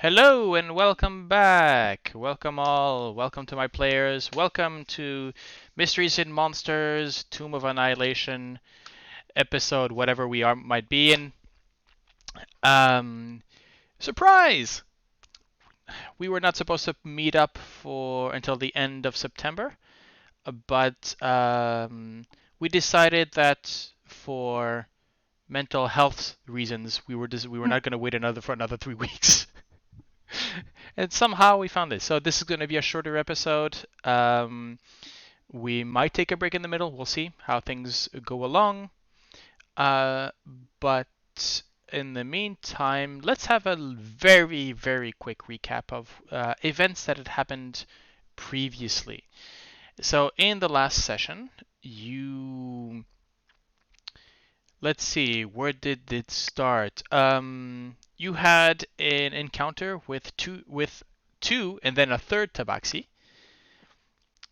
Hello and welcome back. Welcome all. Welcome to my players. Welcome to Mysteries and Monsters, Tomb of Annihilation episode, whatever we might be in. Um, Surprise! We were not supposed to meet up for until the end of September, but we decided that for mental health reasons, we were not going to wait for another 3 weeks. And somehow we found this. So this is going to be a shorter episode. We might take a break in the middle. We'll see how things go along. But in the meantime, let's have a very, very quick recap of events that had happened previously. So in the last session, let's see, where did it start? You had an encounter with two, and then a third Tabaxi.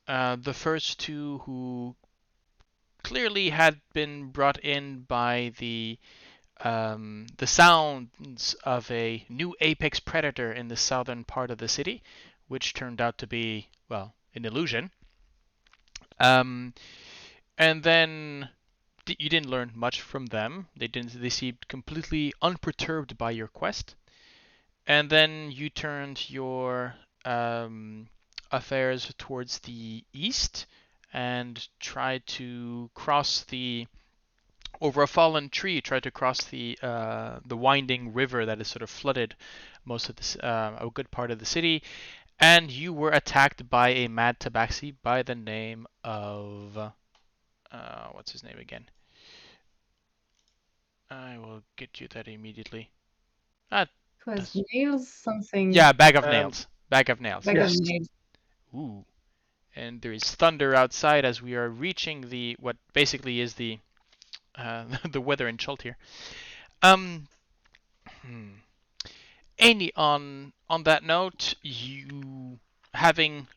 The first two who clearly had been brought in by the sounds of a new apex predator in the southern part of the city, which turned out to be, well, an illusion. And then you didn't learn much from them. They seemed completely unperturbed by your quest. And then you turned your affairs towards the east and tried to cross over a fallen tree. Tried to cross the winding river that has sort of flooded most of a good part of the city. And you were attacked by a mad tabaxi by the name of what's his name again? I will get you that immediately. It was nails something. Yeah, bag of nails. Bag of nails. Bag of nails. Ooh. And there is thunder outside as we are reaching what basically is the the weather in Chult here. On that note, you having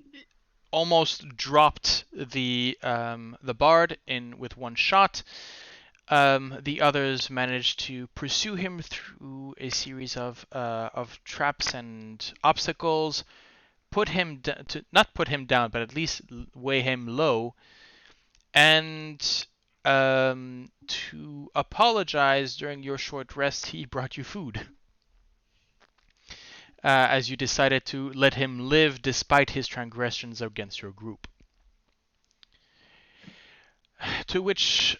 almost dropped the bard in with one shot. The others managed to pursue him through a series of traps and obstacles, not put him down, but at least weigh him low, and to apologize during your short rest, he brought you food. As you decided to let him live despite his transgressions against your group. At which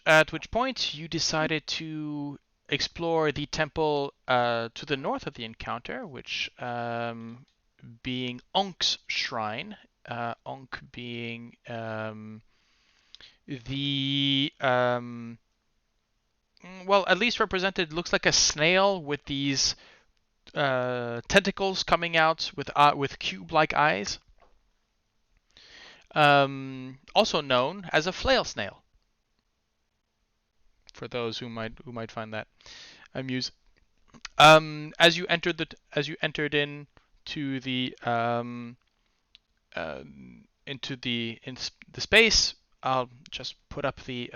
point you decided to explore the temple to the north of the encounter, which being Unk's shrine. Unk being the well, at least represented, looks like a snail with these tentacles coming out with cube-like eyes. Also known as a Flail Snail, for those who might find that amusing. As you entered into the space, I'll just put up the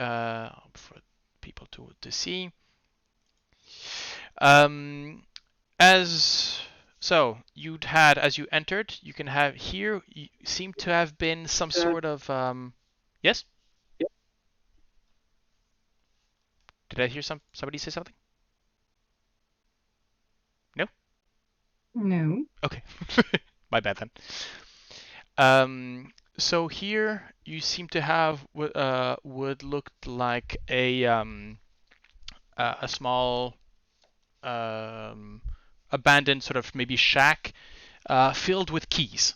for people to see. As you entered, you can have here. You seem to have been some sort of yes. Did I hear somebody say something? No? No. Okay. My bad then. So here you seem to have would look like a small abandoned sort of maybe shack filled with keys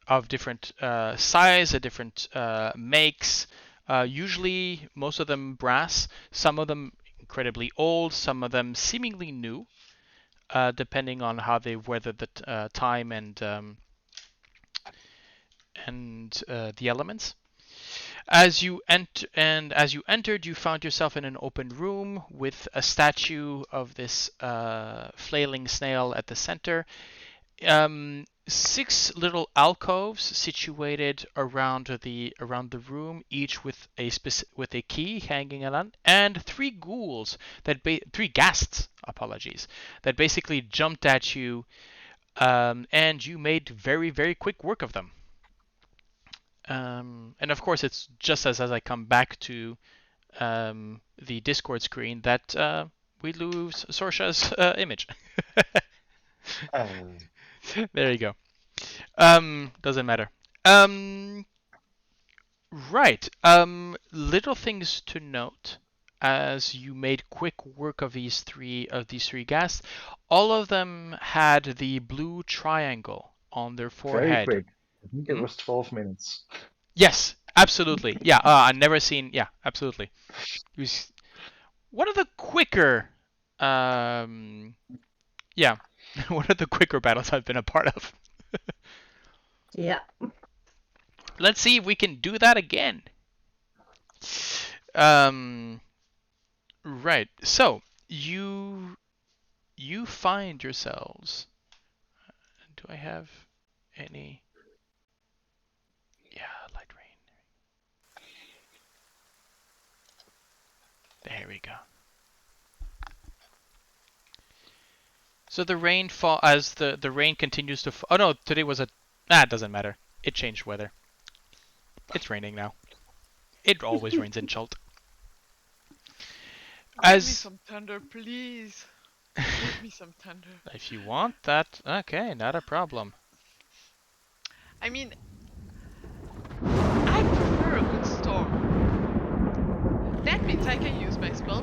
of different size, different makes. Usually, most of them brass, some of them incredibly old, some of them seemingly new, depending on how they weathered the time and the elements. As you entered, you found yourself in an open room with a statue of this flailing snail at the center. 6 little alcoves situated around the room, each with a key hanging on, and 3 ghouls 3 ghasts, apologies, that basically jumped at you and you made very, very quick work of them. And of course, it's just as I come back to the Discord screen that we lose Sorsha's image. There you go. Doesn't matter. Right. Little things to note as you made quick work of these three ghasts. All of them had the blue triangle on their forehead. Very quick. I think it was 12 minutes. Yes, absolutely. Yeah, I've never seen. Yeah, absolutely. It was one of the quicker. Yeah, one of the quicker battles I've been a part of. Yeah. Let's see if we can do that again. Right. So you find yourselves. Do I have any? Yeah, light rain. There we go. So the rain fall as the rain continues to. Oh no, today was a. It doesn't matter. It changed weather. It's raining now. It always rains in Chult. Give me some thunder, please. Give me some thunder. If you want that, okay, not a problem. I mean, I prefer a good storm. That means I can use my spell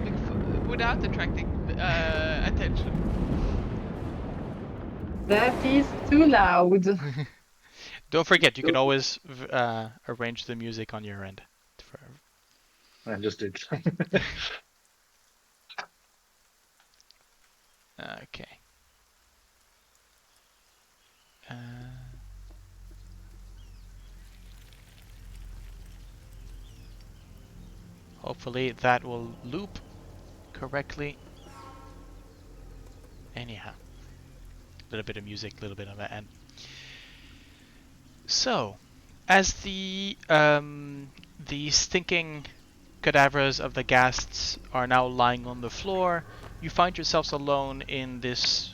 without attracting attention. That is too loud. Don't forget, you can always arrange the music on your end. I just did. Okay. Hopefully that will loop correctly. Anyhow, a little bit of music, a little bit of that end. So, as the stinking cadavers of the ghasts are now lying on the floor, you find yourselves alone in this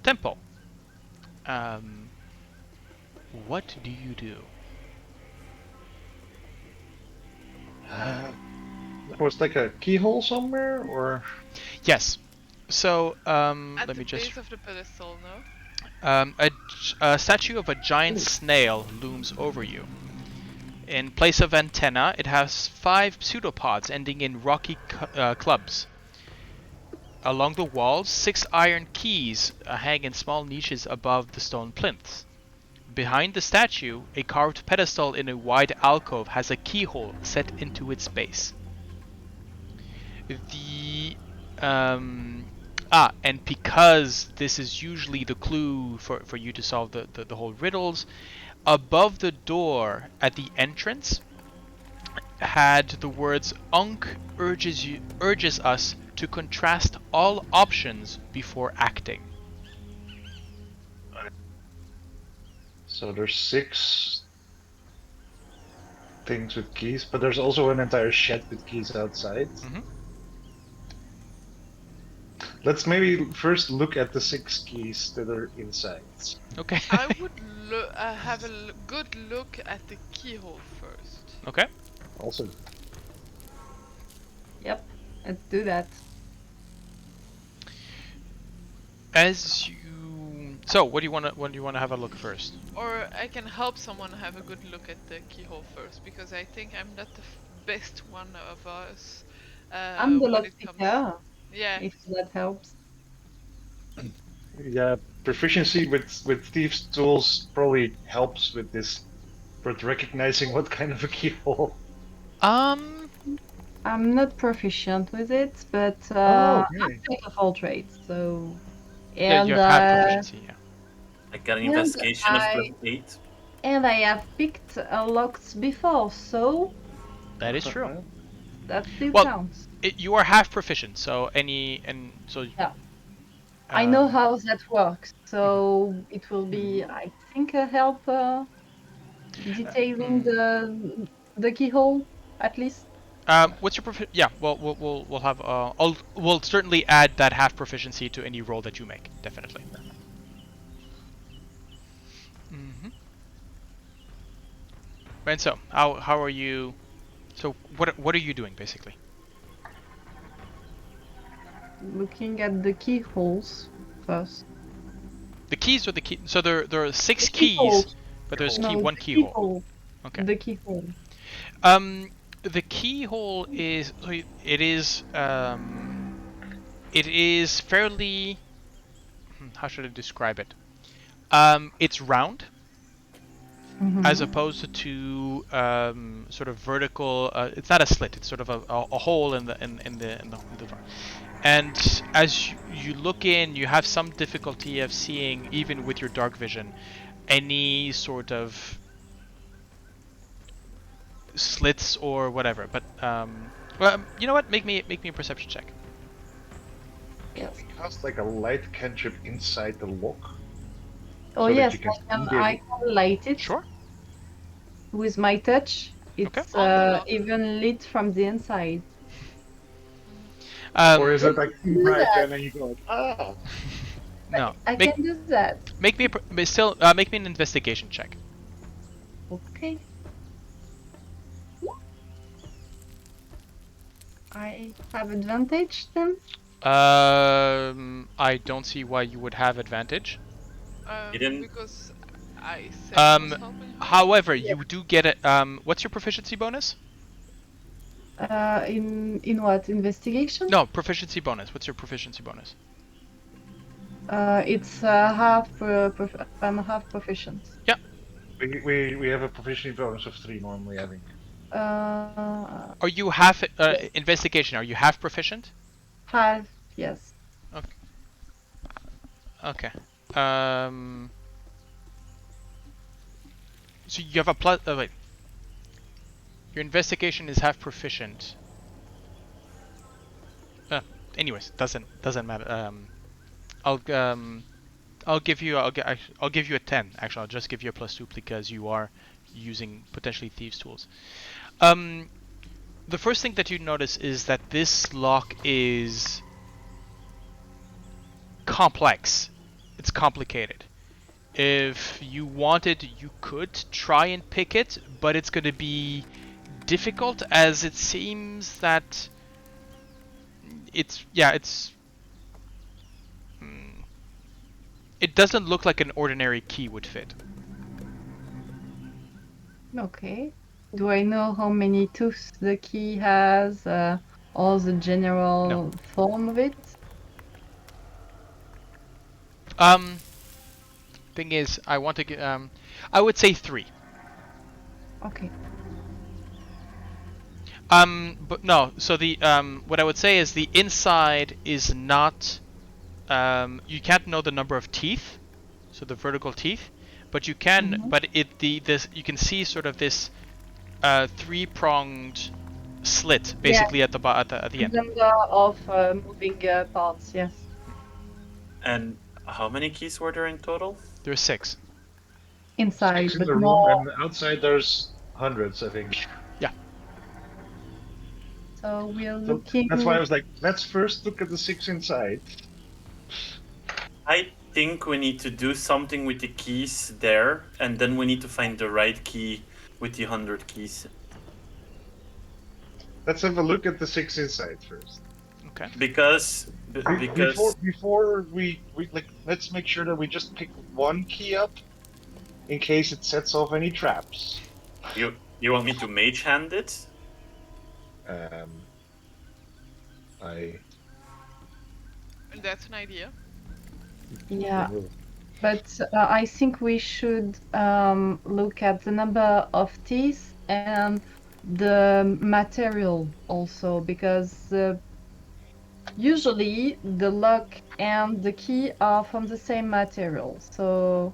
temple. What do you do? Was like a keyhole somewhere, or? Yes. So, At let me just. At the base of the pedestal, no? A statue of a giant snail looms over you. In place of antenna, it has 5 pseudopods ending in rocky clubs. Along the walls, 6 iron keys hang in small niches above the stone plinths. Behind the statue, a carved pedestal in a wide alcove has a keyhole set into its base. And because this is usually the clue for you to solve the whole riddles, above the door at the entrance had the words "Unk urges us to contrast all options before acting." So there's 6 things with keys, but there's also an entire shed with keys outside. Mm-hmm. Let's maybe first look at the 6 keys that are inside. Okay. I would have a good look at the keyhole first. Okay. Also. Yep, let's do that. As you. So, what do you want to have a look first? Or I can help someone have a good look at the keyhole first, because I think I'm not the best one of us. I'm the when luck it comes- picker, Yeah. if that helps. Yeah, proficiency with thieves' tools probably helps with this, but recognizing what kind of a keyhole. I'm not proficient with it, but Okay. I'm jack of all trades, so. Yeah, And you have proficiency. Yeah. I got an And investigation of I- +8. and I have picked locks before, so That is true. that still Well, counts. You are half proficient, so Yeah. I know how that works, so it will be, I think, a help detailing the keyhole, at least. What's your Yeah, well, we'll have. We'll certainly add that half proficiency to any roll that you make. Definitely. Mm-hmm. And so, how are you? So what are you doing basically? Looking at the keyholes first. The keys or the key? So there are 6 The keys, keyholes. but there's No, one the keyhole. keyhole. Okay. The keyhole. The keyhole is so it is fairly. How should I describe it? It's round as opposed to sort of vertical. It's not a slit. It's sort of a hole in the front. And as you look in, you have some difficulty of seeing, even with your dark vision, any sort of slits or whatever. But well, you know what? Make me a perception check. Yes. Cast like a light cantrip inside the lock. Oh so that yes, you can I can light it Sure. with my touch. It's Okay. even lit from the inside. Or is it like too do bright that. and then you go like, ah? No. I can do that. Make me make me an investigation check. Okay. I have advantage then? I don't see why you would have advantage. You didn't- Because I said I was helping her. However, you do get it. What's your proficiency bonus? In what? Investigation? No, proficiency bonus. What's your proficiency bonus? It's half. I'm half proficient. We have a proficiency bonus of 3 normally, I think. Are you half investigation? Are you half proficient? Half. Yes. Okay. So you have a plus. Wait. Your investigation is half proficient. Anyways, doesn't matter. I'll give you a 10. Actually, I'll just give you a +2 because you are using potentially thieves' tools. The first thing that you notice is that this lock is complex. It's complicated. If you wanted, you could try and pick it, but it's going to be difficult as it seems that it doesn't look like an ordinary key would fit. Okay. Do I know how many tooths the key has? Or the general form of it? Thing is, I want to get I would say 3. Okay. But no. So the what I would say is the inside is not. You can't know the number of teeth, so the vertical teeth, but you can. But this you can see sort of this 3-pronged slit basically at the end. Number of moving parts. Yes. And how many keys were there in total? There's 6. Inside, 6 in but the room, more. and outside there's hundreds, I think. So we're So looking. that's why I was like, let's first look at the 6 inside. I think we need to do something with the keys there, and then we need to find the right key with the 100 keys. Let's have a look at the 6 inside first. Okay. Because Before we like, let's make sure that we just pick one key up in case it sets off any traps. you want me to mage hand it? That's an idea. Yeah, but I think we should look at the number of teeth and the material also, because usually the lock and the key are from the same material. So,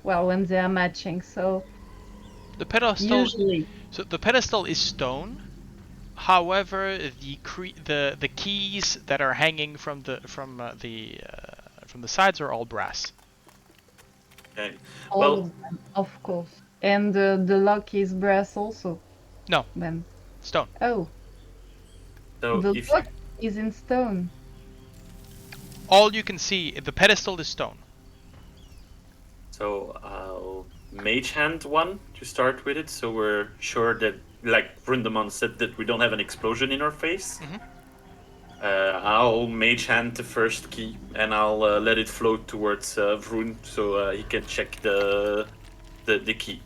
well, when they are matching, so The pedestal. usually. So the pedestal is stone. However, the keys that are hanging from the sides are all brass. Okay. All Well, of them, of course. And the lock is brass also. No. Then. Stone. Oh, so the if lock is in stone. All you can see, the pedestal is stone. so mage hand one to start with it, so we're sure that, like Vroondomon said, that we don't have an explosion in our face. Mhm. I'll mage hand the first key, and I'll let it float towards Vroon, so he can check the key.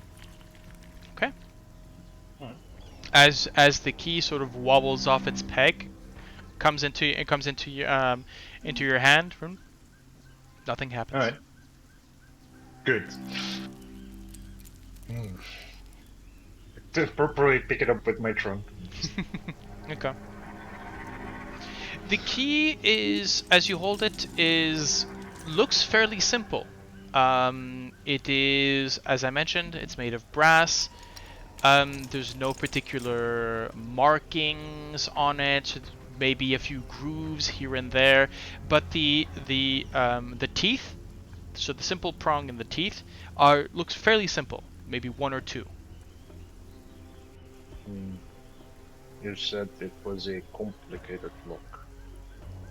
Okay. Alright. As the key sort of wobbles off its peg, comes into your hand, nothing happens. All right. Good. Just properly pick it up with my trunk. Okay. The key is, as you hold it, looks fairly simple. It is, as I mentioned, it's made of brass. There's no particular markings on it. Maybe a few grooves here and there, but the teeth, so the simple prong and the teeth, looks fairly simple. Maybe one or two. You said it was a complicated lock.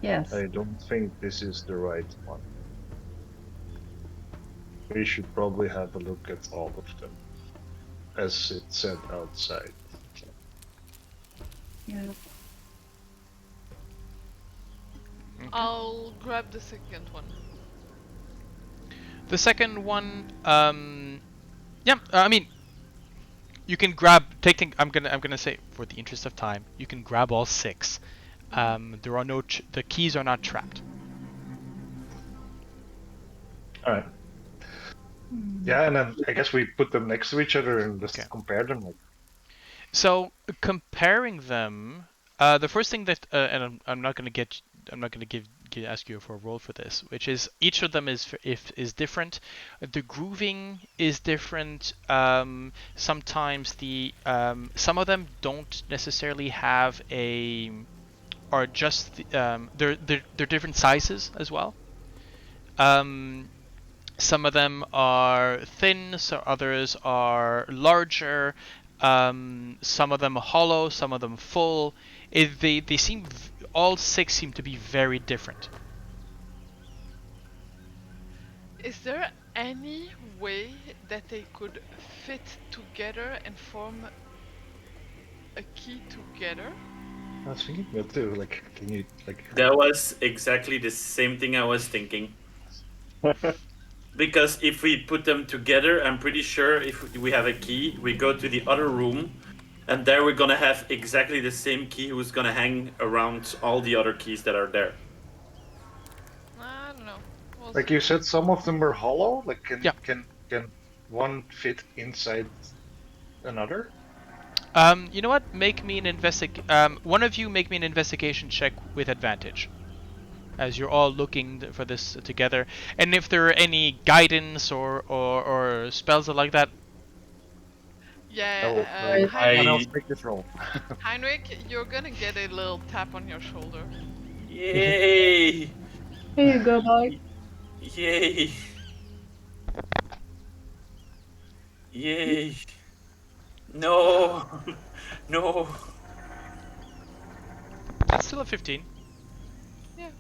Yes. I don't think this is the right one. We should probably have a look at all of them, as it said outside. Yeah. Okay. I'll grab the second one. The second one, yeah, I mean, you can grab. I'm gonna say, for the interest of time, you can grab all 6. There are no. The keys are not trapped. All right. Yeah, and then I guess we put them next to each other and just Okay. compare them. Like, So comparing them, the first thing that, and I'm not gonna ask you for a roll for this, which is each of them is different. The grooving is different. Sometimes some of them don't necessarily have are just they're different sizes as well. Some of them are thin, so others are larger. Some of them are hollow, some of them full. They seem, all 6 seem to be very different. Is there any way that they could fit together and form a key together? I was thinking that too. Like, can you like? That was exactly the same thing I was thinking. Because if we put them together, I'm pretty sure if we have a key, we go to the other room, and there we're gonna have exactly the same key who's gonna hang around all the other keys that are there. I don't know. We'll Like see. you said, some of them were hollow. Like, Yeah. can one fit inside another? You know what? Make me an one of you make me an investigation check with advantage, as you're all looking for this together. And if there are any guidance or spells like that. Yeah, Someone else I- take this roll. Heinrich, you're gonna get a little tap on your shoulder. Yay! Here you go, boy. Yay! Yay! No! No! It's still a 15. Yeah.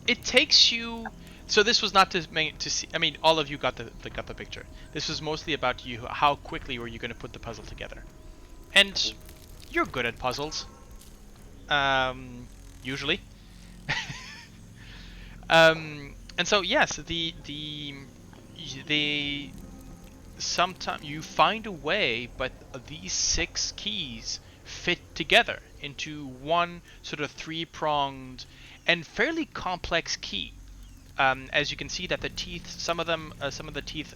It takes you. So this was not to see. I mean, all of you got the picture. This was mostly about you. How quickly were you going to put the puzzle together? And you're good at puzzles. Usually. And so yes, sometimes you find a way, but these 6 keys fit together into one sort of 3-pronged and fairly complex key. As you can see that the teeth, some of the teeth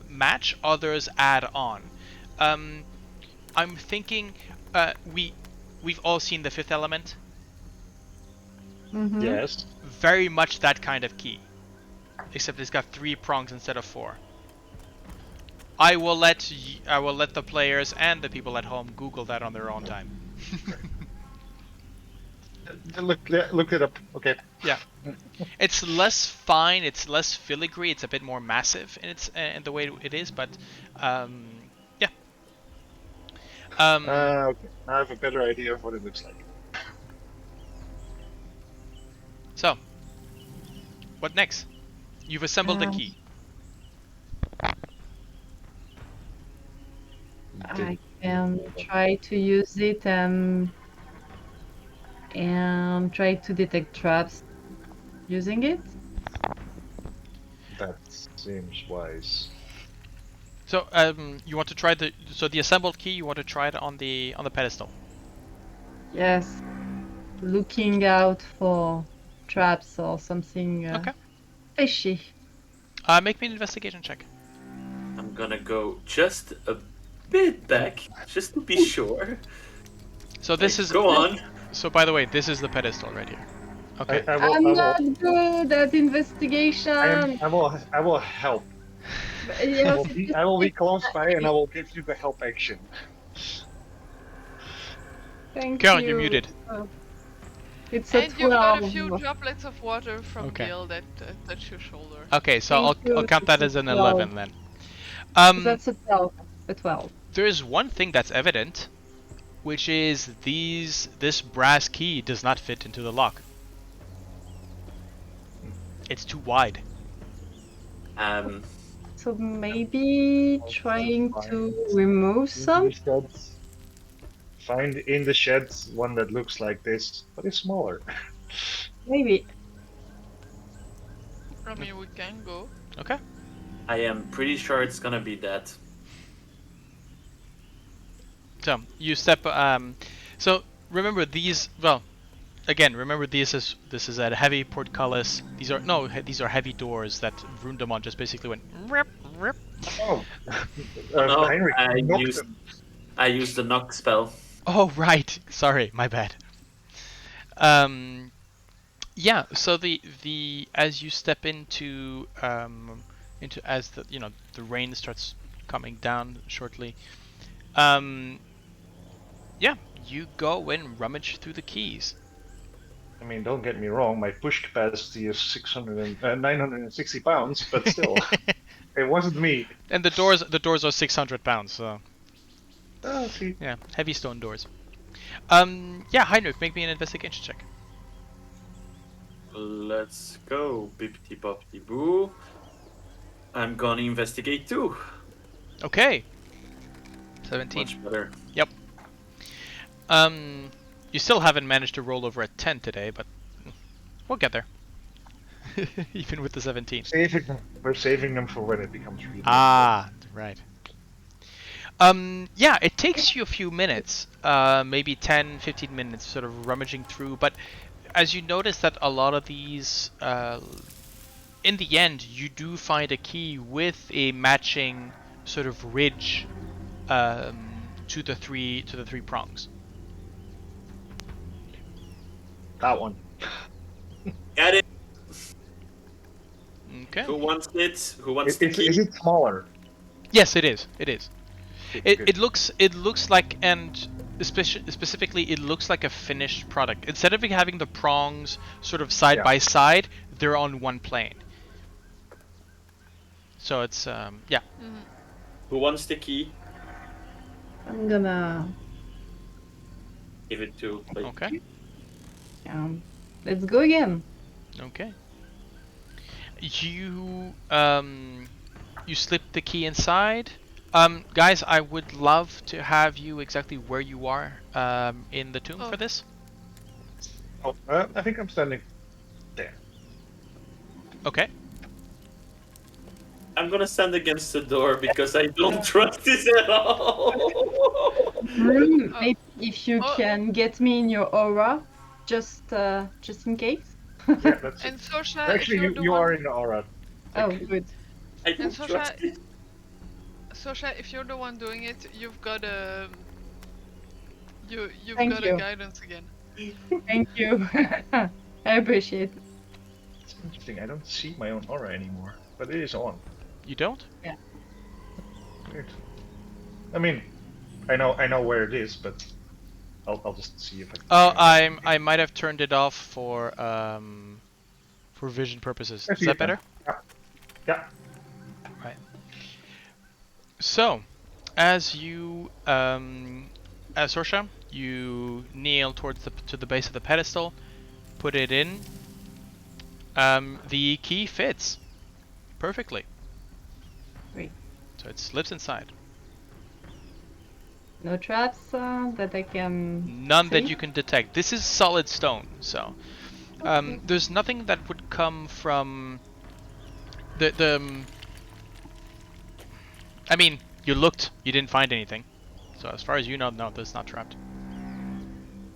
match, others add on. I'm thinking we've all seen The Fifth Element. Mm-hmm. Yes. Very much that kind of key, except it's got 3 prongs instead of 4. I will let the players and the people at home Google that on their own time. Look it up. Okay. Yeah, it's less fine, it's less filigree, it's a bit more massive in in the way it is, but yeah. Okay. I have a better idea of what it looks like. So, what next? You've assembled the key. I can try to use it and try to detect traps using it. That seems wise. So you want to try the assembled key? You want to try it on the pedestal? Yes, looking out for traps or something Okay. fishy. Make me an investigation check. I'm gonna go just a bit back, just to be sure. So this is. Go on. So by the way, this is the pedestal right here. Okay. I'm not good at investigation. I will help. Yes, I will be close by and I will give you the help action. Thank Karen, you. you're muted. It's a And you've got a 12. few droplets of water from Okay. Gale that touch your shoulder. Okay, so Thank you, I'll count that this as is an 12. 11 then. That's a 12. A 12. There is one thing that's evident, which is this brass key does not fit into the lock. It's too wide. So maybe trying to remove some? Find in the sheds one that looks like this, but is smaller. Maybe. I mean, we can go. Okay. I am pretty sure it's gonna be that. So you step. So remember these. Well, again, remember this is a heavy portcullis. These are heavy doors that Vroondomon just basically went rip rip. Oh, No, Heinrich knocked them. I used the knock spell. Oh right, sorry, my bad. Yeah. So the as you step into as the rain starts coming down shortly. Yeah, you go and rummage through the keys. I mean, don't get me wrong, my push capacity is 960 pounds, but still, it wasn't me. And the doors are 600 pounds. So Oh, see. yeah, heavy stone doors. Yeah, Heinrich, make me an investigation check. Let's go, bippity boppity boo. I'm gonna investigate too. Okay. 17. Much better. Yep. You still haven't managed to roll over a 10 today, but we'll get there. Even with the 17. We're saving them for when it becomes really Ah, right. Yeah, it takes you a few minutes, maybe 10, 15 minutes sort of rummaging through, but as you notice that a lot of these, in the end, you do find a key with a matching sort of ridge to the three prongs. That one. Got it. Okay. Who wants it? Who wants the key? Is it smaller? Yes, it is. It is. Good. It looks like, and specifically it looks like a finished product. Instead of having the prongs sort of side by side, they're on one plane. So it's yeah. Mm-hmm. Who wants the key? I'm gonna. Give it to. Like, Okay. Let's go again. Okay. You slip the key inside. Guys, I would love to have you exactly where you are in the tomb for this. Oh, I think I'm standing there. Okay. I'm gonna stand against the door because I don't trust this at all. Maybe if you can get me in your aura, just in case. Yeah, that's And it. Sorsha, Actually, if you are in the aura. Oh, good. I And don't trust it. Sorsha, if you're the one doing it, you've got a you've Thank got you. a guidance again. Thank you. I appreciate it. It's interesting. I don't see my own aura anymore, but it is on. You don't? Weird. I mean, I know where it is, but I'll just see if I can. Oh, I might have turned it off for vision purposes. I Is see that it now. better? Yeah. Right. So, as you as Sorsha, you kneel towards the base of the pedestal, put it in. The key fits perfectly. Great. So it slips inside. No traps that I can None that see? you can detect. This is solid stone, so Okay. there's nothing that would come from the. I mean, you looked, you didn't find anything. So as far as you know, no, that's not trapped.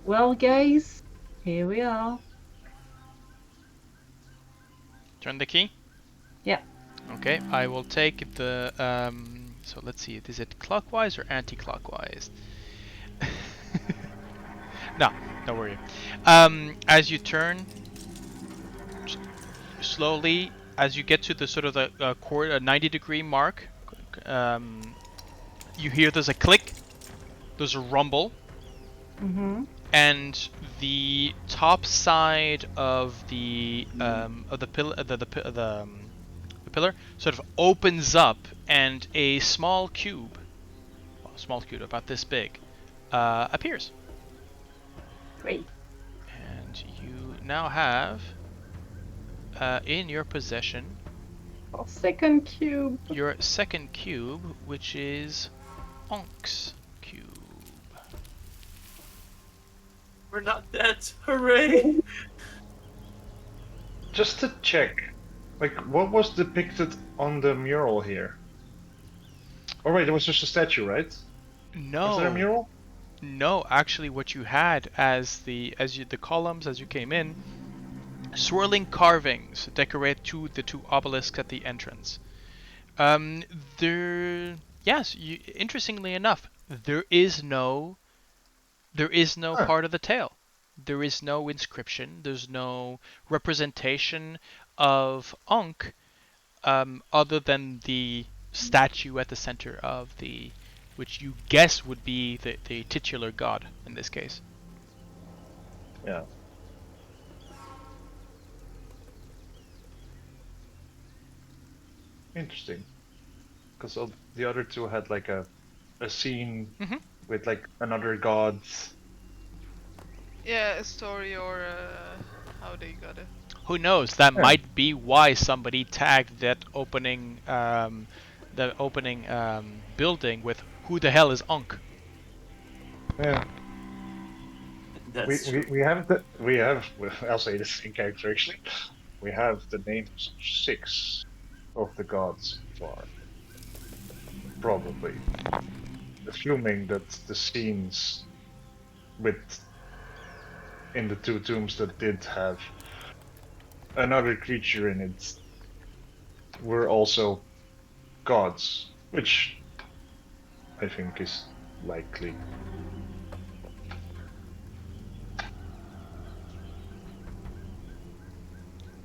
Well, guys, here we are. Turn the key. Yeah. Okay, I will take the. So let's see. Is it clockwise or anti-clockwise? No, don't worry. As you turn slowly, as you get to the sort of the 90-degree mark, you hear there's a click, there's a rumble, Mm-hmm. and the top side of the pillar, the pillar sort of opens up, and a small cube, about this big, appears. Great. And you now have in your possession Our second cube. your second cube, which is Onk's cube. We're not dead. Hooray! Just to check, like, what was depicted on the mural here? Oh wait, it was just a statue, right? Was there a No, mural? no. Actually, what you had as the columns as you came in, swirling carvings decorate the two obelisks at the entrance. There, yes. Interestingly enough, there is no Huh. part of the tale. There is no inscription. There's no representation of Ankh, other than the statue at the center of the, which you guess would be the titular god in this case. Yeah. Interesting. Because the other two had like a scene Mhm. with like another god. Yeah, a story or how they got it. Who knows? That Yeah. might be why somebody tagged that opening, building with "Who the hell is Ankh?" Yeah. That's true. We have I'll say the same character actually. We have the names of 6 of the gods so far. Probably. Assuming that the scenes in the 2 tombs that did have another creature in it were also gods, which I think is likely.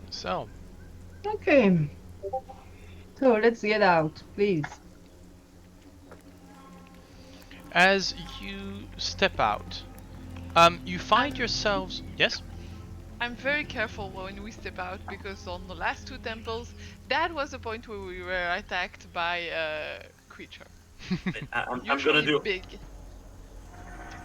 So, Okay. So let's get out, please. as you step out, you find yourselves. Yes. I'm very careful when we step out because on the last 2 temples, that was the point where we were attacked by a creature. I'm Usually gonna do. big.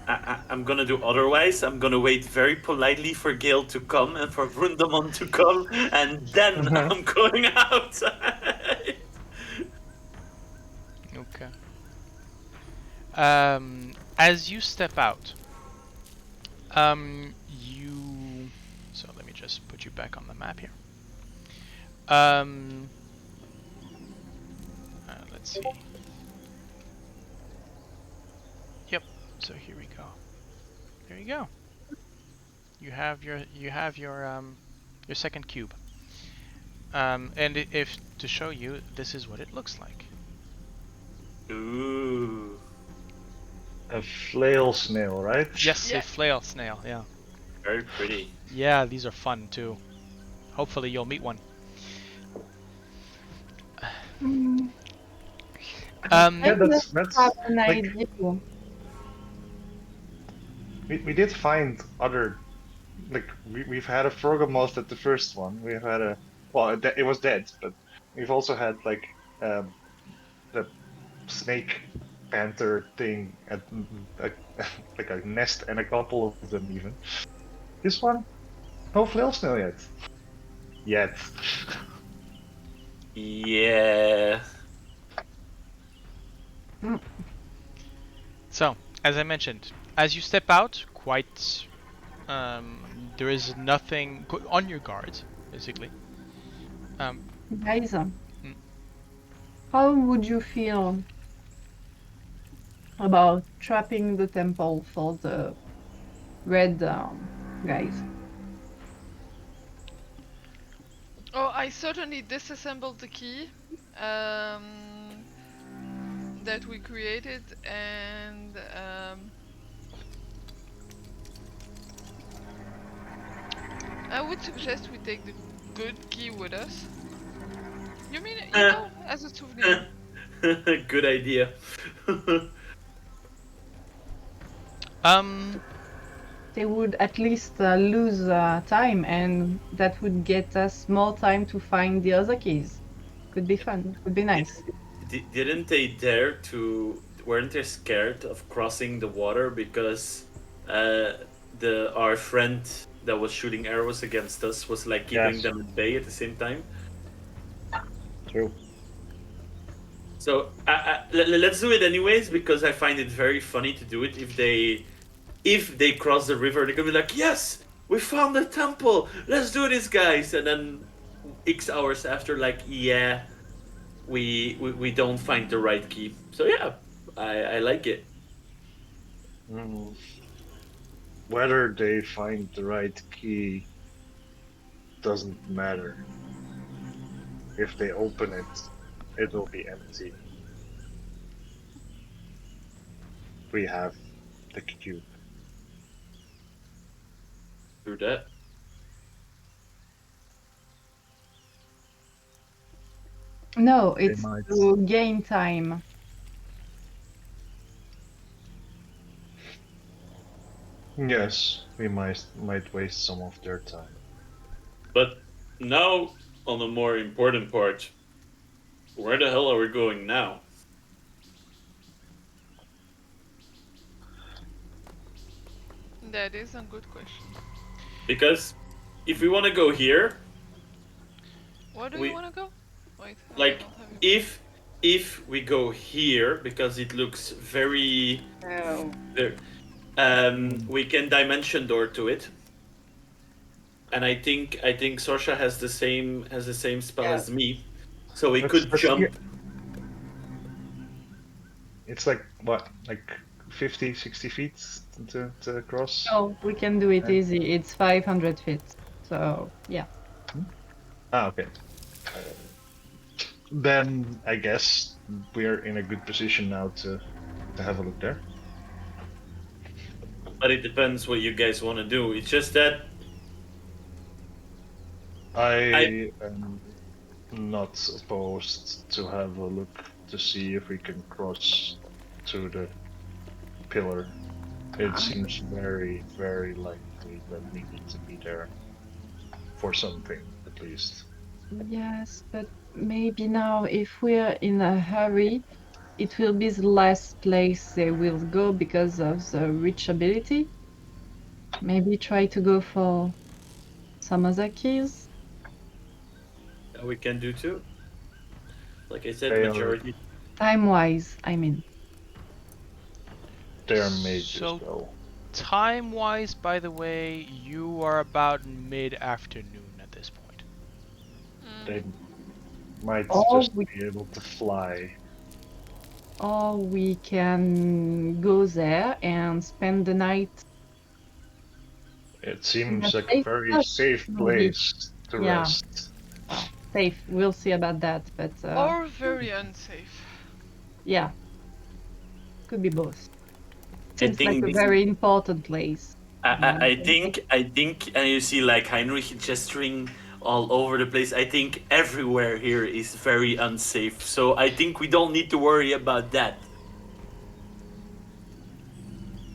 I'm gonna do otherwise. I'm gonna wait very politely for Gale to come and for Vroondomon to come, and then I'm going out. Okay. As you step out, you. So let me just put you back on the map here. Let's see. Yep. So here we go. There you go. You have your second cube. And if to show you, this is what it looks like. Ooh. A flail snail, right? Yes, Yeah. a flail snail. Yeah. Very pretty. Yeah, these are fun too. Hopefully you'll meet one. Yeah, I that's have an like idea. we did find other, like we've had a Frogomoth at the first one. We've had it was dead, but we've also had like the snake panther thing at like a nest and a couple of them even. This one, no flail snail yet. Yet. Yeah. So, as I mentioned, as you step out, quite there is nothing on your guard, basically. Guys, Mm. how would you feel about trapping the temple for the red guys? Oh, I certainly disassembled the key that we created, and I would suggest we take the good key with us. You mean, as a souvenir? Good idea. They would at least lose time, and that would get us more time to find the other keys. Could be fun. Could be nice. Didn't they dare to? Weren't they scared of crossing the water because our friend that was shooting arrows against us was like keeping Yes. them at bay at the same time? True. So let's do it anyways because I find it very funny to do it. If they cross the river, they're gonna be like, "Yes, we found the temple. Let's do this, guys!" And then X hours after, like, yeah, we don't find the right key. So yeah, I like it. Mm. Whether they find the right key doesn't matter. If they open it, it will be empty. We have the cube. Do that. No, it's might. to gain time. Yes, we might waste some of their time. But now, on the more important part, where the hell are we going now? That is a good question. Because if we want to go here, Where do We- you want to go? Wait. I like, don't have it. if we go here, because it looks very, Oh. we can dimension door to it. And I think Sorsha has the same spell Yeah. as me, so we Let's- could let's jump. hear- It's like what, like 50, 60 feet to cross? Oh, we can do it Yeah. easy. It's 500 feet. So, yeah. Okay. Then I guess we're in a good position now to have a look there. But it depends what you guys want to do. It's just that I am not opposed to have a look to see if we can cross to the pillar. It seems very, very likely that we need to be there for something, at least. Yes, but maybe now, if we're in a hurry, it will be the last place they will go because of the reachability. Maybe try to go for some other keys. we can do too. Like I said, They are- majority. Time-wise, I mean. They're mages, So- though. Time-wise, by the way, you are about mid-afternoon at this point. They might Oh, just be able to fly. Or we can go there and spend the night. It seems Yeah, like a safe very place, safe maybe. place to Yeah. rest. Safe, we'll see about that, but Or very unsafe. yeah. Could be both. Seems like think a this- very important place. I think, and you see like Heinrich gesturing all over the place. I think everywhere here is very unsafe. So I think we don't need to worry about that.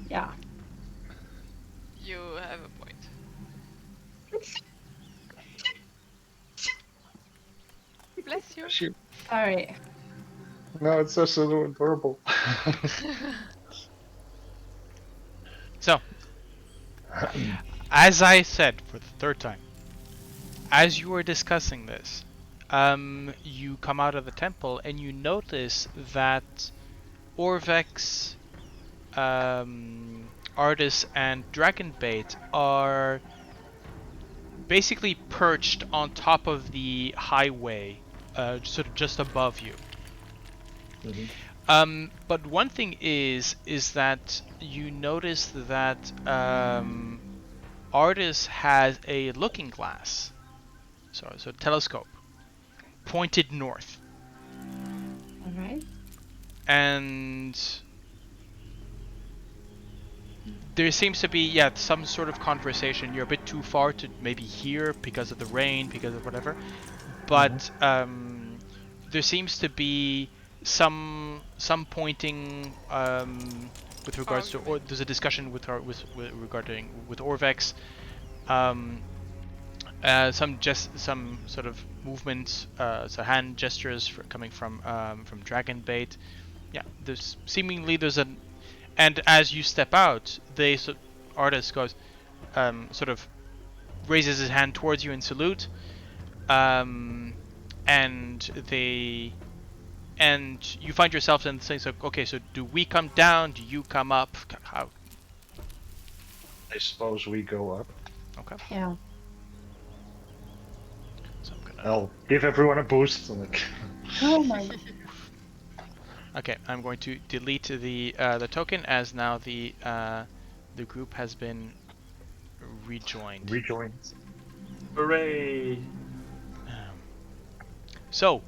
Yeah. You have a point. Bless you. Sorry. No, it's just so adorable. So, as I said for the third time, as you are discussing this, you come out of the temple and you notice that Orvex Artis and Dragonbait are basically perched on top of the highway, sort of just above you. But one thing is that you notice that Artis has a looking glass, so telescope, pointed north, All right. and there seems to be some sort of conversation. You're a bit too far to maybe hear because of the rain, because of whatever, but there seems to be some pointing with regards to, or Argument. there's a discussion with regarding with Orvex, some sort of movements, so hand gestures coming from Dragonbait. Yeah, there's an, and as you step out, Artis goes, sort of raises his hand towards you in salute, and you find yourself in saying, so okay, so do we come down? Do you come up? How? I suppose we go up. Okay. Yeah. So I'm gonna. I'll give everyone a boost. Like, Oh my. Okay, I'm going to delete the token as now the group has been rejoined. Hooray! So,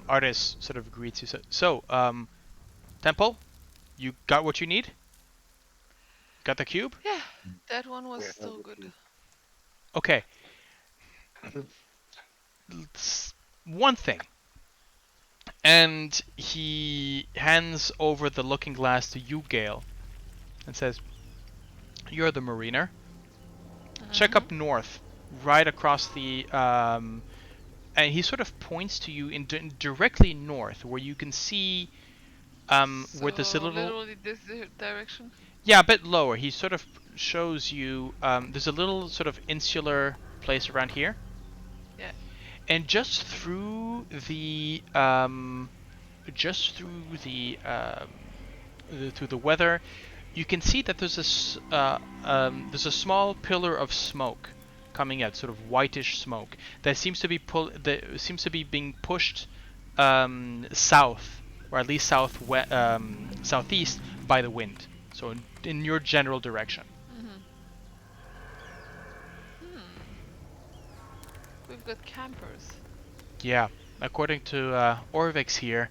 Artis sort of greets you. So, Temple, you got what you need? Got the cube? Yeah, that one was Yeah, still that good. was Okay. One thing. And he hands over the looking glass to you, Gale, and says, "You're the mariner. Check up north, right across the and he sort of points to you in directly north, where you can see where there's a So little, literally this direction. yeah, a bit lower. He sort of shows you there's a little sort of insular place around here, Yeah. and just through the through the weather, you can see that there's a small pillar of smoke coming out, sort of whitish smoke that seems to be being pushed south, or at least southeast by the wind. So in your general direction. We've got campers. Yeah, according to Orvex here,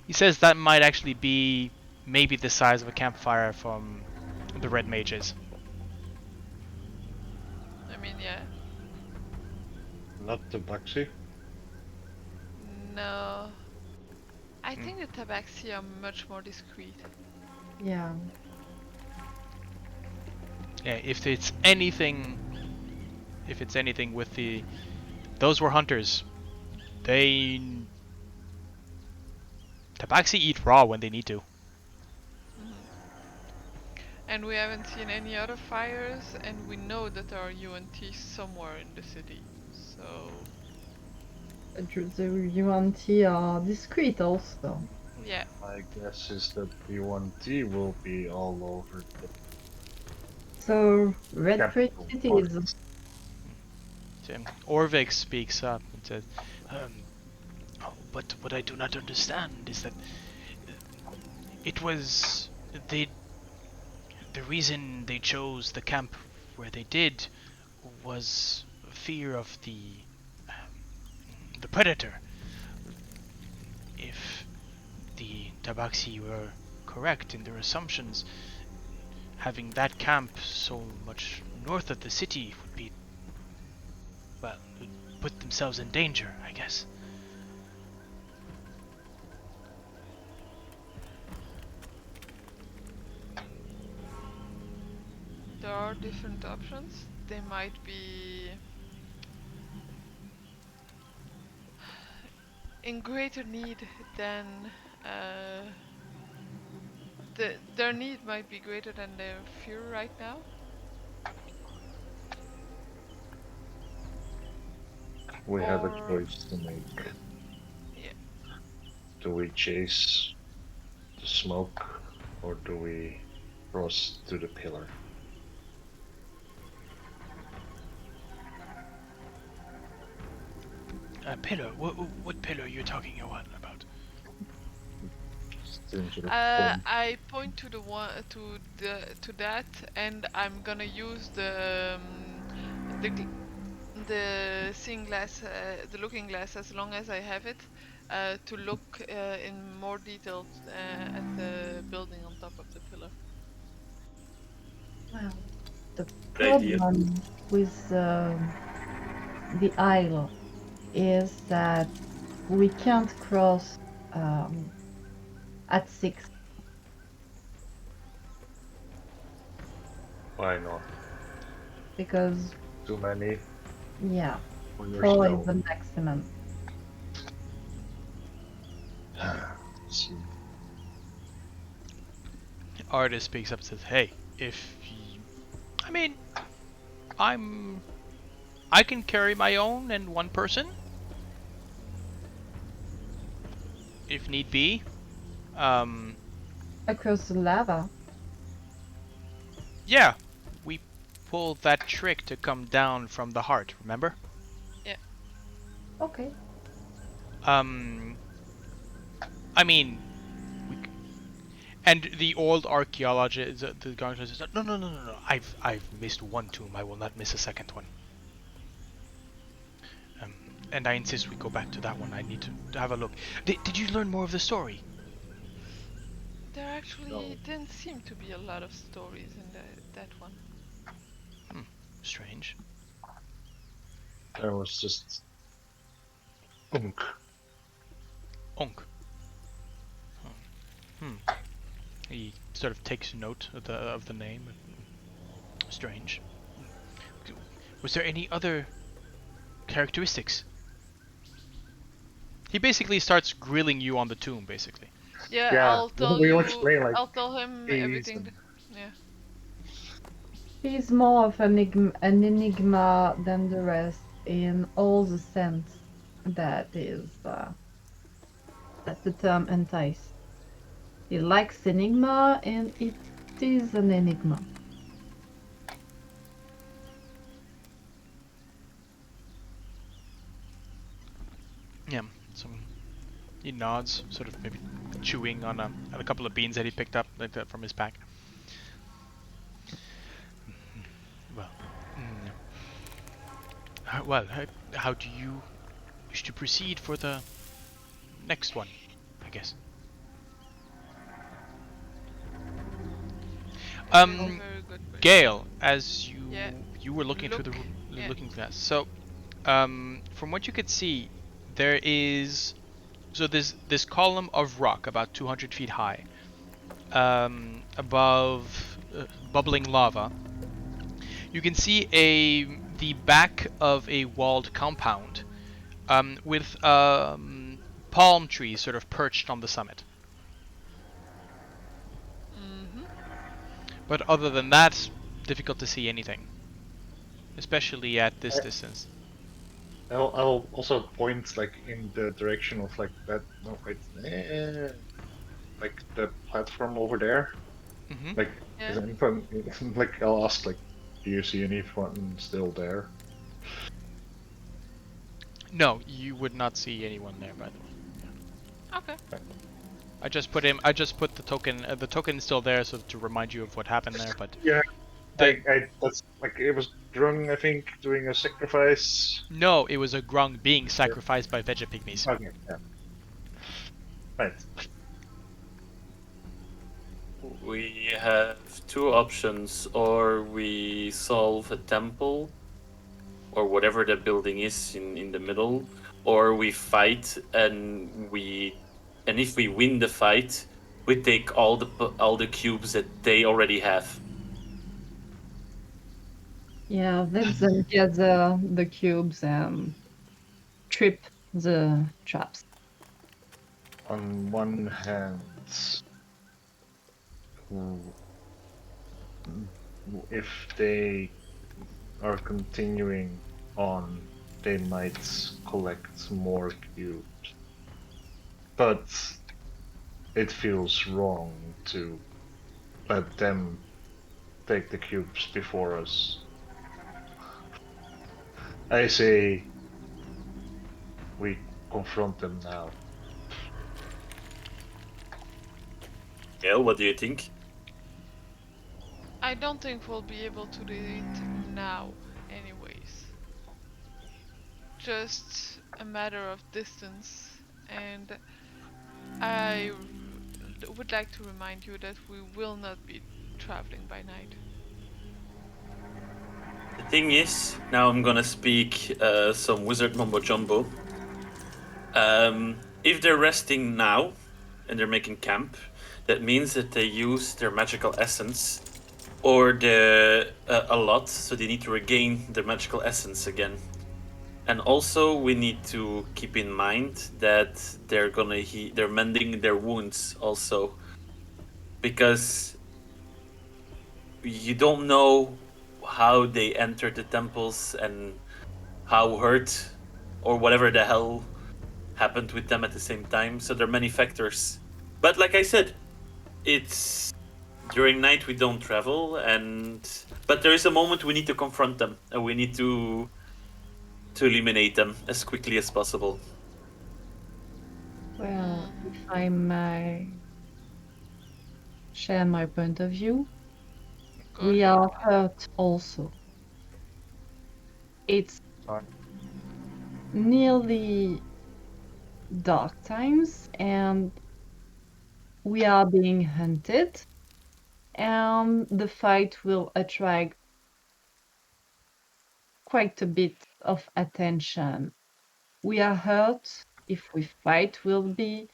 he says that might actually be maybe the size of a campfire from the Red Mages. I mean, yeah. not the Tabaxi. No. I think the tabaxi are much more discreet. Yeah. Yeah, if it's anything with those were hunters. They Tabaxi eat raw when they need to. And we haven't seen any other fires, and we know that there are UNT somewhere in the city. So, The UNT are discreet also. yeah. My guess is that the 1T will be all over the So Red Creek capital City part. is Orvex speaks up and says, "But what I do not understand is that it was the reason they chose the camp where they did was fear of the predator. If the Tabaxi were correct in their assumptions, having that camp so much north of the city would be, well, would put themselves in danger, I guess." There are different options. They might be in greater need than their need might be greater than their fear right now. We have a Or- choice to make. Yeah. Do we chase the smoke, or do we cross to the pillar. Pillar? What pillar are you talking about? Still sort of point. I point to the one to that, and I'm gonna use the seeing glass, the looking glass, as long as I have it, to look in more detail at the building on top of the pillar. Well, the Good idea. problem with the isle is that we can't cross at 6. Why not? Because, Too many yeah, on your 4 is spell. the maximum. Let's see. Artist speaks up and says, "Hey, if you, I mean, I can carry my own and one person, if need be. Across the lava. Yeah, we pulled that trick to come down from the heart. Remember? Okay. I mean, and the old archaeologist, the archaeologist said, no. I've missed one tomb. I will not miss a second one. And I insist we go back to that one. I need to have a look. Did you learn more of the story? There actually No. didn't seem to be a lot of stories in that one. Strange. There was just unk. Onk. He sort of takes note of the name. Strange. Was there any other characteristics? He basically starts grilling you on the tomb, basically. Yeah, Yeah, I'll tell we'll you. explain, like, I'll tell him keys everything. and- Yeah. He's more of an enigma than the rest in all the sense that is that the term entice. He likes enigma, and it is an enigma. Yeah. So he nods, sort of maybe chewing on a couple of beans that he picked up like that from his pack. Well, how do you wish to proceed for the next one? I guess. Very good question. Gale, as Yeah. you were looking through the Yeah. looking glass. So, from what you could see, there is this column of rock about 200 feet high, above bubbling lava. You can see the back of a walled compound, with palm trees sort of perched on the summit. Mm-hmm. But other than that, difficult to see anything, especially at this distance. I'll also point like in the direction of like that. No, wait, like the platform over there. Hmm. Like, Yeah. is anyone? Like, I'll ask, like, do you see anyone still there? No, you would not see anyone there, by the way. Okay. I just put the token. The token is still there, so to remind you of what happened there. But Yeah, the, that's like it was Drung, I think, doing a sacrifice. no, it was a grung being sacrificed by Veggie Pygmies. Okay, yeah. Right. We have two options: or we solve a temple, or whatever that building is in the middle, or we fight and if we win the fight, we take all the cubes that they already have. Yeah, let's then gather the cubes and trip the traps. On one hand, if they are continuing on, they might collect more cubes. But it feels wrong to let them take the cubes before us. I say we confront them now. Gale, what do you think? I don't think we'll be able to do it now, anyways. Just a matter of distance, and I would like to remind you that we will not be traveling by night. The thing is, now I'm gonna speak some wizard mumbo jumbo. If they're resting now and they're making camp, that means that they use their magical essence or a lot, so they need to regain their magical essence again. And also, we need to keep in mind that they're mending their wounds also, because you don't know how they entered the temples and how hurt or whatever the hell happened with them at the same time. So there are many factors. But like I said, it's during night we don't travel, but there is a moment we need to confront them and we need to eliminate them as quickly as possible. Well, if I may share my point of view, Go we ahead. are hurt also. It's Fine. nearly dark times and we are being hunted, and the fight will attract quite a bit of attention. We are hurt. If we fight, we'll be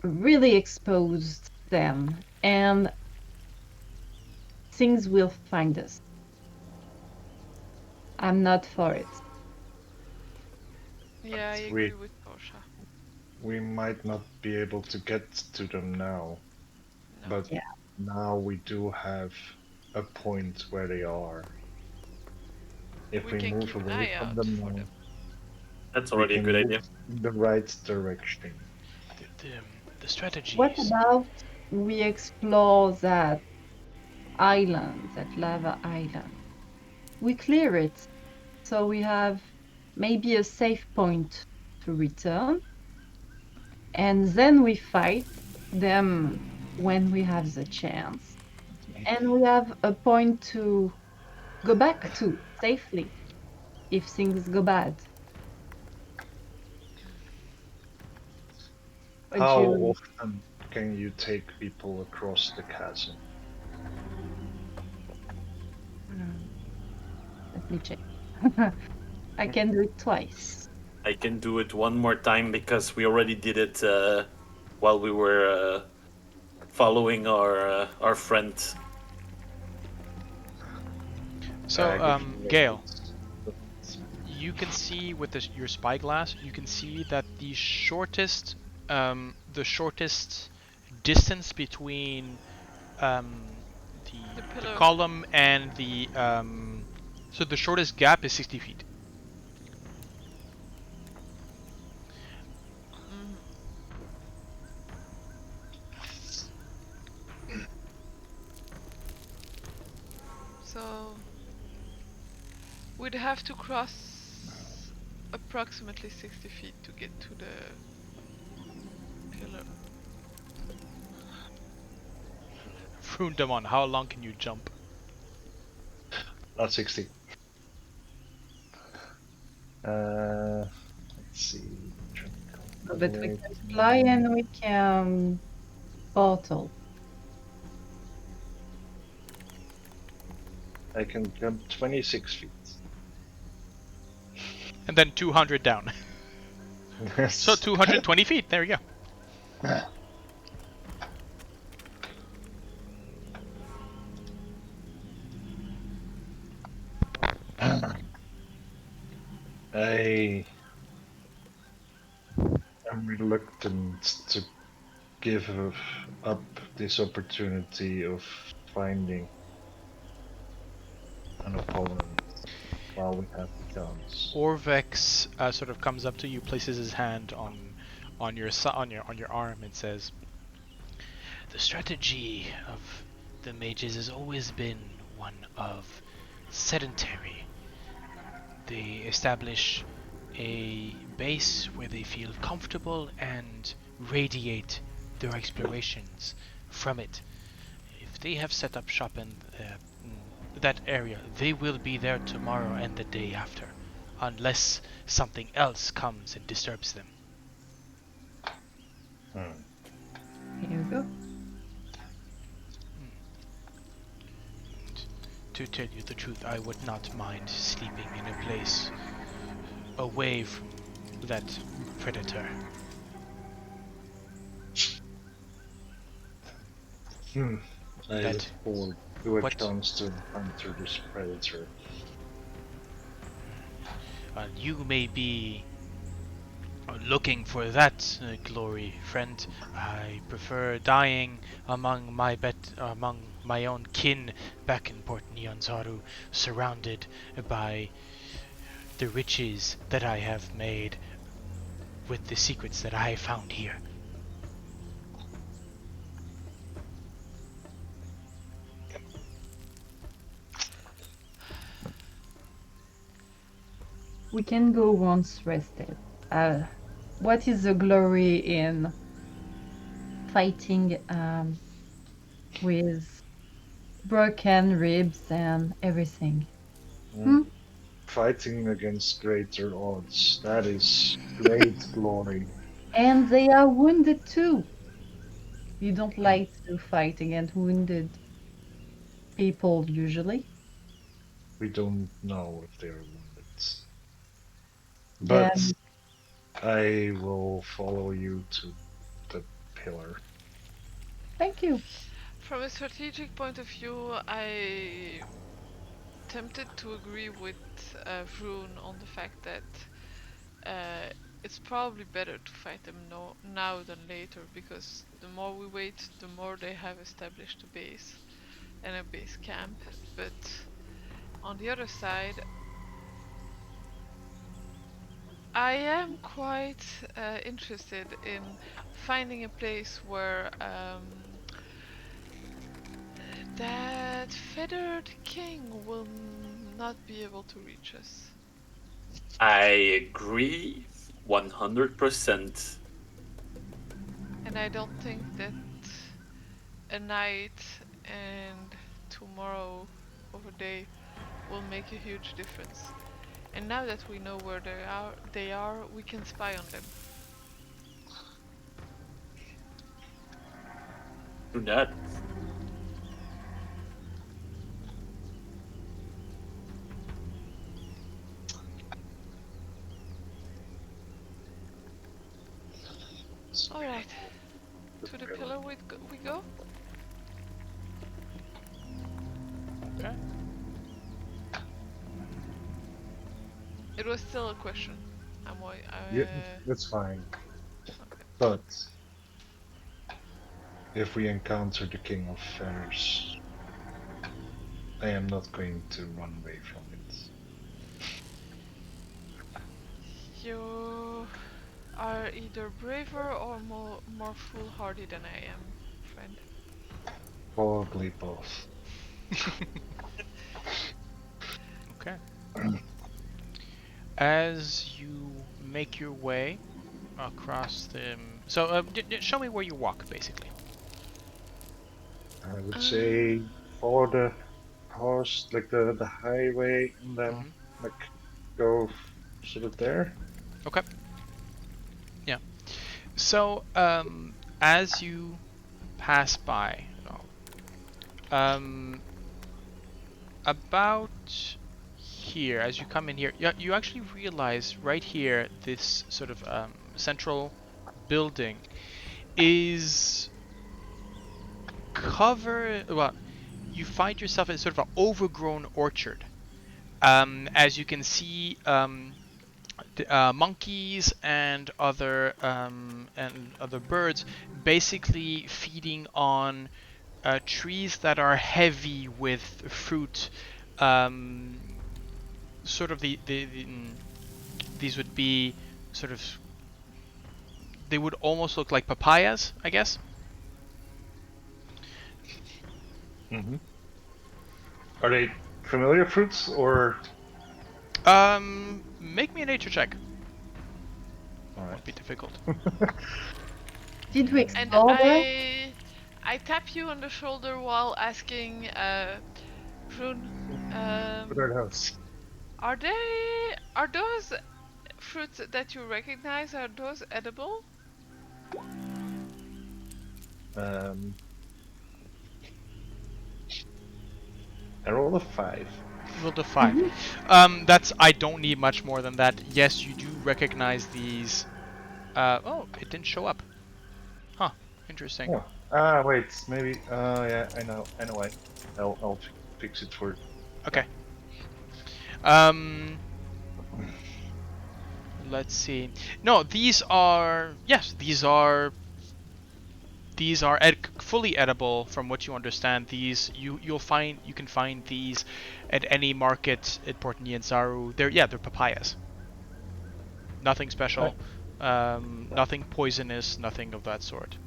really exposed them, and things will find us. I'm not for it. Yeah, I We- agree with Sorsha. We might not be able to get to them now, No. but Yeah. now we do have a point where they are. If We we can move keep an away eye from out them for now, them. That's we already a can good move idea. in the right direction. The strategy. What about we explore that island, that lava island? We clear it, so we have maybe a safe point to return, and then we fight them when we have the chance. And we have a point to go back to safely if things go bad. Would How you often can you take people across the chasm? let me check. I can do it twice. I can do it one more time because we already did it while we were following our friend. So, Gale, you can see with your spyglass, you can see that the shortest distance between The the pillar. column and the so the shortest gap is 60 feet. Mhm. So we'd have to cross approximately 60 feet to get to the pillar. Vroondomon, how long can you jump? Not 60. Let's see. But we can fly and we can portal. I can jump 26 feet. And then 200 down. So 220 feet. There you go. I am reluctant to give up this opportunity of finding an opponent while we have the chance. Orvex sort of comes up to you, places his hand on your arm, and says, The strategy of the mages has always been one of sedentary. They establish a base where they feel comfortable and radiate their explorations from it. If they have set up shop in that area, they will be there tomorrow and the day after, unless something else comes and disturbs them. Here you go. And to tell you the truth, I would not mind sleeping in a place away from that predator. I That- look forward to a what- chance to encounter this predator. You may be looking for that glory, friend. I prefer dying among my own kin back in Port Nyanzaru, surrounded by the riches that I have made with the secrets that I found here. We can go once rested. What is the glory in fighting with broken ribs and everything? Fighting against greater odds. That is great glory. And they are wounded too. You don't like to fight against wounded people usually. We don't know if they are wounded. Then But I will follow you to the pillar. thank you. From a strategic point of view, I tempted to agree with Vroon on the fact that it's probably better to fight them now than later, because the more we wait, the more they have established a base and a base camp. But on the other side, I am quite interested in finding a place where that feathered king will not be able to reach us. I agree 100%. And I don't think that a night and tomorrow over day will make a huge difference. And now that we know where they are, we can spy on them. Do that. Alright, to the pillar we go? Okay. It was still a question. Yeah, that's fine. Okay. But if we encounter the King of Feathers, I am not going to run away from it. You are either braver or more foolhardy than I am, friend. Probably both. Okay. As you make your way across the... show me where you walk, basically. I would say follow the horse, like the highway, and then like go sort of there. Okay. Yeah. So, as you pass by, about here, as you come in here, you actually realize right here, this sort of central building is covered. Well, you find yourself in sort of an overgrown orchard. As you can see, monkeys and other birds basically feeding on trees that are heavy with fruit. Sort of these would be sort of, they would almost look like papayas, I guess. Mm-hmm. Are they familiar fruits or? Make me a nature check. All Won't be right. difficult. Did we And explore there? I tap you on the shoulder while asking, Vroon, What are those? are those fruits that you recognize, are those edible? Um, I rolled a 5. Roll to 5. That's I don't need much more than that. Yes, you do recognize these. Oh, it didn't show up. Huh. Interesting. Oh. Wait, maybe. Yeah, I know. Anyway, I'll fix it for. Okay. Um, let's see. No, these are yes, these are fully edible from what you understand. These you can find these at any market at Port Nyanzaru. They're papayas. Nothing Uh, special. Nothing poisonous. Nothing of that sort.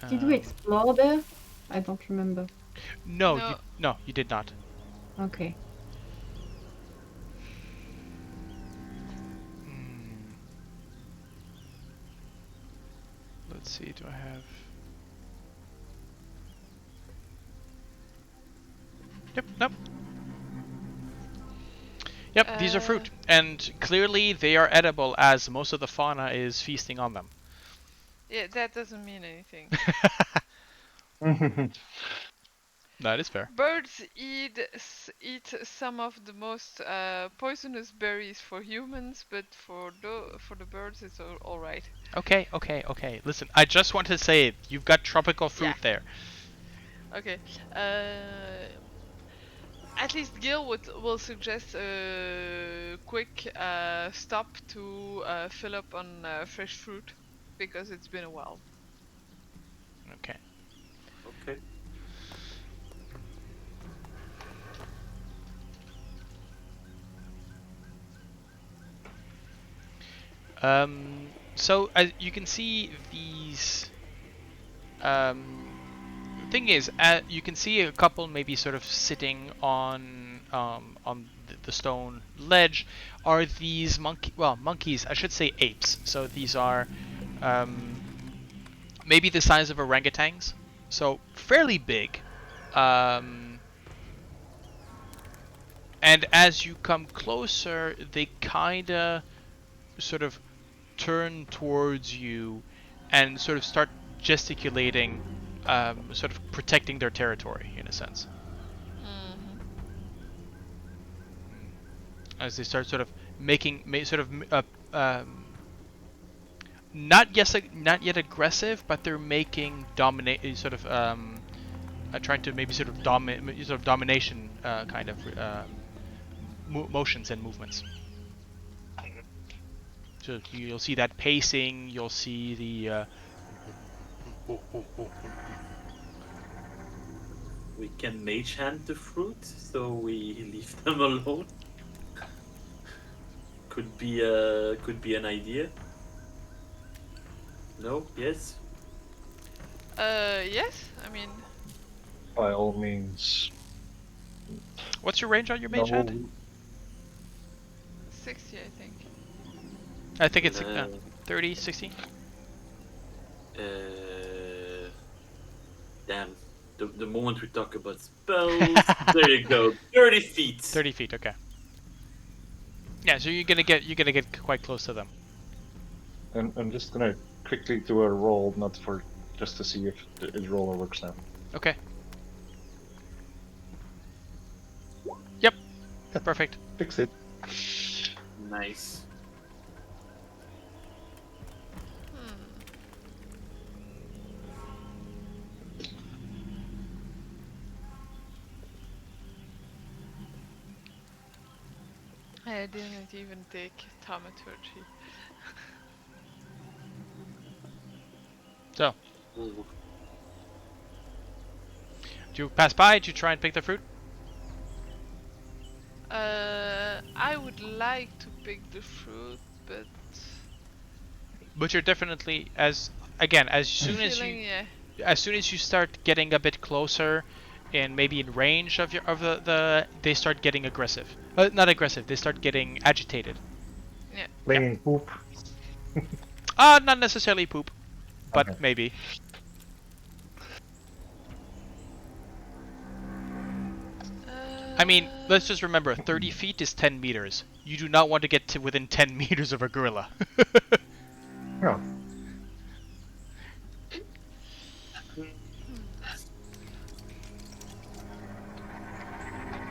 Did we Um, explore there? I don't remember. no, No. you did not. Okay. Hmm. Let's see. Do I have? Yep. Nope. Yep, these are fruit, and clearly they are edible as most of the fauna is feasting on them. Yeah, that doesn't mean anything. That is fair. Birds eat some of the most poisonous berries for humans, but for the birds it's all right. Okay. Listen, I just want to say it. You've got tropical fruit Yeah. there. Okay. At least Gale will suggest a quick stop to fill up on fresh fruit because it's been a while. Okay. Okay. So as you can see, these. Thing is, you can see a couple maybe sort of sitting on the stone ledge. Are these monkeys? I should say apes. So these are um, maybe the size of orangutans, so fairly big. Um, and as you come closer, they kinda sort of turn towards you and sort of start gesticulating, sort of protecting their territory in a sense. Mm-hmm. As they start sort of sort of not yet aggressive, but they're making dominate sort of trying to maybe sort of domination kind of motions and movements. So you'll see that pacing. You'll see the. We can mage hand the fruit, so we leave them alone. Could be an idea. No? Yes? Yes. I mean, By all means. What's your range on your mage hand? No. 60, I think. I think it's Uh, 30, 60. Damn. The moment we talk about spells, there you go. 30 feet. 30 feet. Okay. Yeah, so you're gonna get quite close to them. I'm just gonna quickly do a roll, not for just to see if the roller works now. Okay. Yep. Perfect. Fix it. Nice. I didn't even take thaumaturgy. So, Ooh. do you pass by? Do you try and pick the fruit? I would like to pick the fruit, but But you're definitely, as again, as I'm soon as feeling, you yeah. as soon as you start getting a bit closer, and maybe in range of the they start getting aggressive. Not aggressive. They start getting agitated. Yeah. Playing poop. Not necessarily poop, but Okay. maybe. I mean, let's just remember, 30 feet is 10 meters. You do not want to get to within 10 meters of a gorilla. Yeah.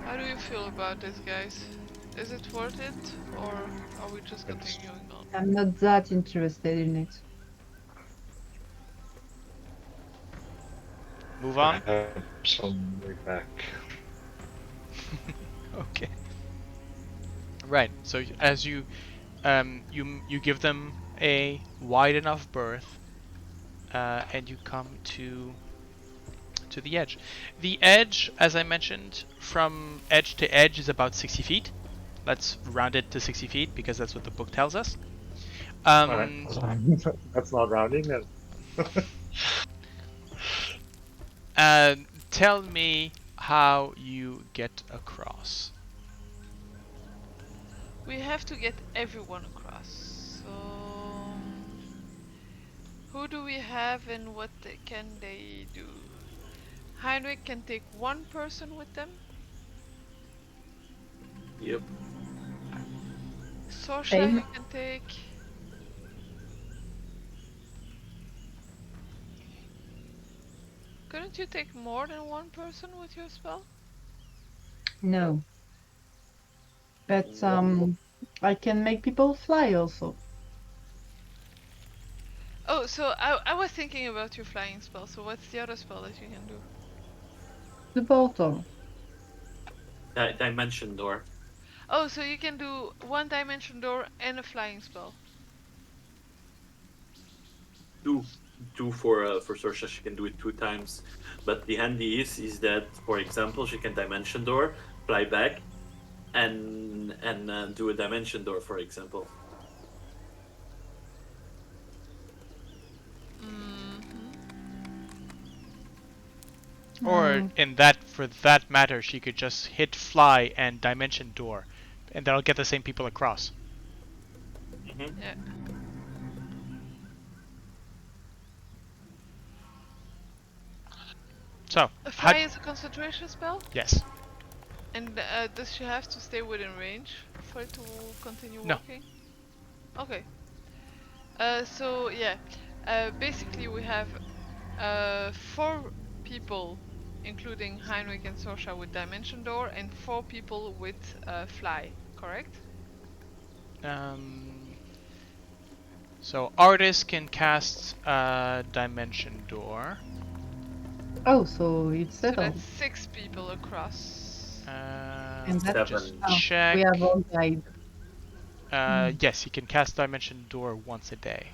How do you feel about this, guys? Is it worth it, or are we just It's- continuing on? I'm not that interested in it. Move on. Perhaps on the way back. Okay. Right. So as you you give them a wide enough berth, and you come to the edge. The edge, as I mentioned, from edge to edge is about 60 feet. Let's round it to 60 feet because that's what the book tells us. Alright. That's not rounding. Tell me how you get across. We have to get everyone across. So, who do we have and what can they do? Heinrich can take one person with them. Yep. Sorsha Same. you can take. Couldn't you take more than one person with your spell? No. But One more. I can make people fly also. Oh, so I was thinking about your flying spell. So what's the other spell that you can do? The portal. Dimension door. Oh, so you can do one dimension door and a flying spell. Two for Sorsha. She can do it 2 times. But the handy is that, for example, she can dimension door, fly back, and do a dimension door, for example. Or in that, for that matter, she could just hit fly and dimension door, and that'll get the same people across. Mm-hmm. Yeah. So, A how, fly is a concentration spell, yes. and does she have to stay within range for it to continue No. walking? Okay. So yeah, basically we have 4 people, including Heinrich and Sorsha with dimension door, and 4 people with fly. Correct? So artist can cast dimension door. Oh, so it's So settled. that's 6 people across. And that's Just oh, check. we have all guide. Yes, he can cast dimension door once a day.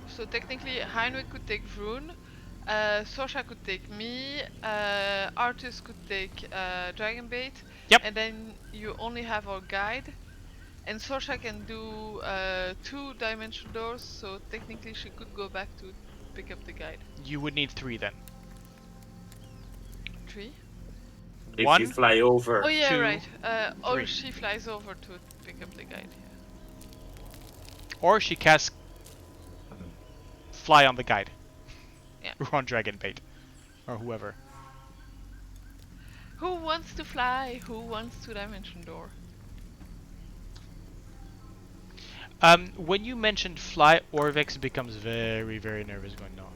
So technically, Heinrich could take Vroon, Sorsha could take me, Artus could take Dragonbait, Yep. and then you only have our guide. And Sorsha can do 2 dimension doors, so technically she could go back to pick up the guide. You would need 3 then. 3? If One. you fly over. Oh yeah, 2, right. Oh, 3. she flies over to pick up the guide. Or she casts fly on the guide. Yeah. Or on Dragonbait. Or whoever. Who wants to fly? Who wants to dimension door? When you mentioned fly, Orvex becomes very, very nervous going, no.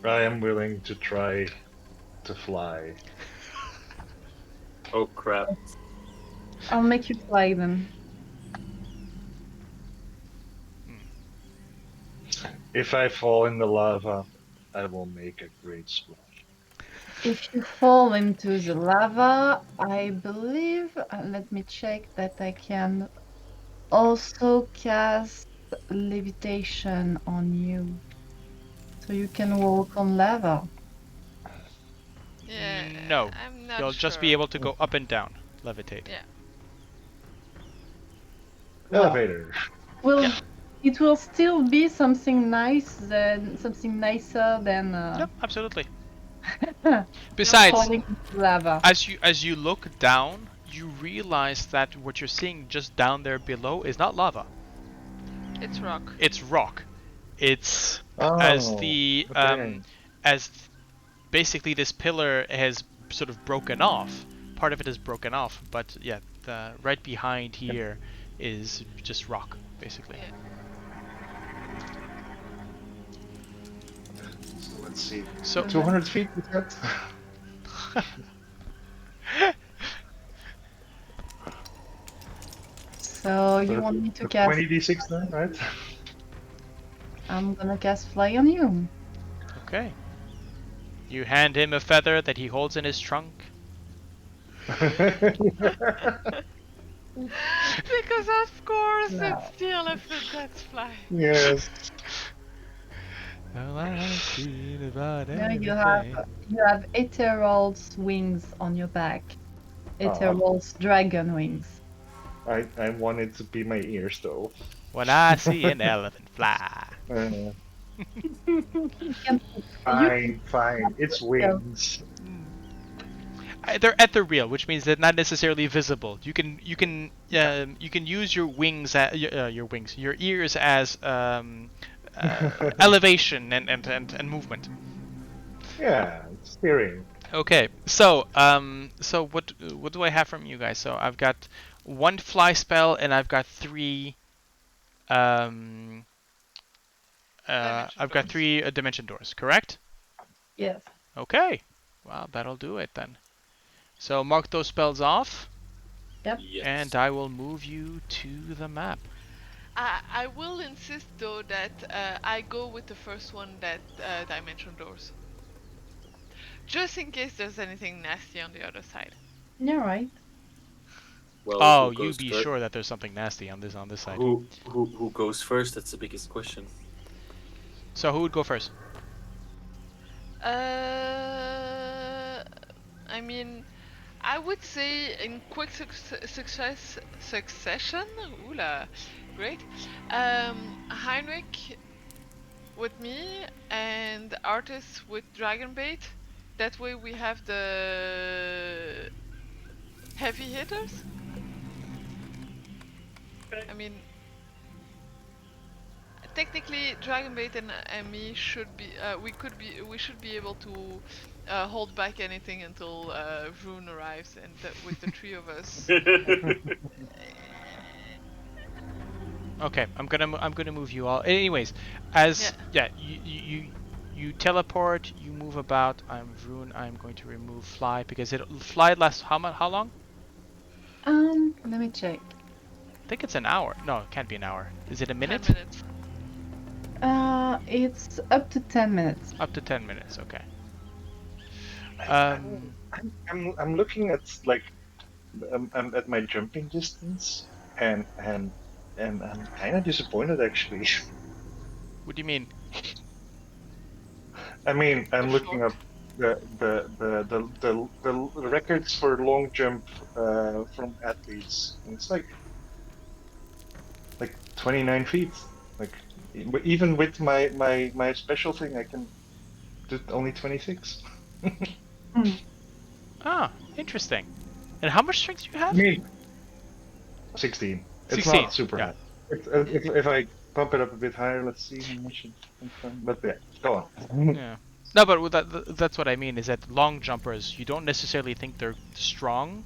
I am willing to try to fly. Oh crap! I'll make you fly then. If I fall in the lava, I will make a great splash. If you fall into the lava, I believe, let me check that I can also cast levitation on you. So you can walk on lava. Yeah. No. I'm not You'll sure. just be able to go up and down. Levitate. Yeah. Well, Elevator. Well, Yeah. it will still be something something nicer than Yep, absolutely. Besides, falling into lava. as you look down, you realize that what you're seeing just down there below is not lava. It's rock. It's rock. It's as Oh, the okay. as basically this pillar has sort of broken off. Part of it is broken off, but yeah, the right behind here is just rock, basically. Yeah. So let's see. So 200 feet, is that? So you want me to cast? 20d6 then, right? I'm gonna cast Fly on you. okay. You hand him a feather that he holds in his trunk. Because of course No. it's the elephant that's flying. Yes. Well, I've seen about No, you everything. have Ethereal's wings on your back. Ethereal's dragon wings. I want it to be my ears though. When I see an elephant fly. Uh, Can- fine. It's wings. They're ethereal, which means they're not necessarily visible. You can use your wings your ears as elevation and movement. Yeah, it's steering. Okay, so what do I have from you guys? So I've got one fly spell and I've got three dimension doors, correct? Yes. Okay, well that'll do it then. So mark those spells off, Yep. Yes. and I will move you to the map. I will insist though that I go with the first one, that dimension doors. Just in case there's anything nasty on the other side. You're right. Well, Oh, who you goes be fir- sure that there's something nasty on this side. Who goes first? That's the biggest question. So who would go first? I mean, I would say in quick succession. Oola, great. Heinrich with me and Artist with Dragonbait. That way we have the heavy hitters. I mean, technically, Dragonbait and me should be. We should be able to hold back anything until Vroon arrives, and with the three of us. Okay, I'm gonna move you all. Anyways, you teleport, you move about. I'm Vroon. I'm going to remove fly because fly lasts how long? Let me check. I think it's an hour. No, it can't be an hour. Is it a minute? 10 minutes. It's up to 10 minutes. Up to 10 minutes. Okay. I'm looking at like I'm at my jumping distance and I'm kind of disappointed actually. What do you mean? I mean, I'm You're looking short. up the records for long jump from athletes, and it's like 29 feet. Like even with my special thing, I can do only 26. Ah, interesting. And how much strength do you I have? mean, 16. It's 16, not super yeah. high. If I bump it up a bit higher, let's see how much it comes from. But yeah, go on. Yeah. No, but that's what I mean is that long jumpers, you don't necessarily think they're strong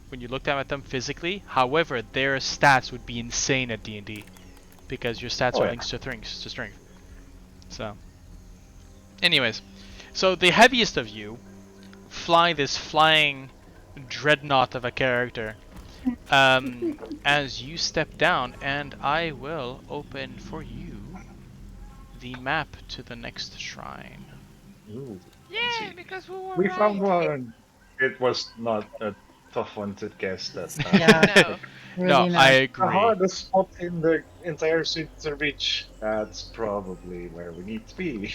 when you look at them physically. However, their stats would be insane at D&D because your stats Oh, are yeah. linked to strength. So, anyways, so the heaviest of you fly this flying dreadnought of a character as you step down, and I will open for you the map to the next shrine. Ooh. Yay! Because we were We right. found one. It was not a tough one to guess that time. Yeah, No. No, really I nice. The agree. hardest spot in the entire city to reach. That's probably where we need to be.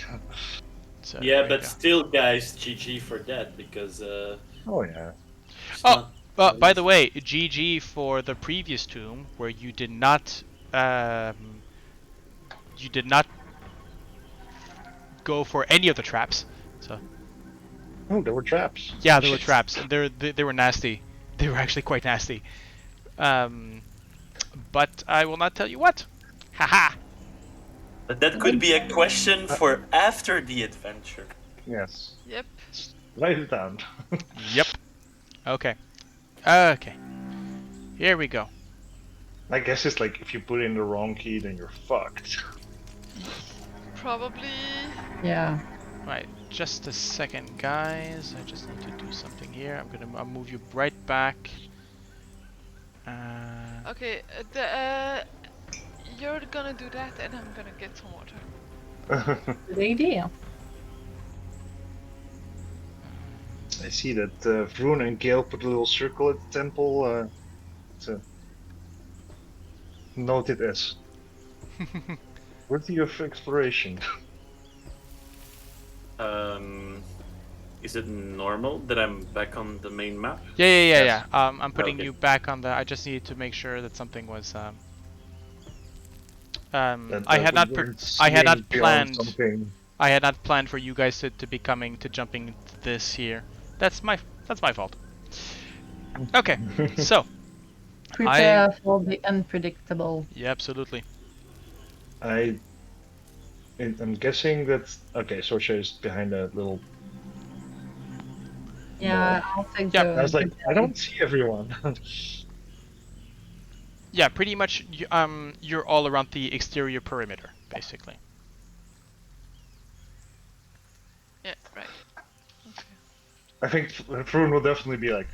So Yeah, there we but go. still, guys, GG for that because Oh yeah. it's Oh. not By the way, GG for the previous tomb where you did not go for any of the traps. So Oh, there were traps. yeah, there were Shit. traps, and they were nasty. They were actually quite nasty. But I will not tell you what. Haha. But that could be a question for after the adventure. Yes. Yep. Write it down. Yep. Okay. Okay. Here we go. I guess it's like if you put in the wrong key, then you're fucked. Probably. Yeah. Right. Just a second, guys. I just need to do something here. I'll move you right back. Okay. You're gonna do that, and I'm gonna get some water. Good idea. I see that Vroon and Gale put a little circle at the temple. To noted as worthy of exploration. Is it normal that I'm back on the main map? Yeah. I'm putting Okay. you back on the. I just needed to make sure that something was. That, I had we not. weren't I had seeing not beyond planned. something. I had not planned for you guys to be jumping into this here. That's my fault. Okay, so Prepare for the unpredictable. yeah, absolutely. I'm guessing that okay, Sorsha is behind that little. Yeah, I'll take Yeah, the. I was like, I don't see everyone. Yeah, pretty much. You're all around the exterior perimeter, basically. Yeah. Right. I think Vroon will definitely be like,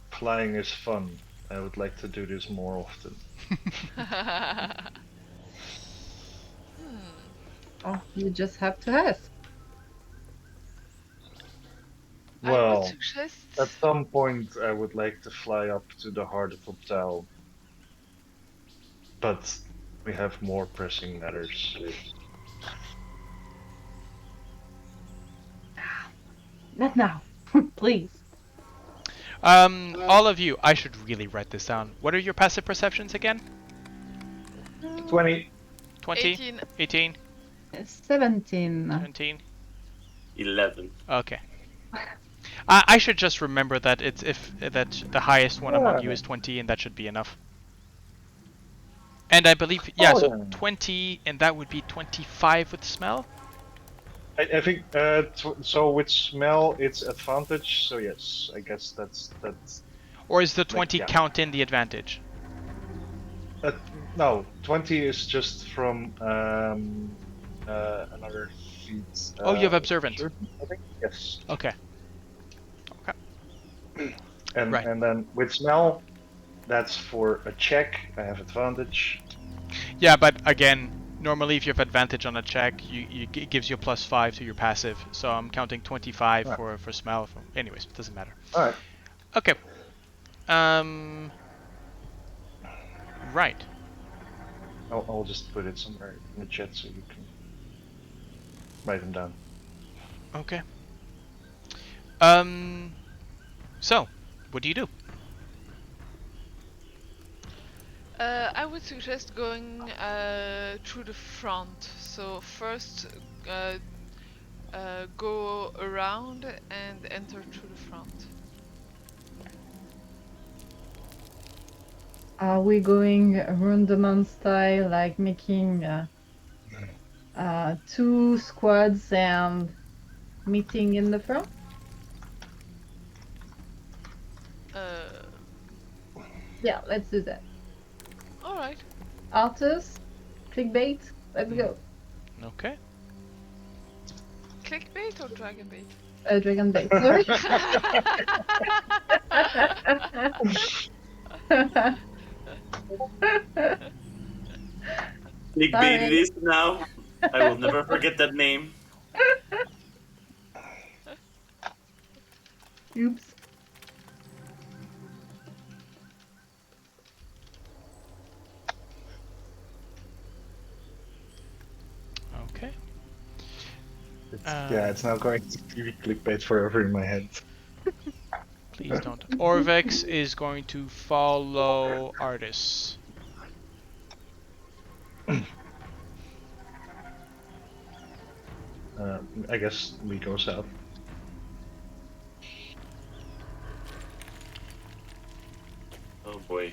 flying is fun. I would like to do this more often. Oh, you just have to ask. I would Well, suggest. at some point I would like to fly up to the heart of Uptal. But we have more pressing matters. Not now, please. All of you, I should really write this down. What are your passive perceptions again? 20. 20? 18. 18? 17. 17? 11. Okay. I should just remember that that the highest one among you is 20, and that should be enough. And I believe, yeah, Oh, so yeah. 20, and that would be 25 with smell? I think so. With smell, it's advantage. So yes, I guess that's. Or is the 20 yeah. count in the advantage? No, 20 is just from another feat. Oh, you have observant. I think yes. Okay. And Right. and then with smell, that's for a check. I have advantage. Yeah, but again, normally if you have advantage on a check, it gives you a +5 to your passive. So I'm counting 25 Right. for smell. Anyways, it doesn't matter. All right. Okay. Right. I'll just put it somewhere in the chat so you can write them down. Okay. So, what do you do? I would suggest going through the front. So first, go around and enter through the front. Are we going Vroondomon style, like making 2 squads and meeting in the front? Yeah, let's do that. All right. Artus, clickbait, let's go. Okay. Clickbait or dragonbait? Dragon bait, sorry. Clickbait it is now. I will never forget that name. Oops. Okay. Yeah, it's now going to be clickbait forever in my head. Please don't. Orvex is going to follow Artis. I guess we go south. Oh boy.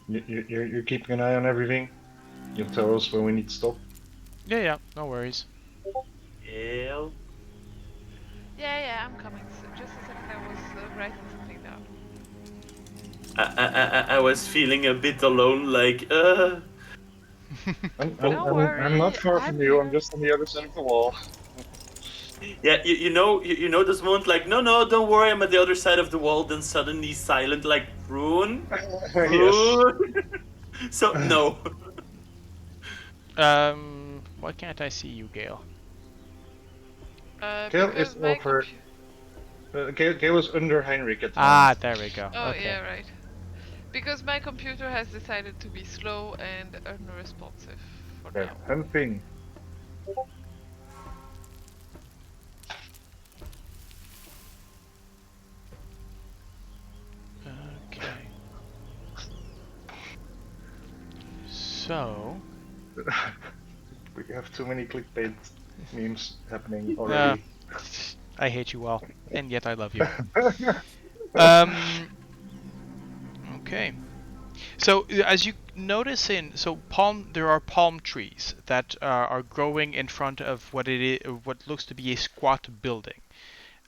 You're keeping an eye on everything. You'll tell us when we need to stop. Yeah, no worries. Gale. Yeah, I'm coming. Just a second, I was writing something down. I was feeling a bit alone, like, Don't worry, I'm not far I'm from you. I'm here. just on the other side of the wall. Yeah, you know this moment, like, no, don't worry, I'm at the other side of the wall. Then suddenly silent, like, Vroon. So no. Why can't I see you, Gale? Gale Because is my over. Gale is under Heinrich at the Ah, moment. there we go. Oh Okay. yeah, right. Because my computer has decided to be slow and unresponsive for They're now. hunting. Okay. So. We have too many clickbait memes happening already. I hate you all, and yet I love you. Okay. So as you notice there are palm trees that are growing in front of what looks to be a squat building.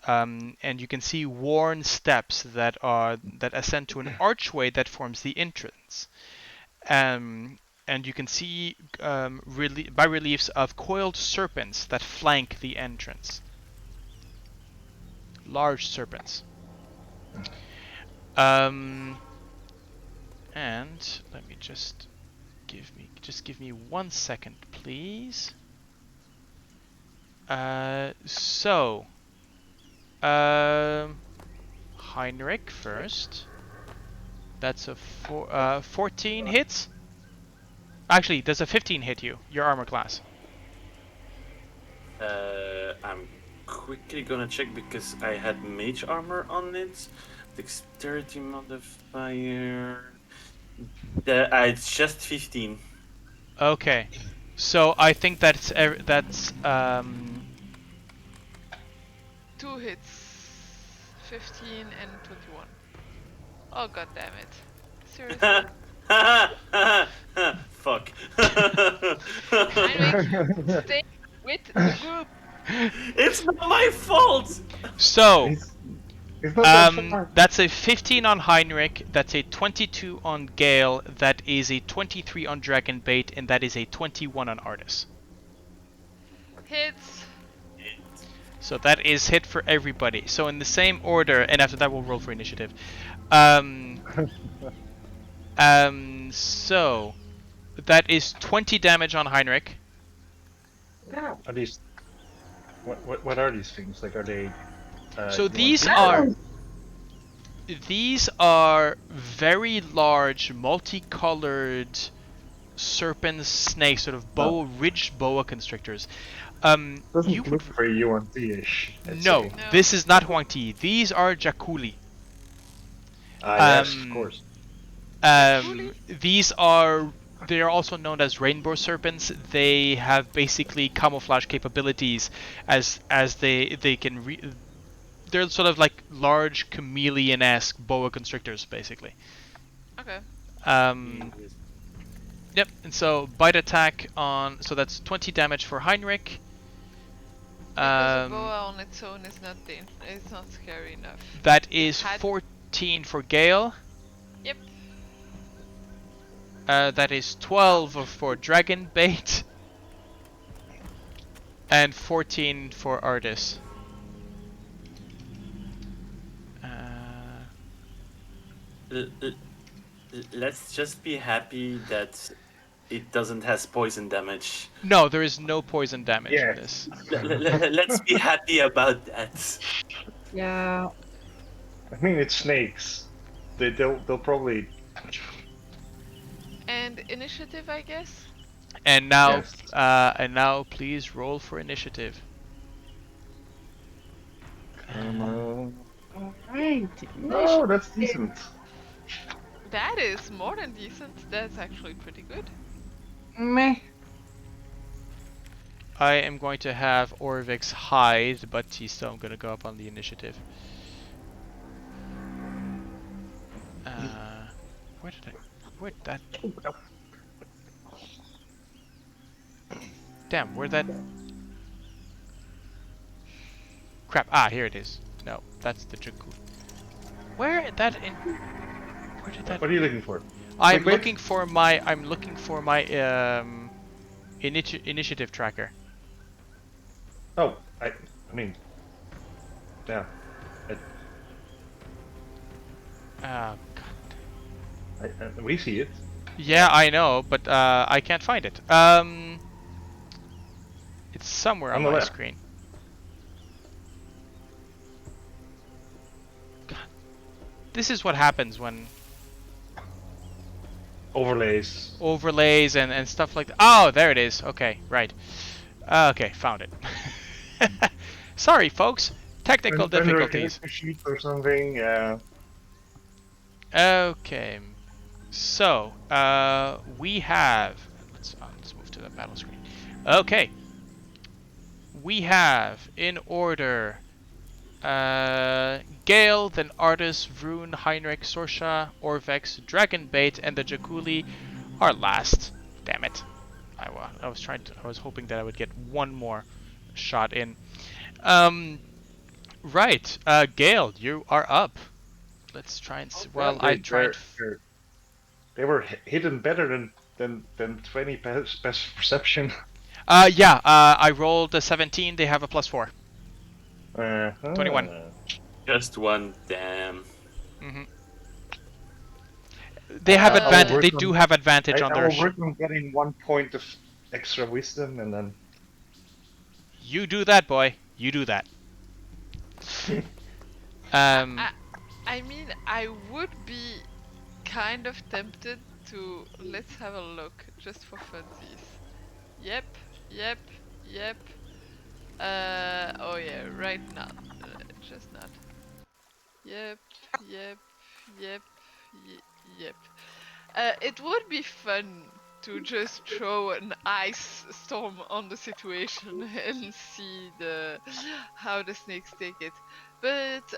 And you can see worn steps that ascend to an archway that forms the entrance. And you can see bas-reliefs of coiled serpents that flank the entrance. Large serpents. And let me just give me 1 second, please. Heinrich first. That's a 14 hits. Actually, does a 15 hit you? Your armor class. I'm quickly gonna check because I had mage armor on it. Dexterity modifier. It's just 15. Okay. So I think that's 2 hits, 15 and 21. Oh god damn it! Seriously? Fuck. Heinrich, stay with the group. It's not my fault. so. He's not that far. That's a 15 on Heinrich, that's a 22 on Gale, that is a 23 on Dragonbait, and that is a 21 on Artis. Hits. So that is hit for everybody. So in the same order, and after that we'll roll for initiative. So that is 20 damage on Heinrich. Are these? What are these things? Like, are they? So you these want are very large, multicolored serpent snakes, sort of ridged boa constrictors. Doesn't You look very Yuan-Ti-ish. No, No. this is not Huang Ti. These are Jakuli. Yes, of course. They are also known as rainbow serpents. They have basically camouflage capabilities as they can they're sort of like large chameleon-esque boa constrictors, basically. Okay. Yep. And so bite attack on. So that's 20 damage for Heinrich. Because a boa on its own is not it's not scary enough. That is 14 for Gale. Yep. That is 12 for Dragonbait. And 14 for Artis. Let's just be happy that it doesn't has poison damage. No, there is no poison damage in this. Let's be happy about that. Yeah. I mean, it's snakes. They'll probably. And with initiative, I guess. And now, Yes. please roll for initiative. Come on. All right. Oh, that's decent. That is more than decent. That's actually pretty good. Meh. I am going to have Orvix hide, but he's still going to go up on the initiative. Where did that? Damn, where'd that? Crap! Ah, here it is. No, that's the Jakku. Where did that? Where did that? What are you looking for? I'm Wait. looking for my. I'm looking for my initiative tracker. Oh, I mean, yeah. Oh God. We see it. Yeah, I know, but I can't find it. It's somewhere on On the my left. screen. God. This is what happens when Overlays. overlays and stuff like that. Oh, there it is. Okay, right. Okay, found it. Sorry, folks. Technical Under a difficulties. character sheet or something. Yeah. Okay. So, we have... Let's move to the battle screen. Okay. We have, in order, Gale, then Artis, Vroon, Heinrich, Sorsha, Orvex, Dragonbait, and the Jakuli are last. Damn it. I was hoping that I would get one more shot in. Right. Gale, you are up. Let's try and see. Well, I tried. They were hidden better than 20 best perception. Yeah. I rolled a 17. They have a +4. 21. Just one, damn. Mm-hmm. They have advantage. They do have advantage on I their. will work on getting 1 point of extra wisdom, and then. You do that, boy. You do that. I mean, I would be kind of tempted to let's have a look just for funsies. Yep. Oh yeah, right now. Just not. Yep. It would be fun to just throw an ice storm on the situation and see how the snakes take it. But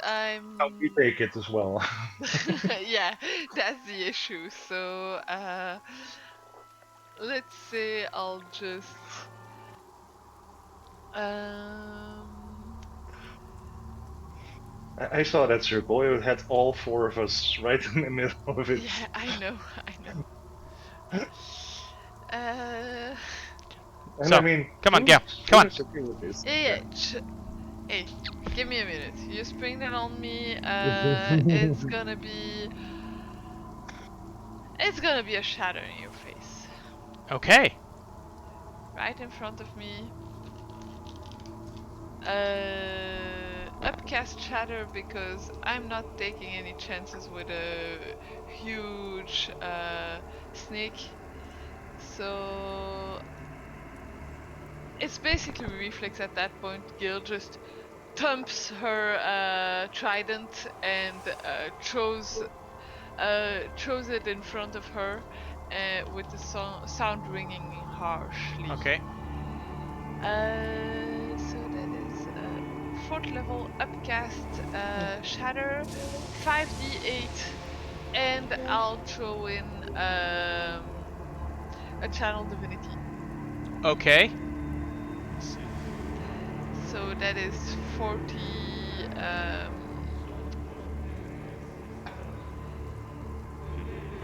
We take it as well. yeah, that's the issue. So let's say I'll just I saw that circle. It had all 4 of us right in the middle of it. Yeah, I know. And I mean, come on, Gale. Come on. Okay with this. Yeah. Hey, give me a minute. You spring that on me. It's gonna be a shadow in your face. Okay. Right in front of me. Upcast shatter because I'm not taking any chances with a huge snake. So it's basically reflex at that point. Gale just thumps her trident and throws it in front of her with the sound ringing harshly. Okay. So that is 4th level upcast shatter 5d8 and I'll throw in a channel divinity. Okay. So that is 40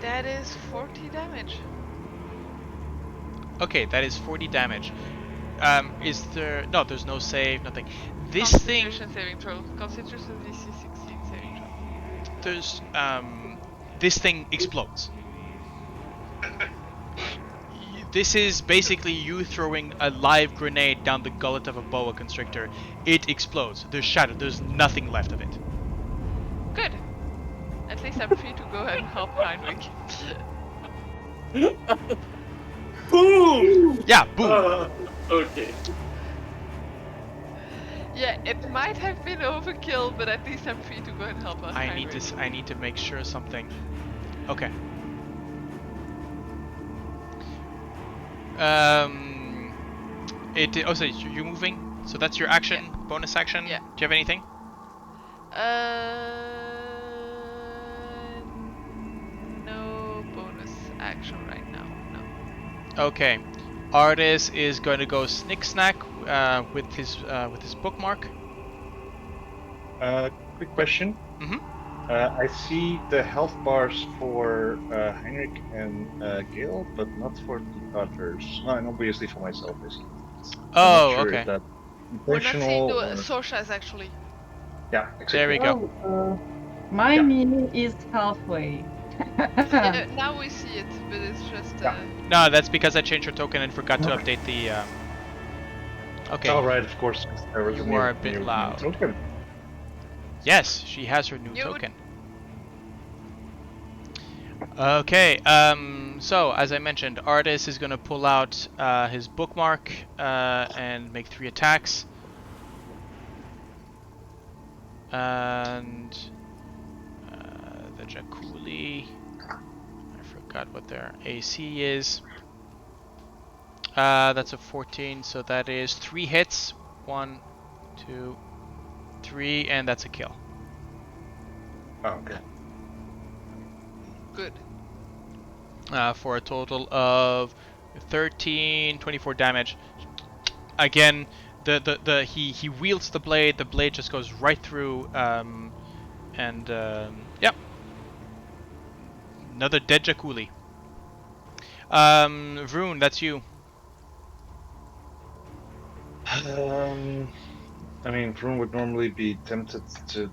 that is 40 damage. Okay, that is 40 damage. Is there... No, there's no save, nothing. This thing... Constitution saving throw. Constitution DC 16 saving throw. There's... This thing explodes. This is basically you throwing a live grenade down the gullet of a boa constrictor. It explodes. There's shadow. There's nothing left of it. Good. At least I'm free to go and help Heinrich. Boom! Yeah, boom. Okay. Yeah, it might have been overkill, but at least I'm free to go and help out. I need Heinrich. to. I need to make sure something. Okay. Oh, so you're moving. So that's your action, bonus action. Yeah. Do you have anything? No bonus action right now. No. Okay. Artis is going to go snick snack with his bookmark. Quick question. Mhm. I see the health bars for Heinrich and Gale, but not for the others. No, and obviously for myself. I see. I'm Oh, not sure okay. if that's We're not seeing intentional the or... Sorsha is actually. Yeah, exactly. There we go. My Yeah. meal is halfway. Yeah, now we see it, but it's just. No, that's because I changed your token and forgot to update the. Okay. Oh, right, of course. 'Cause there was You a new, are a bit new loud. token. Yes, she has her new You would- token. Okay, so as I mentioned, Artis is gonna pull out his bookmark and make 3 attacks. And the Jakuli, I forgot what their AC is. That's a 14, so that is 3 hits. 1, 2, 3, and that's a kill. Oh, okay. Good. For a total of 13, 24 damage. Again, he wields the blade just goes right through, yep. Another dead Jakuli. Vroon, that's you. I mean, Vroom would normally be tempted to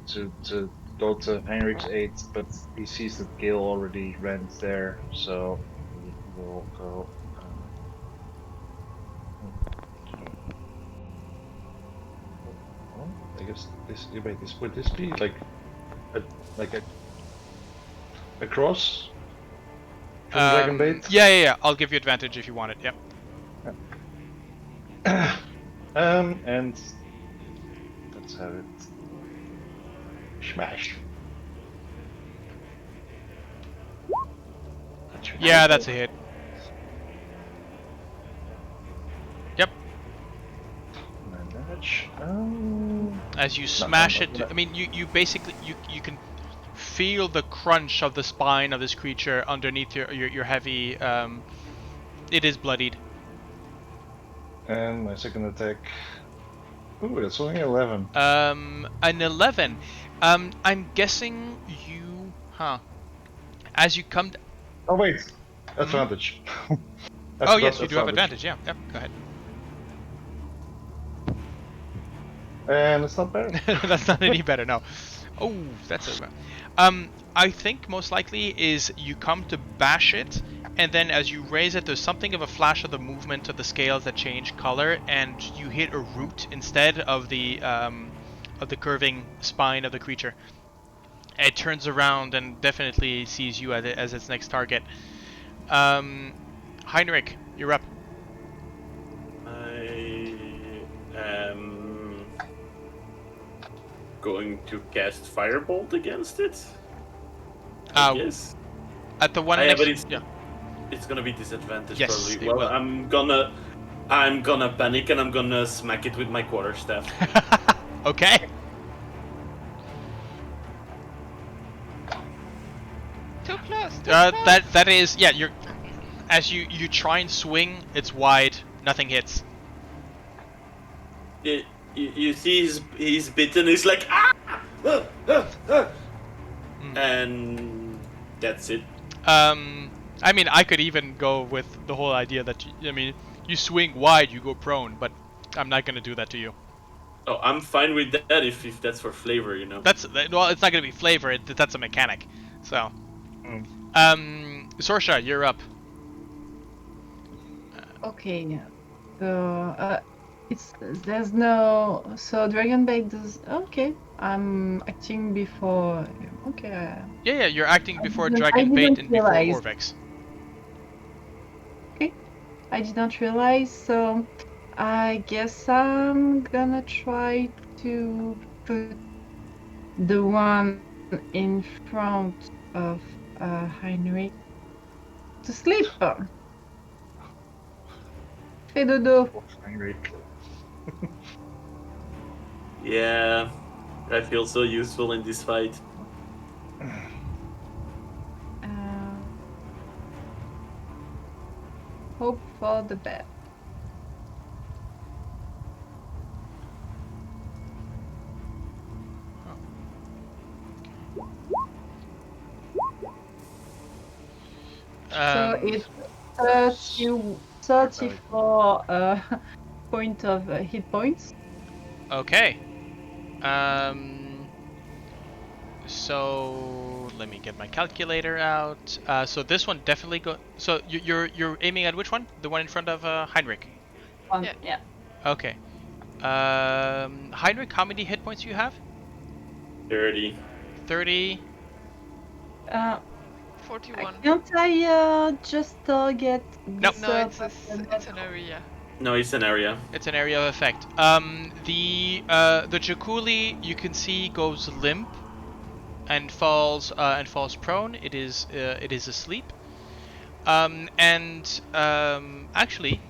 go to Heinrich's aid, but he sees that Gale already ran there, so he will go. I guess this. Wait, would this be like a cross from Dragon Bait? Yeah. I'll give you advantage if you want it. Yep. And let's have it. Smash. Yeah, that's a hit. Yep. Damage. As you smash it, I mean, you basically you can feel the crunch of the spine of this creature underneath your heavy. It is bloodied. And my second attack. Ooh, that's only 11. An 11. I'm guessing you, as you come. Oh wait, advantage. Oh yes, you do have advantage. Yeah. Yep. Go ahead. And it's not bad. That's not any better. No. Oh, that's a. I think most likely is you come to bash it, and then as you raise it, there's something of a flash of the movement of the scales that change color, and you hit a root instead of the curving spine of the creature. It turns around and definitely sees you as its next target. Heinrich, you're up. I am going to cast Firebolt against it. Yes. At the one Yeah, next. but it's Yeah. It's gonna be disadvantage Yes, probably. it Well, will. I'm gonna panic and I'm gonna smack it with my quarterstaff. Okay. Too close. Too close. That is, yeah. You're as you try and swing, it's wide. Nothing hits. You see, he's bitten. He's like and that's it. I mean, I could even go with the whole idea that you swing wide, you go prone, but I'm not gonna do that to you. Oh, I'm fine with that if that's for flavor, you know. Well, it's not gonna be flavor. That's a mechanic. So, Sorsha, you're up. Okay. So there's no Dragon Bait does. Okay, I'm acting before. Okay. Yeah, you're acting before didn't- I Dragon Bait didn't and before realize. Orvex. I did not realize, so I guess I'm gonna try to put the one in front of Heinrich to sleep. Fais dodo. Poor Heinrich. Yeah, I feel so useful in this fight. Uh, hope for the best. So it's 34 point of hit points. Okay. So let me get my calculator out. So this one definitely go. So you're aiming at which one? The one in front of Heinrich. Yeah. Okay. Heinrich, how many hit points do you have? 30. 30. 41. Can't I just target Nope. this? No, it's an area. No, it's an area. It's an area of effect. The Jakuli you can see goes limp and falls prone. It is asleep. Actually,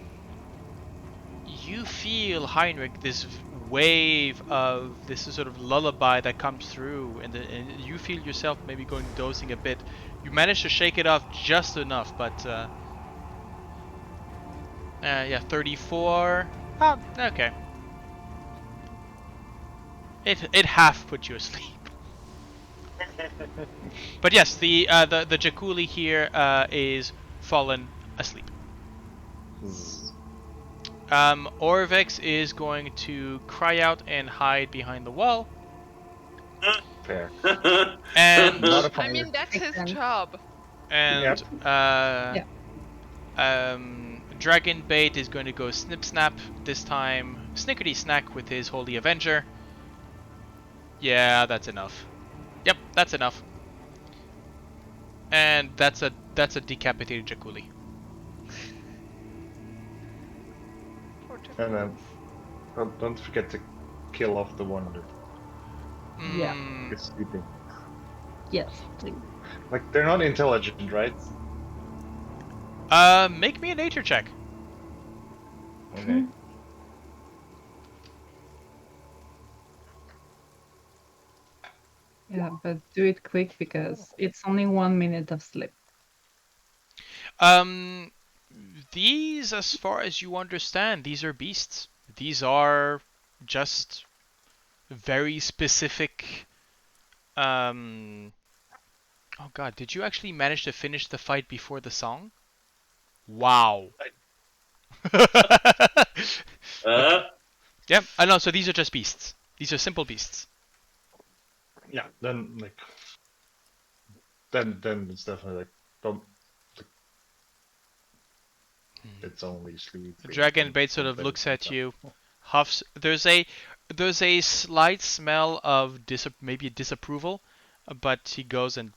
you feel Heinrich this wave of this sort of lullaby that comes through, and you feel yourself maybe going dozing a bit. You manage to shake it off just enough, but yeah, 34. Oh, okay. It half put you asleep. But yes, the Jakuli here is fallen asleep. Orvex is going to cry out and hide behind the wall. Fair. And Not a I mean, that's his job. and Dragon Bait is going to go snip snap this time. Snickety snack with his Holy Avenger. Yeah, that's enough. Yep, that's enough. And that's a decapitated Jakuli. And then don't forget to kill off the one that Yeah. is sleeping. Yes, please. Like, they're not intelligent, right? Make me a nature check. Okay. Yeah, but do it quick because it's only 1 minute of sleep. These, as far as you understand, these are beasts. These are just very specific. Oh god, did you actually manage to finish the fight before the song? Wow. Yep, I know. So these are just beasts. These are simple beasts. Yeah. Then like, then it's definitely like don't. It's only sleep. The Dragon Bait sort of looks at you, huffs. There's a slight smell of maybe disapproval, but he goes and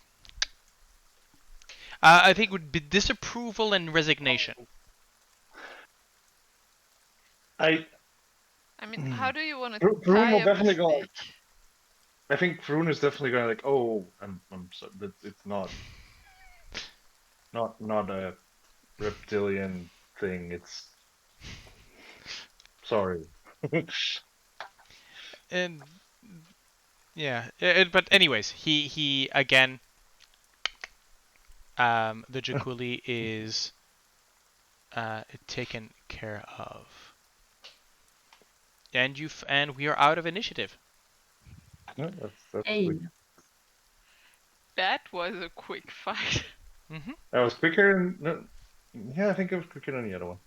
I think it would be disapproval and resignation. I mean, how do you want to Vroon tie will up definitely a go. snake? I think Vroon is definitely going like, oh, I'm sorry, but it's not a reptilian thing. It's sorry. And yeah, but anyways, he again. The Jakuli is taken care of, and we are out of initiative. No, that's Hey. quick. That was a quick fight. That was quicker. Yeah, I think it was quicker than the other one.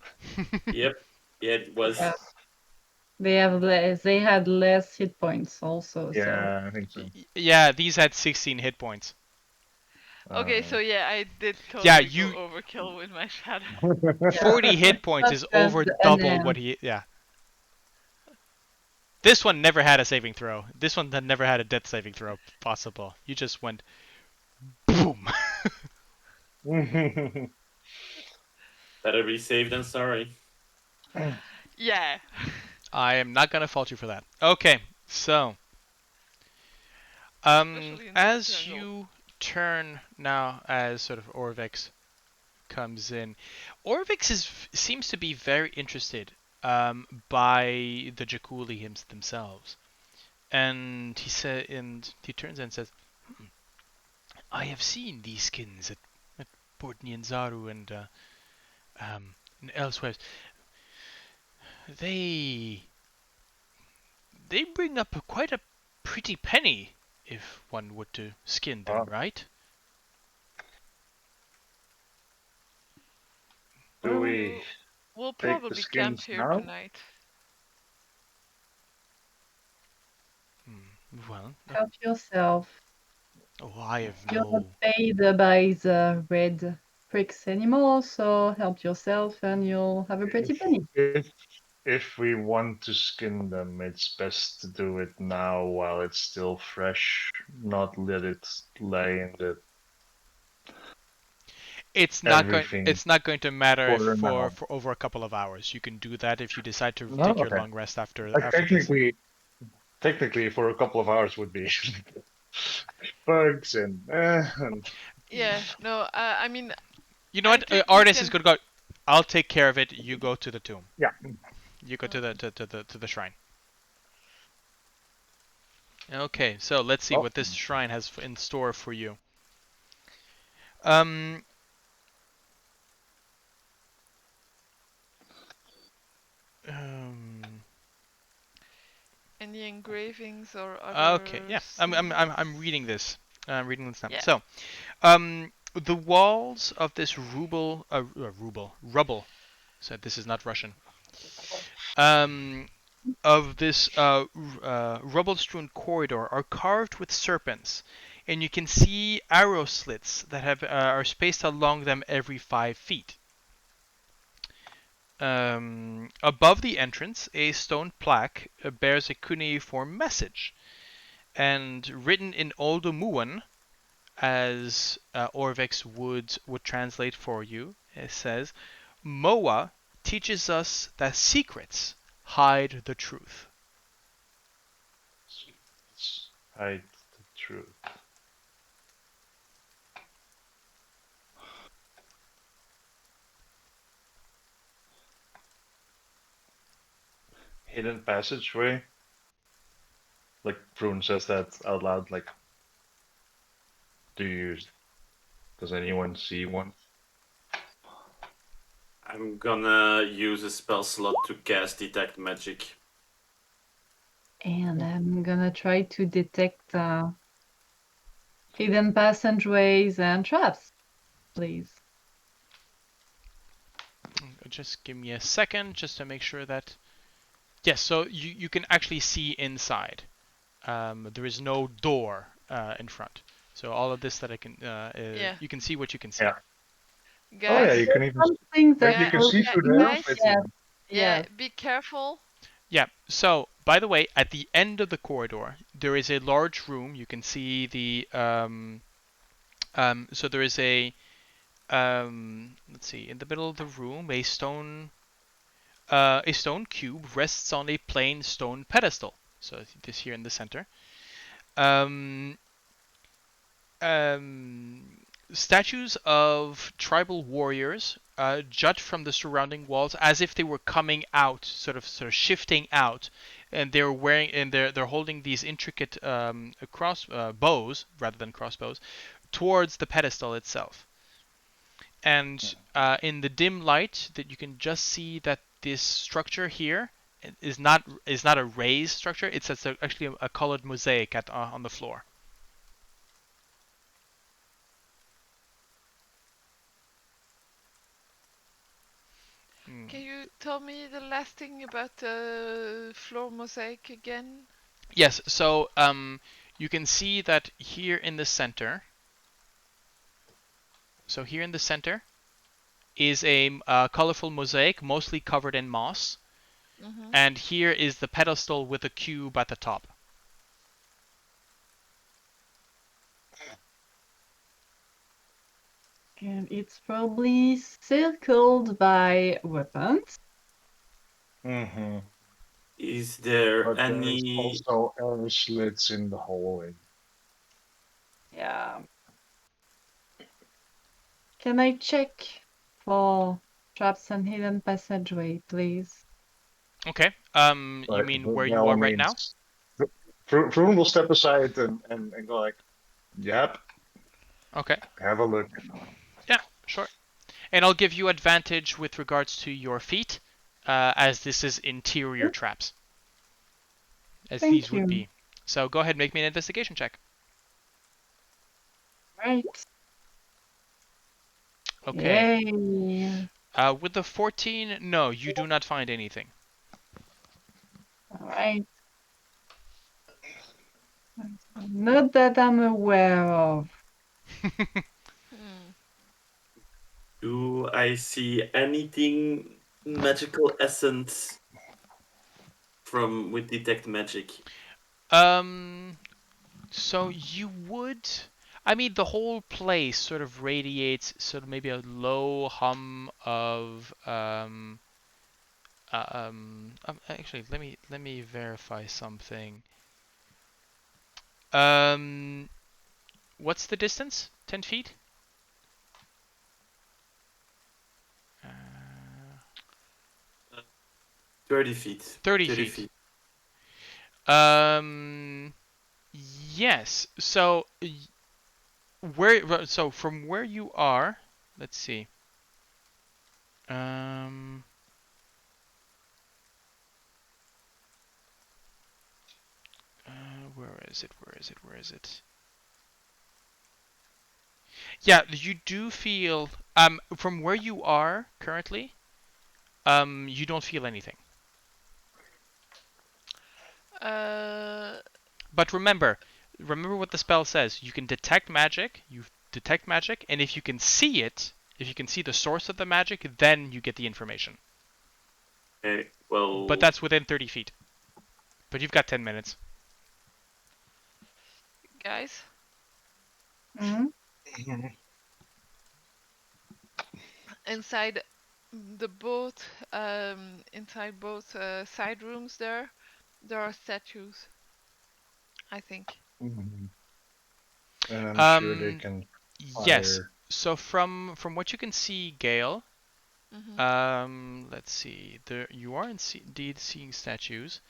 Yep. Yeah, it was. Yeah. They had less hit points also. Yeah, I think so. Yeah, these had 16 hit points. Okay, so yeah, I did totally Yeah, go overkill with my shadow. 40 hit points is over double what he. Yeah. This one never had a saving throw. This one had never had a death saving throw possible. You just went boom. Better be safe than sorry. Yeah. I am not gonna fault you for that. Okay, so Especially in this as jungle. you turn now, as sort of Orvex comes in, Orvex seems to be very interested by the Jakuli themselves, and he turns and says, "I have seen these skins at Port Nyanzaru and elsewhere. They they bring up quite a pretty penny if one were to skin them, right?" Do we We'll take the probably camp skins here now? tonight. Well, Help yourself. I have You're not no. paid by the red pricks anymore, so help yourself and you'll have a pretty penny. If we want to skin them, it's best to do it now while it's still fresh, not let it lay in the It's not going. everything It's not going to matter if for now. for over a couple of hours. You can do that if you decide to No, take your okay. long rest Like after this. technically, for a couple of hours would be bugs and Yeah, no, I mean, You know I what? think we Artist is can. gonna go. I'll take care of it. You go to the tomb. yeah. You go to the shrine. Okay, so let's see Well, what this shrine has in store for you. Um. um Any engravings or okay, other yeah. symbols? I'm reading this. I'm reading this now. Yeah. So, the walls of this rubble. So this is not Russian. Um, of this rubble-strewn corridor are carved with serpents, and you can see arrow slits that are spaced along them every 5 feet. Above the entrance, a stone plaque bears a cuneiform message, and written in Old Omuan, as Orvex would translate for you, it says, "Moa teaches us that secrets hide the truth." let's hide the truth. Hidden passageway. Like Prune says that out loud. Like, does anyone see one? I'm gonna use a spell slot to cast Detect Magic. And I'm gonna try to detect hidden passageways and traps, please. Just give me a second just to make sure that... Yes, so you can actually see inside. There is no door in front. So all of this that I can... Yeah. you can see what you can see. Yeah. Oh yeah, Guys, you can even Something that you can will see through the use, helmets guys, yeah, even. yeah, yes. be careful. Yeah, so, by the way, at the end of the corridor, there is a large room. You can see the... so there is a... let's see, in the middle of the room, a stone cube rests on a plain stone pedestal. So this here in the center. Um, um, Statues of tribal warriors jut from the surrounding walls as if they were coming out, sort of shifting out, and they're wearing and they're holding these intricate cross bows rather than crossbows towards the pedestal itself. And in the dim light, that you can just see that this structure here is not a raised structure. It's actually a colored mosaic on the floor. Can you tell me the last thing about the floor mosaic again? Yes, so you can see that here in the center. So here in the center is a colorful mosaic, mostly covered in moss, Mm-hmm. and here is the pedestal with a cube at the top. And it's probably circled by weapons. Mm-hmm. Is there But there's any? also arrow slits in the hallway. Yeah. Can I check for traps and hidden passageway, please? Okay. You But mean where by you all are right now? means, Vroon will step aside and go like, "Yep, Okay. have a look." Yeah, sure. And I'll give you advantage with regards to your feet, as this is interior Yep. traps, as Thank these would you. be. So go ahead, make me an investigation check. Right. Okay. Yay. With the 14, no, you do not find anything. All right. Not that I'm aware of. Hmm. Do I see anything magical essence from with detect magic? So you would. I mean, the whole place sort of radiates sort of maybe a low hum of actually, let me verify something. Um, what's the distance? 10 feet? Uh, 30 feet. 30 30 feet. feet. Yes. So so from where you are, let's see. Um, where is it? Where is it? Where is it? Yeah, you do feel from where you are currently, you don't feel anything. Uh, But remember what the spell says. You can detect magic, and if you can see it, if you can see the source of the magic, then you get the information. Okay, But well, that's within 30 feet. But you've got 10 minutes. guys, Hmm? inside the both inside both side rooms there are statues, I think. Mhm. And I'm sure they Um, can yes. fire. So from what you can see, Gale, Mm-hmm. let's see. There you are indeed seeing statues.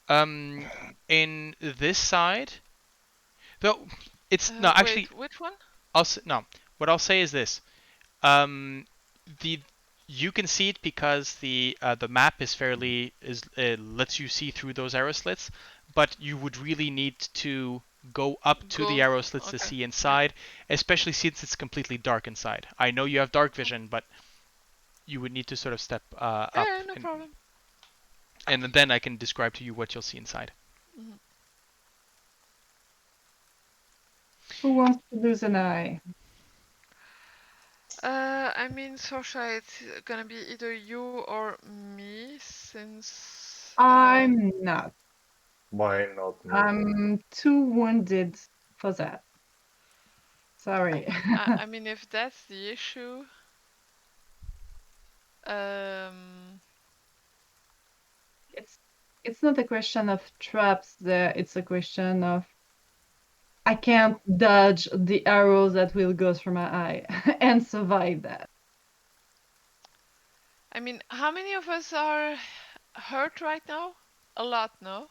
Um, in this side, though, it's no actually. Wait, which one? No. What I'll say is this. Um, the you can see it because the map is fairly is lets you see through those arrow slits, but you would really need to go up to the Go. arrow slits to Okay. see Yeah. inside, especially since it's completely dark inside. I know you have dark vision, but you would need to sort of step up, Yeah, no problem. and then I can describe to you what you'll see inside. Mm-hmm. Who wants to lose an eye? I mean, Sorsha, it's gonna be either you or me, since I'm not. Why not me? I'm too wounded for that. Sorry. I mean, if that's the issue, um, it's it's not a question of traps there, it's a question of I can't dodge the arrows that will go through my eye and survive that. I mean, how many of us are hurt right now? A lot, no?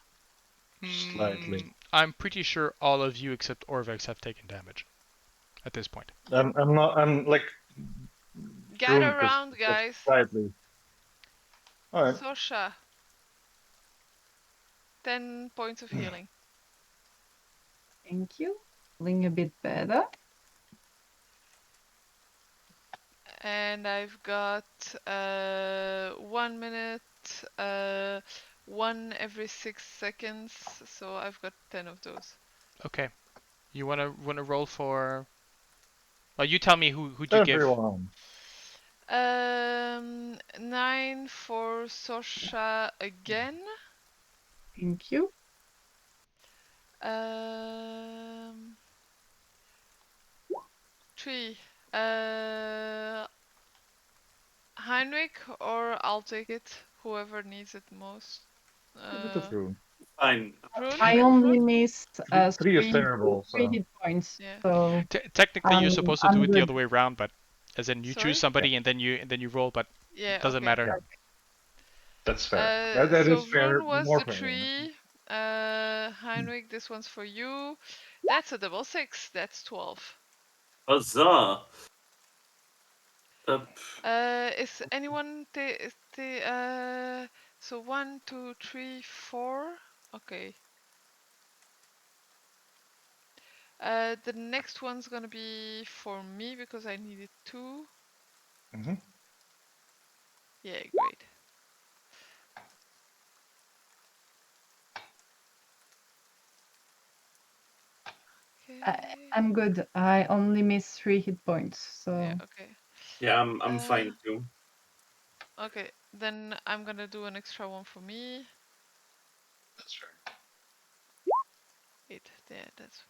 Slightly. I'm pretty sure all of you except Orvex have taken damage at this point. I'm not. I'm like Gather Vroon around, just guys. slightly. All right. Sorsha, 10 points of healing. Thank you. Feeling a bit better. And I've got 1 minute, one every 6 seconds, so I've got 10 of those. Okay. You wanna roll for? Well, you tell me who'd you give. Everyone. 9 for Sorsha again. Thank you. Um, 3 Heinrich, or I'll take it. Whoever needs it most. Give it to Vroon. Fine. Vroon? I only Vroon? miss Three is three terrible, three so hit points, Yeah. so Technically, you're supposed to do I'm it the good. other way around, but as in you choose Sorry? somebody and then you roll, but Yeah, it doesn't okay. matter. Yeah. That's fair. That So is fair. Vroon was More the fair. tree. Heinrich, this one's for you. That's a double 6. That's 12. Huzzah! Is anyone so 1, 2, 3, 4. Okay. The next one's gonna be for me because I needed 2. Mm-hmm. Yeah, great. Okay. I'm good. I only miss 3 hit points, so Yeah, okay. Yeah, I'm fine too. Okay, then I'm gonna do an extra one for me. That's fair. 8. Yeah, that's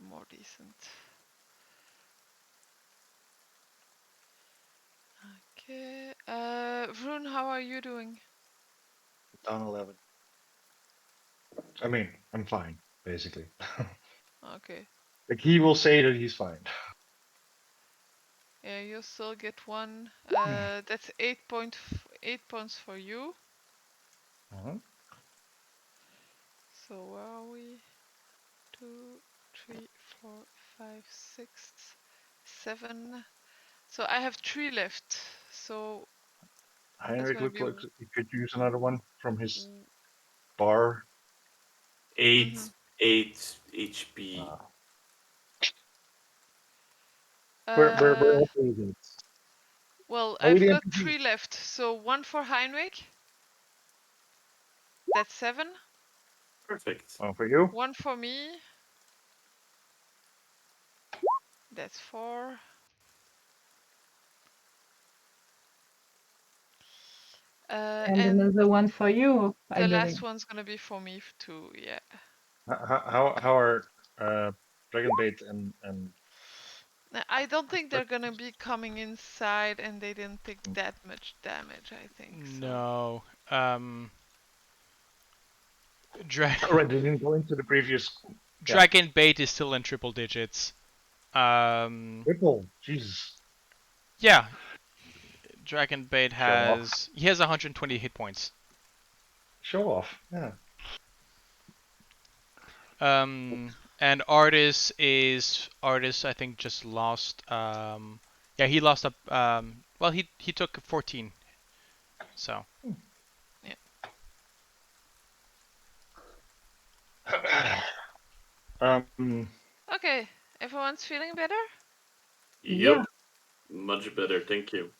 more decent. Okay. Vroon, how are you doing? Down 11. I mean, I'm fine, basically. Okay. Like, he will say that he's fine. Yeah, you'll still get 1. That's 8 points for you. Uh-huh. So where are we? 2, 3, 4, 5, 6, 7. So I have 3 left. So that's Heinrich gonna looks be. like he could use another one from his bar. 8 HP. Uh, where Uh, else is it? well, Are we I've the got NPCs? 3 left. So 1 for Heinrich. That's 7. Perfect. Oh, for you? 1 for me. That's 4. and And another one for you, I the believe. last one's gonna be for me too. Yeah. How are Dragonbait and I don't think they're gonna be coming inside, and they didn't take that much damage. I think so. No. Dra- oh, right, they didn't go into the previous. Yeah, Dragon Bait is still in triple digits. triple. Jesus, Yeah, Dragon Bait show off. he has 120 hit points. Show off. Yeah. And Artis I think just lost. Yeah, he lost up. Well, he took 14. So Yeah. um. Okay. Everyone's feeling better? Yeah. Yup. Much better, thank you.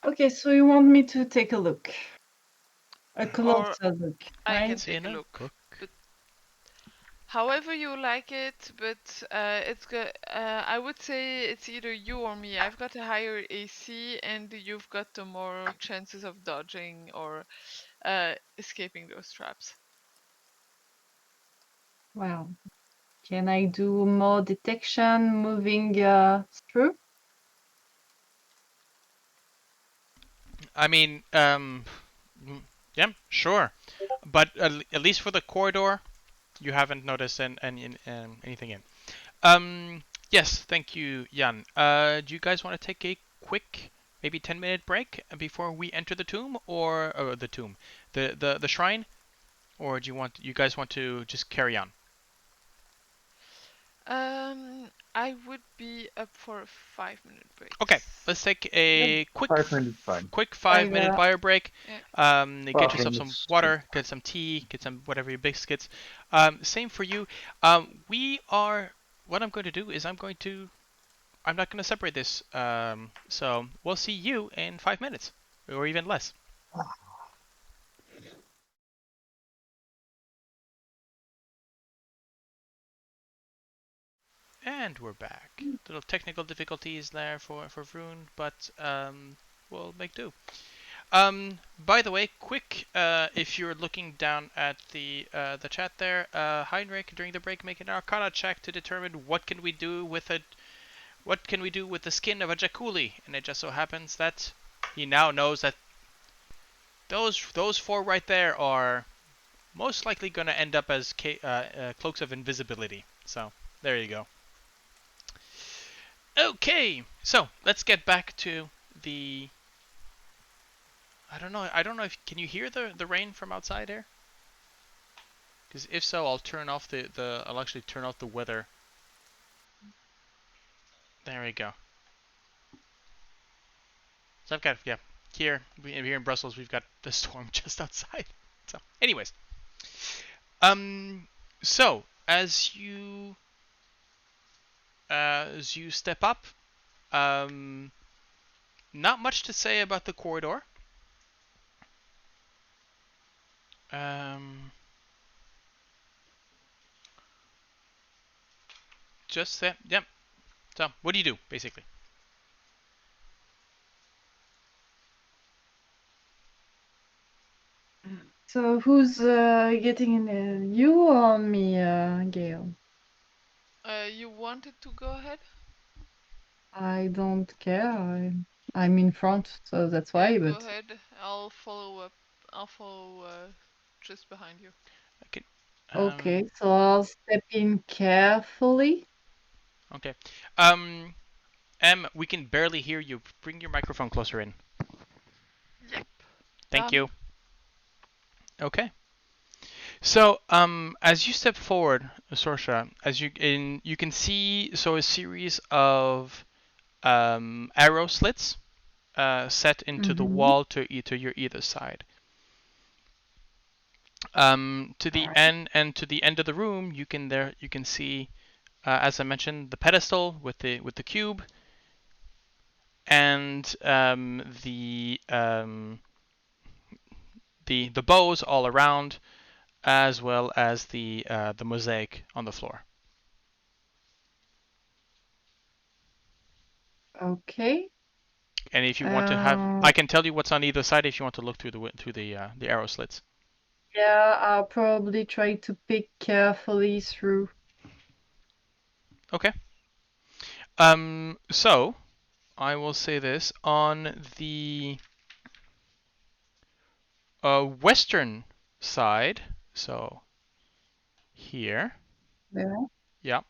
Okay, so you want me to take a look, a Or closer look, I right? can take a look. But however you like it, but I would say it's either you or me. I've got a higher AC, and you've got the more chances of dodging or escaping those traps. Well, can I do more detection moving through? I mean, yeah, sure. But at least for the corridor, you haven't noticed anything in. Yes, thank you, Jan. Do you guys want to take a quick, maybe 10-minute break before we enter the tomb, or the tomb, the shrine, or do you guys want to just carry on? I would be up for a 5-minute break. Okay, let's take a 5 minutes fine. quick I 5-minute bio break. Yeah. Get yourself some Bathrooms. water, get some tea, get some whatever your biscuits. Same for you. We are. What I'm going to do is I'm not going to separate this. So we'll see you in 5 minutes, or even less. And we're back. Little technical difficulties there for Vroon, but we'll make do. By the way, quick, if you're looking down at the chat there, Heinrich during the break make an Arcana check to determine what can we do with the skin of a Jakuli, and it just so happens that he now knows that those four right there are most likely going to end up as cloaks of invisibility. So there you go. Okay, so let's get back to the. I don't know if can you hear the rain from outside here? Because if so, I'll turn off I'll actually turn off the weather. There we go. So I've got here in Brussels we've got the storm just outside. So anyways, so as you step up, not much to say about the corridor. Just that, yep. So, what do you do, basically? So who's getting in there? You or me, Gale? You wanted to go ahead? I don't care. I'm in front, so that's why. Yeah, go But ahead. I'll follow up. I'll follow just behind you. I can, okay, so I'll step in carefully. Okay. We can barely hear you. Bring your microphone closer in. Yep. Thank you. Okay. So, as you step forward, Sorsha, you can see a series of arrow slits set into the wall to your either side. To the end of the room, you can see, as I mentioned, the pedestal with the cube, and the bows all around, as well as the mosaic on the floor. Okay. And if you want to have, I can tell you what's on either side if you want to look through the arrow slits. Yeah, I'll probably try to pick carefully through. Okay. So I will say this on the western side. So here. Yeah. Yeah.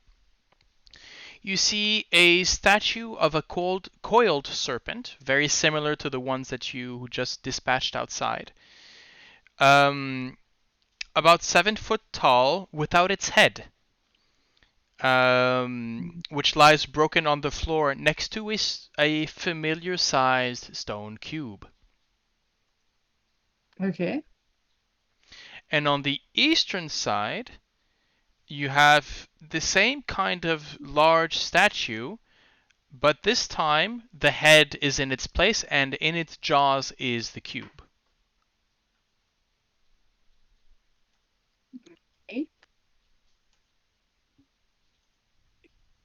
You see a statue of a coiled serpent, very similar to the ones that you just dispatched outside. About 7 foot tall, without its head, which lies broken on the floor next to a familiar-sized stone cube. Okay. And on the eastern side, you have the same kind of large statue, but this time the head is in its place and in its jaws is the cube. Okay.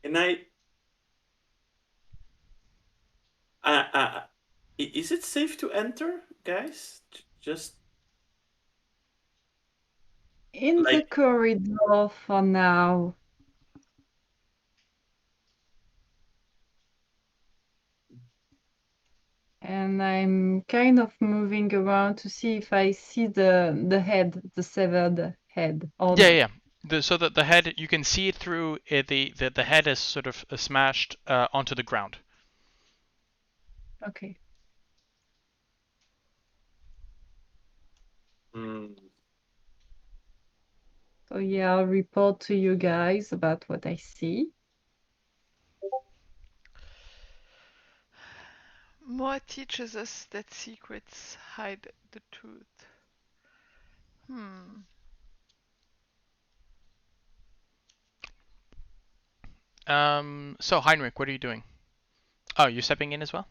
Can is it safe to enter, guys? Just In the corridor for now. And I'm kind of moving around to see if I see the head, the severed head. Or Yeah. So that the head, you can see it through the head is sort of smashed onto the ground. Okay. So yeah, I'll report to you guys about what I see. Moa teaches us that secrets hide the truth. So Heinrich, what are you doing? Oh, you're stepping in as well?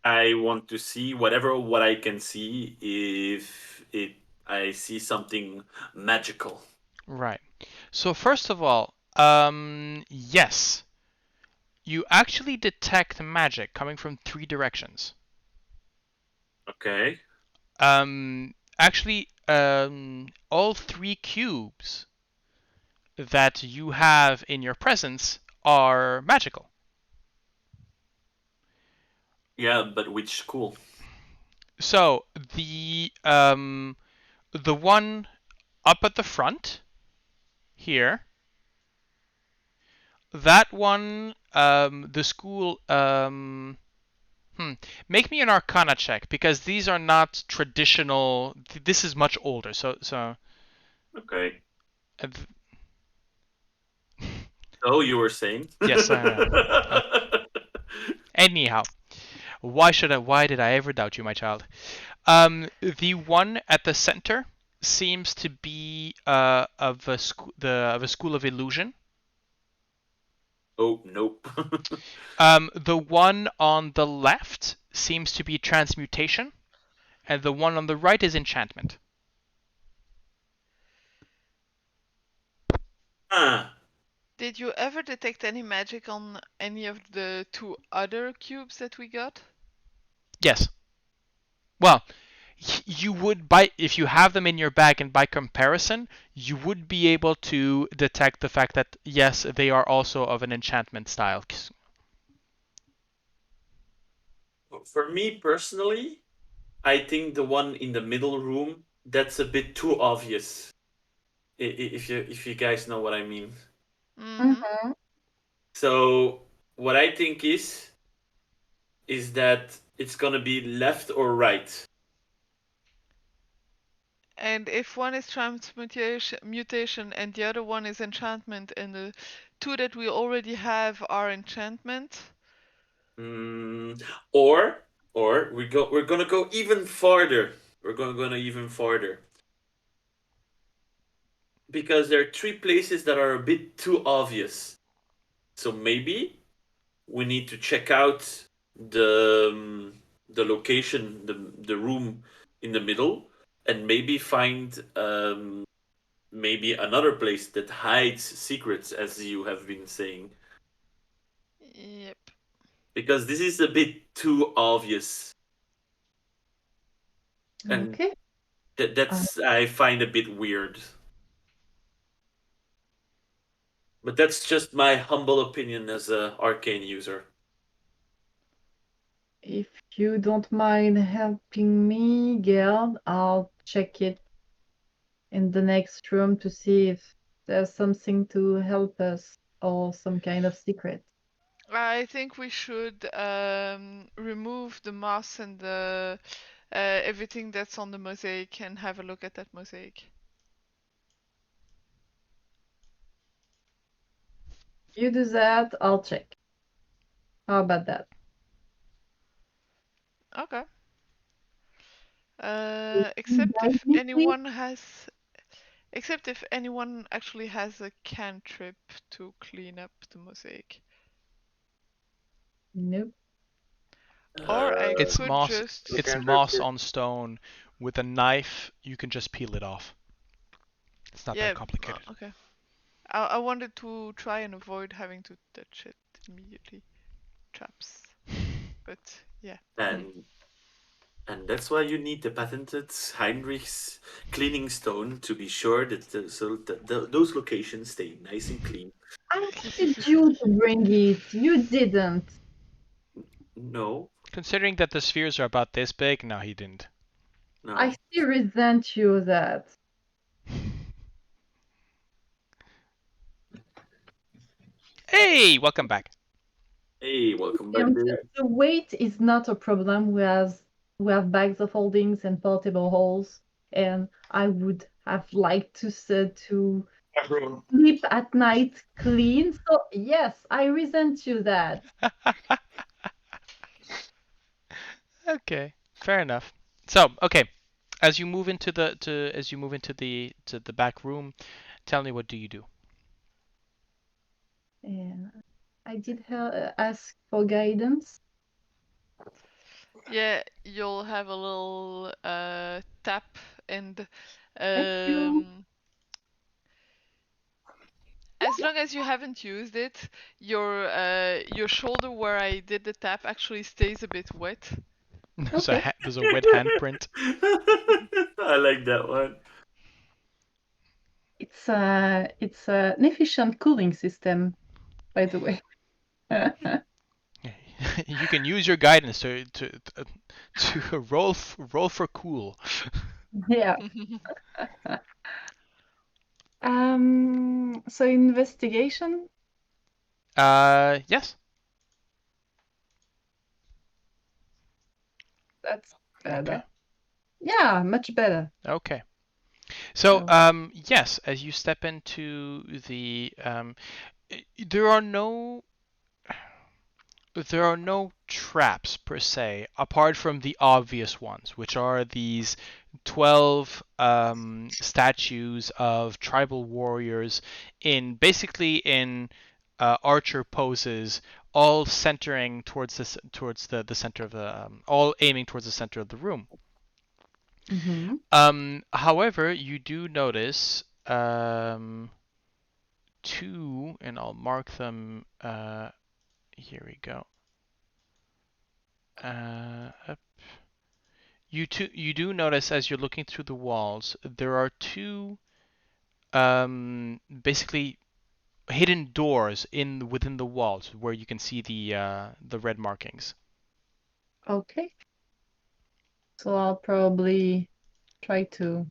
I want to see what I can see if I see something magical. Right. So first of all, yes, you actually detect magic coming from 3 directions. Okay. Actually, all 3 cubes that you have in your presence are magical. Yeah, but which school? So the one up at the front here, that one, the school. Make me an Arcana check because these are not traditional. This is much older. Okay. Uh, Oh, you were saying? yes, I am. Anyhow, why did I ever doubt you, my child? The one at the center seems to be of a school of illusion. Oh, nope. The one on the left seems to be transmutation, and the one on the right is enchantment. Ah, Did you ever detect any magic on any of the 2 other cubes that we got? Yes. Well, you would if you have them in your bag, and by comparison, you would be able to detect the fact that yes, they are also of an enchantment style. for me personally, I think the one in the middle room, that's a bit too obvious. If you guys know what I mean. Mm-hmm. Mm-hmm. So what I think is that it's gonna be left or right. And if one is transmutation and the other one is enchantment, and the 2 that we already have are enchantment. Or we're gonna go even farther. We're gonna even farther. Because there are 3 places that are a bit too obvious. So maybe we need to check out the location, the room in the middle, and maybe find maybe another place that hides secrets, as you have been saying. Yep. Because this is a bit too obvious, and Okay. that's I find a bit weird. But that's just my humble opinion as a arcane user. If you don't mind helping me, Gale, I'll check it in the next room to see if there's something to help us or some kind of secret. I think we should remove the moss and the everything that's on the mosaic and have a look at that mosaic. You do that, I'll check. How about that? Okay. You Except guide if me, please? anyone has, except if anyone actually has a cantrip to clean up the mosaic. Nope. Or I It's could moss. just. Look It's at moss her. on stone. With a knife, you can just peel it off. It's not that Yeah, complicated. okay. I wanted to try and avoid having to touch it immediately. Traps. But yeah. And that's why you need the patented Heinrich's cleaning stone to be sure that those locations stay nice and clean. I wanted you to bring it. You didn't. No, Considering that the spheres are about this big, no, he didn't. I no. still resent you that. Hey, welcome back. Hey, welcome back, And Dave. the weight is not a problem. We have bags of holdings and portable holes, and I would have liked to Everyone. sleep at night clean. So yes, I resent you that. Okay, fair enough. So, okay, as you move into the back room, tell me, what do you do? And I did ask for guidance. Yeah, you'll have a little tap and Thank you. as long as you haven't used it, your shoulder where I did the tap actually stays a bit wet. Okay. There's a wet handprint. I like that one. It's an efficient cooling system, by the way. You can use your guidance to roll for cool. Yeah. So investigation, Yes. that's Okay. better. Yeah, much better. Okay. So, So, yes, as you step into the, there are no traps per se, apart from the obvious ones, which are these 12 statues of tribal warriors in archer poses, all centering towards the center of the all aiming towards the center of the room. mhm. However, you do notice two, and I'll mark them. Here we go. Up. You do notice as you're looking through the walls, there are two basically hidden doors within the walls where you can see the red markings. Okay. So I'll probably try to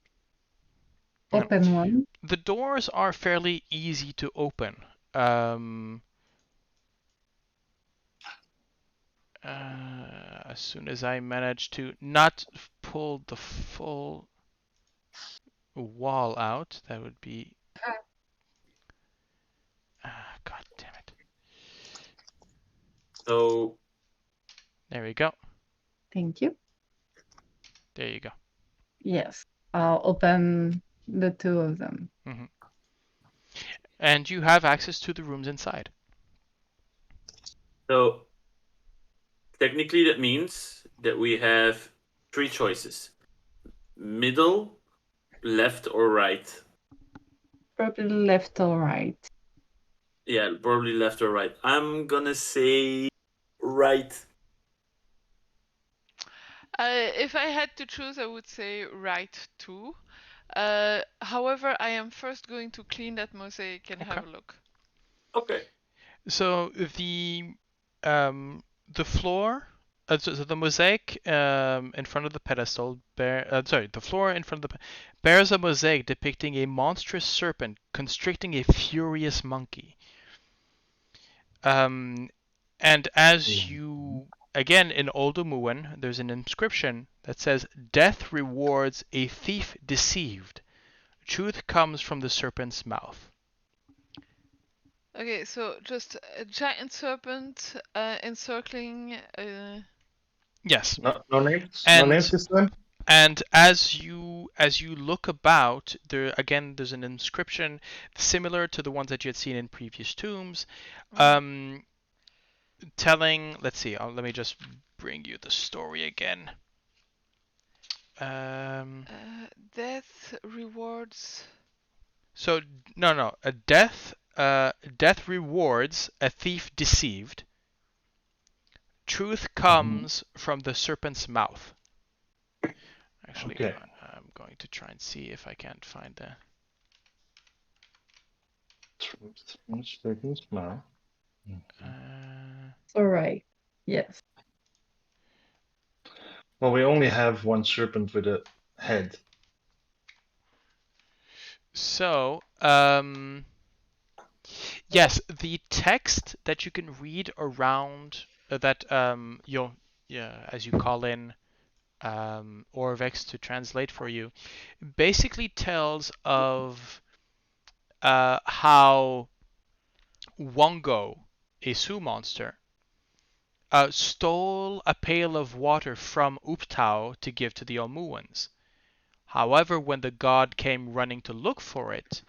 Yeah. open one. The doors are fairly easy to open. Um, as soon as I manage to not pull the full wall out, that would be. God damn it. So There we go. Thank you. There you go. Yes, I'll open the two of them. Hmm. And you have access to the rooms inside. So technically, that means that we have three choices: middle, left, or right. Probably left or right. Yeah, probably left or right. I'm gonna say right. If I had to choose, I would say right too. However, I am first going to clean that mosaic and have a look. Okay. So the floor, so the mosaic in front of the pedestal the floor in front of bears a mosaic depicting a monstrous serpent constricting a furious monkey. And as you again in Old Omuan, there's an inscription that says, "Death rewards a thief deceived. Truth comes from the serpent's mouth." Okay, so just a giant serpent encircling. Yes. No names. No And names this time. And as you look about, there's an inscription similar to the ones that you had seen in previous tombs, telling. Let's see. Let me just bring you the story again. Death rewards. So no, a death. Death rewards a thief deceived. Truth comes from the serpent's mouth. Actually, Okay. I'm going to try and see if I can't find the. All right. Yes. Well, we only have one serpent with a head. So, yes, the text that you can read around that as you call in Orvex to translate for you, basically tells of how Wongo, a Sioux monster, stole a pail of water from Uptao to give to the Omuans. However, when the god came running to look for it,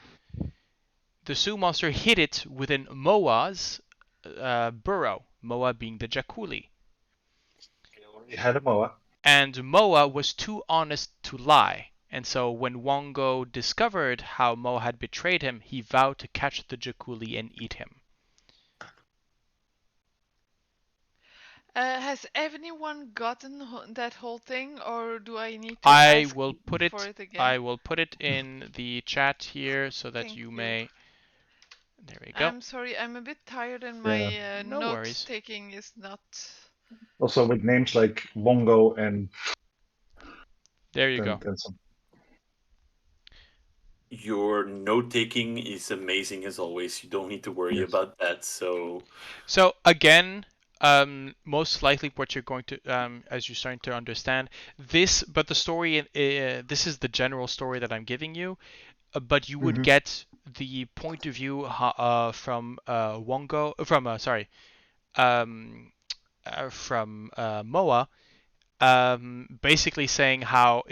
the Sioux monster hid it within Moa's burrow, Moa being the Jakuli. He had a moa. And Moa was too honest to lie. And so when Wongo discovered how Moa had betrayed him, he vowed to catch the Jakuli and eat him. Has anyone gotten that whole thing, or do I need to I ask will put for it. it again? I will put it in the chat here so that Thank you you. may. There we go. I'm sorry, I'm a bit tired and Yeah. my No note worries. taking is not. Also with names like Bongo and There you go. and some. Your note taking is amazing as always. You don't need to worry Yes. about that. So So again, most likely what you're going to, as you're starting to understand this, but the story, this is the general story that I'm giving you, but you would get the point of view from Wongo, from Moa, basically saying how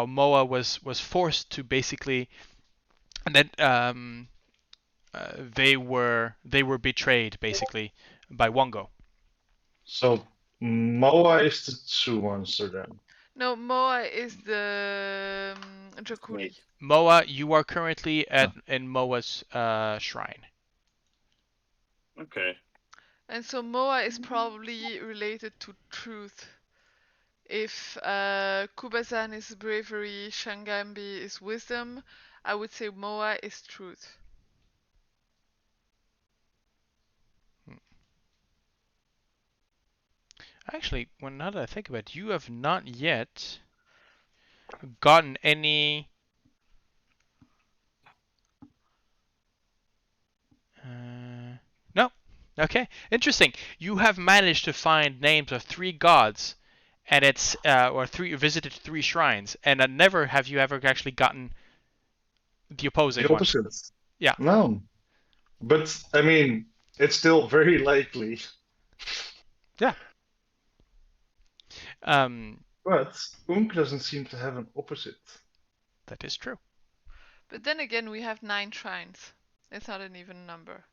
Moa was forced to basically, and then they were betrayed basically by Wongo. So Moa is the true answer then. No, Moa is the Drakuli. Moa, you are currently Ah. in Moa's shrine. okay. And so Moa is probably related to truth. If Kubazan is bravery, Shangambi is wisdom, I would say Moa is truth. Actually, now that I think about it, you have not yet gotten any. No. Okay. Interesting. You have managed to find names of 3 gods, and it's or visited 3 shrines, and never have you ever actually gotten the opposing The one. opposite. Yeah. No. But I mean, it's still very likely. Yeah. But Unk doesn't seem to have an opposite. That is true. But then again, we have 9 shrines. It's not an even number.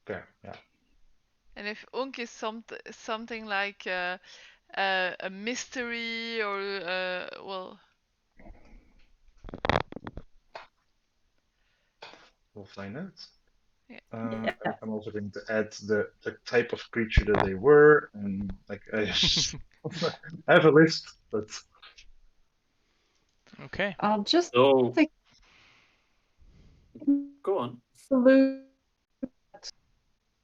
There, yeah. And if Unk is something like a mystery or well, We'll find out. yeah. I'm also going to add the type of creature that they were, and like I have a list, but Okay. I'll just So take go on. a look.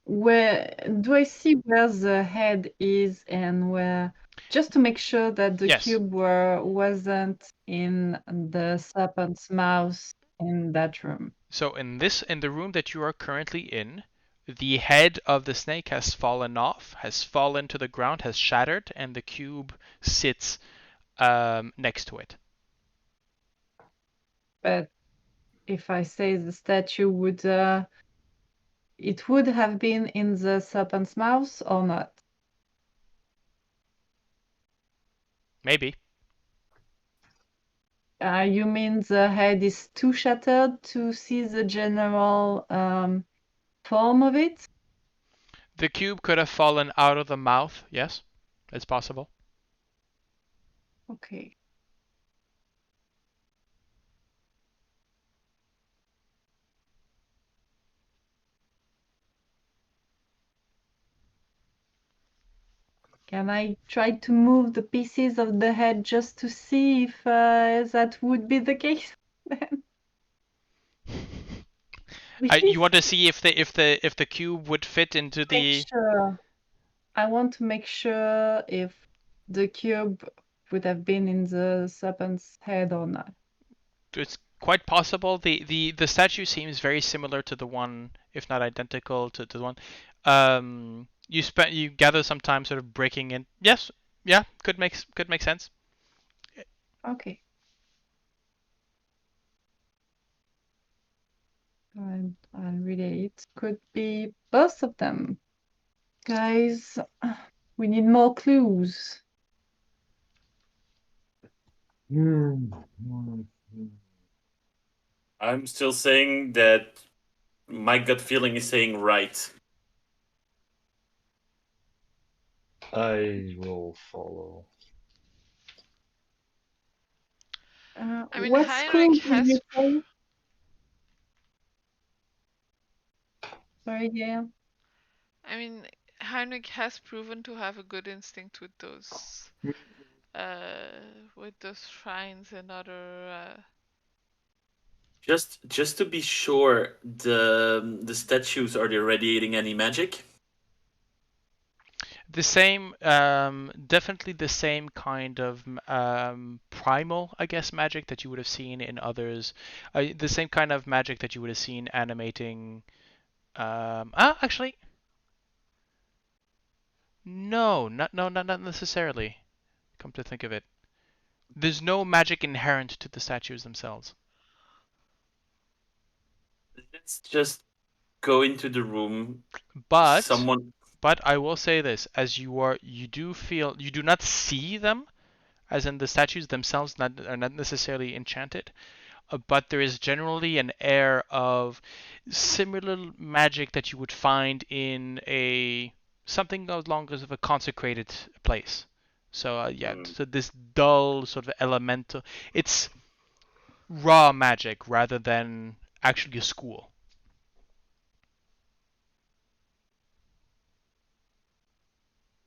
Where do I see where the head is and where, just to make sure that the Yes. cube wasn't in the serpent's mouth in that room. So in the room that you are currently in, the head of the snake has fallen off, has fallen to the ground, has shattered, and the cube sits next to it. But if I say the statue would, it would have been in the serpent's mouth or not? Maybe. You mean the head is too shattered to see the general form of it? The cube could have fallen out of the mouth. Yes, it's possible. Okay. Can I try to move the pieces of the head just to see if that would be the case? You want to see if the cube would fit into the. Sure. I want to make sure if the cube would have been in the serpent's head or not. It's quite possible. The statue seems very similar to the one, if not identical to the one. You gather some time sort of breaking in. Yes, yeah, could make sense. Okay. And really, it could be both of them. Guys, we need more clues. I'm still saying that my gut feeling is saying right. I will follow. I mean, What Heinrich school did you has. say? Sorry, Gale. I mean, Heinrich has proven to have a good instinct with those shrines and other. Just to be sure, the statues, are they radiating any magic? The same, definitely the same kind of primal, I guess, magic that you would have seen in others. The same kind of magic that you would have seen animating. Actually, not necessarily. Come to think of it, there's no magic inherent to the statues themselves. Let's just go into the room. But Someone. but I will say this: as you do not see them, as in the statues themselves are not necessarily enchanted, but there is generally an air of similar magic that you would find in a something along as of a consecrated place. So yeah, so this dull sort of elemental. It's raw magic rather than actually a school.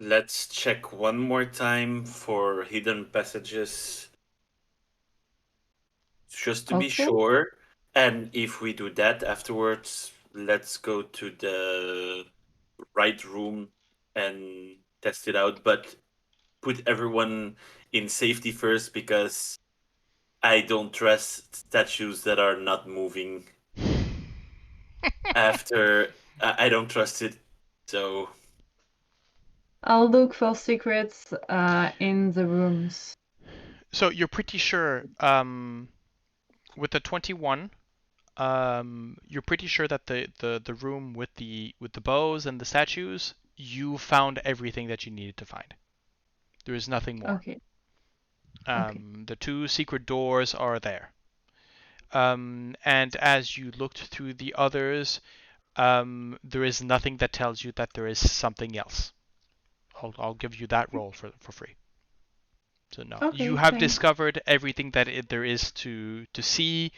Let's check one more time for hidden passages, just to be Okay. sure. And if we do that afterwards, let's go to the right room and test it out. But put everyone in safety first, because I don't trust statues that are not moving after. I don't trust it. So I'll look for secrets in the rooms. So you're pretty sure, with the 21, you're pretty sure that the room with the bows and the statues, you found everything that you needed to find. There is nothing more. Okay. Okay. The two secret doors are there. And as you looked through the others, there is nothing that tells you that there is something else. I'll give you that roll for free. So no, you Okay, have thanks. discovered everything that there is to see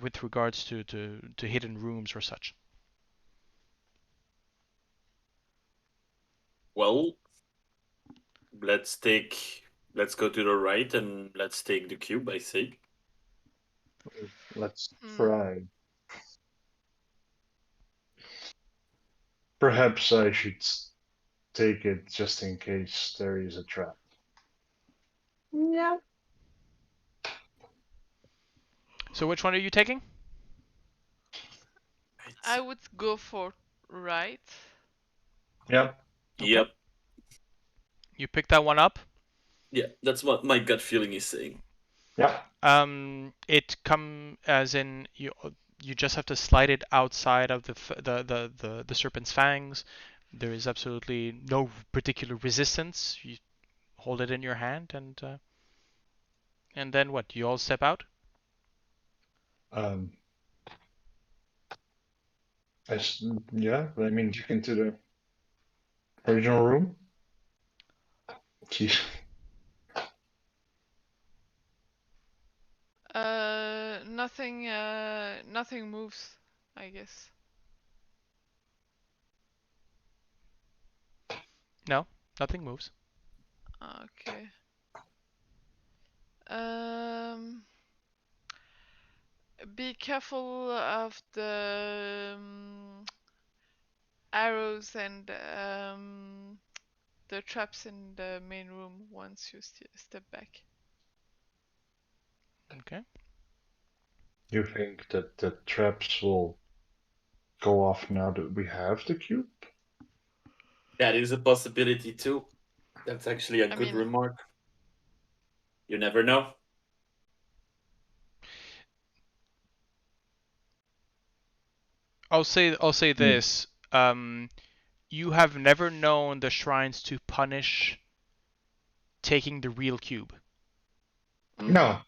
with regards to hidden rooms or such. well, let's go to the right and let's take the cube, I say. Let's Hmm. try. Perhaps I should take it just in case there is a trap. Yeah. So which one are you taking? I would go for right. Yeah. Okay. Yep. You pick that one up. Yeah, that's what my gut feeling is saying. Yeah. It come as in you just have to slide it outside of the serpent's fangs. There is absolutely no particular resistance. You hold it in your hand and then what? You all step out? Um. Yeah. I mean, you into the original room. Jeez. Nothing moves, I guess. No, nothing moves. Okay. Um, be careful of the arrows and the traps in the main room once you step back. Okay. You think that the traps will go off now that we have the cube? That is a possibility too. That's actually a I good mean, remark. You never know. I'll say this. You have never known the shrines to punish taking the real cube. No.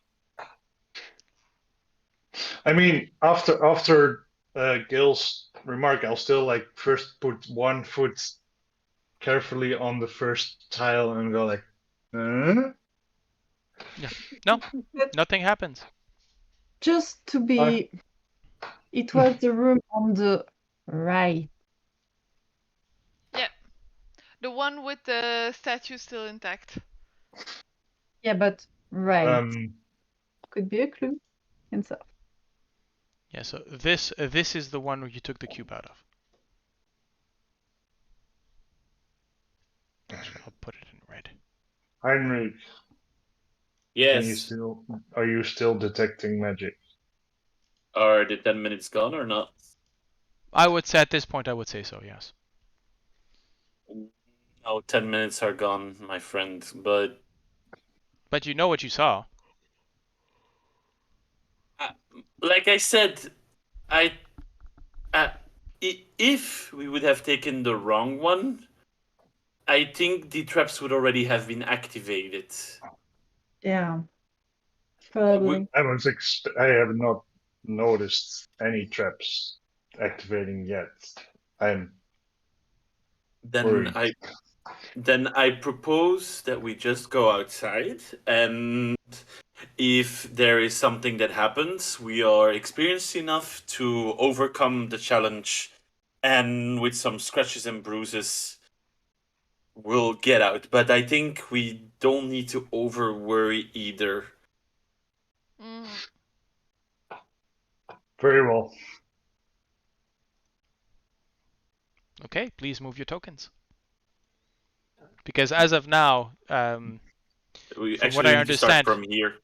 I mean, after Gale's remark, I'll still like first put one foot carefully on the first tile and go like, No, nothing happens. Just to be, it was the room on the right. yeah. one with the statue still intact. Yeah, but right. Um, Could be a clue. Himself. Yeah, so this is the one where you took the cube out of. Actually, I'll put it in red. Heinrich, Yes. are you still detecting magic? Are the 10 minutes gone or not? I would say at this point, I would say so. Yes. No, 10 minutes are gone, my friend. But But you know what you saw. like I said, I if we would have taken the wrong one, I think the traps would already have been activated. Yeah. Probably. I have not noticed any traps activating yet. I'm worried. Then I propose that we just go outside, and if there is something that happens, we are experienced enough to overcome the challenge, and with some scratches and bruises, we'll get out. But I think we don't need to over worry either. Mm. Very well. Okay, please move your tokens. Because as of now, We from actually what I need to start understand, from here.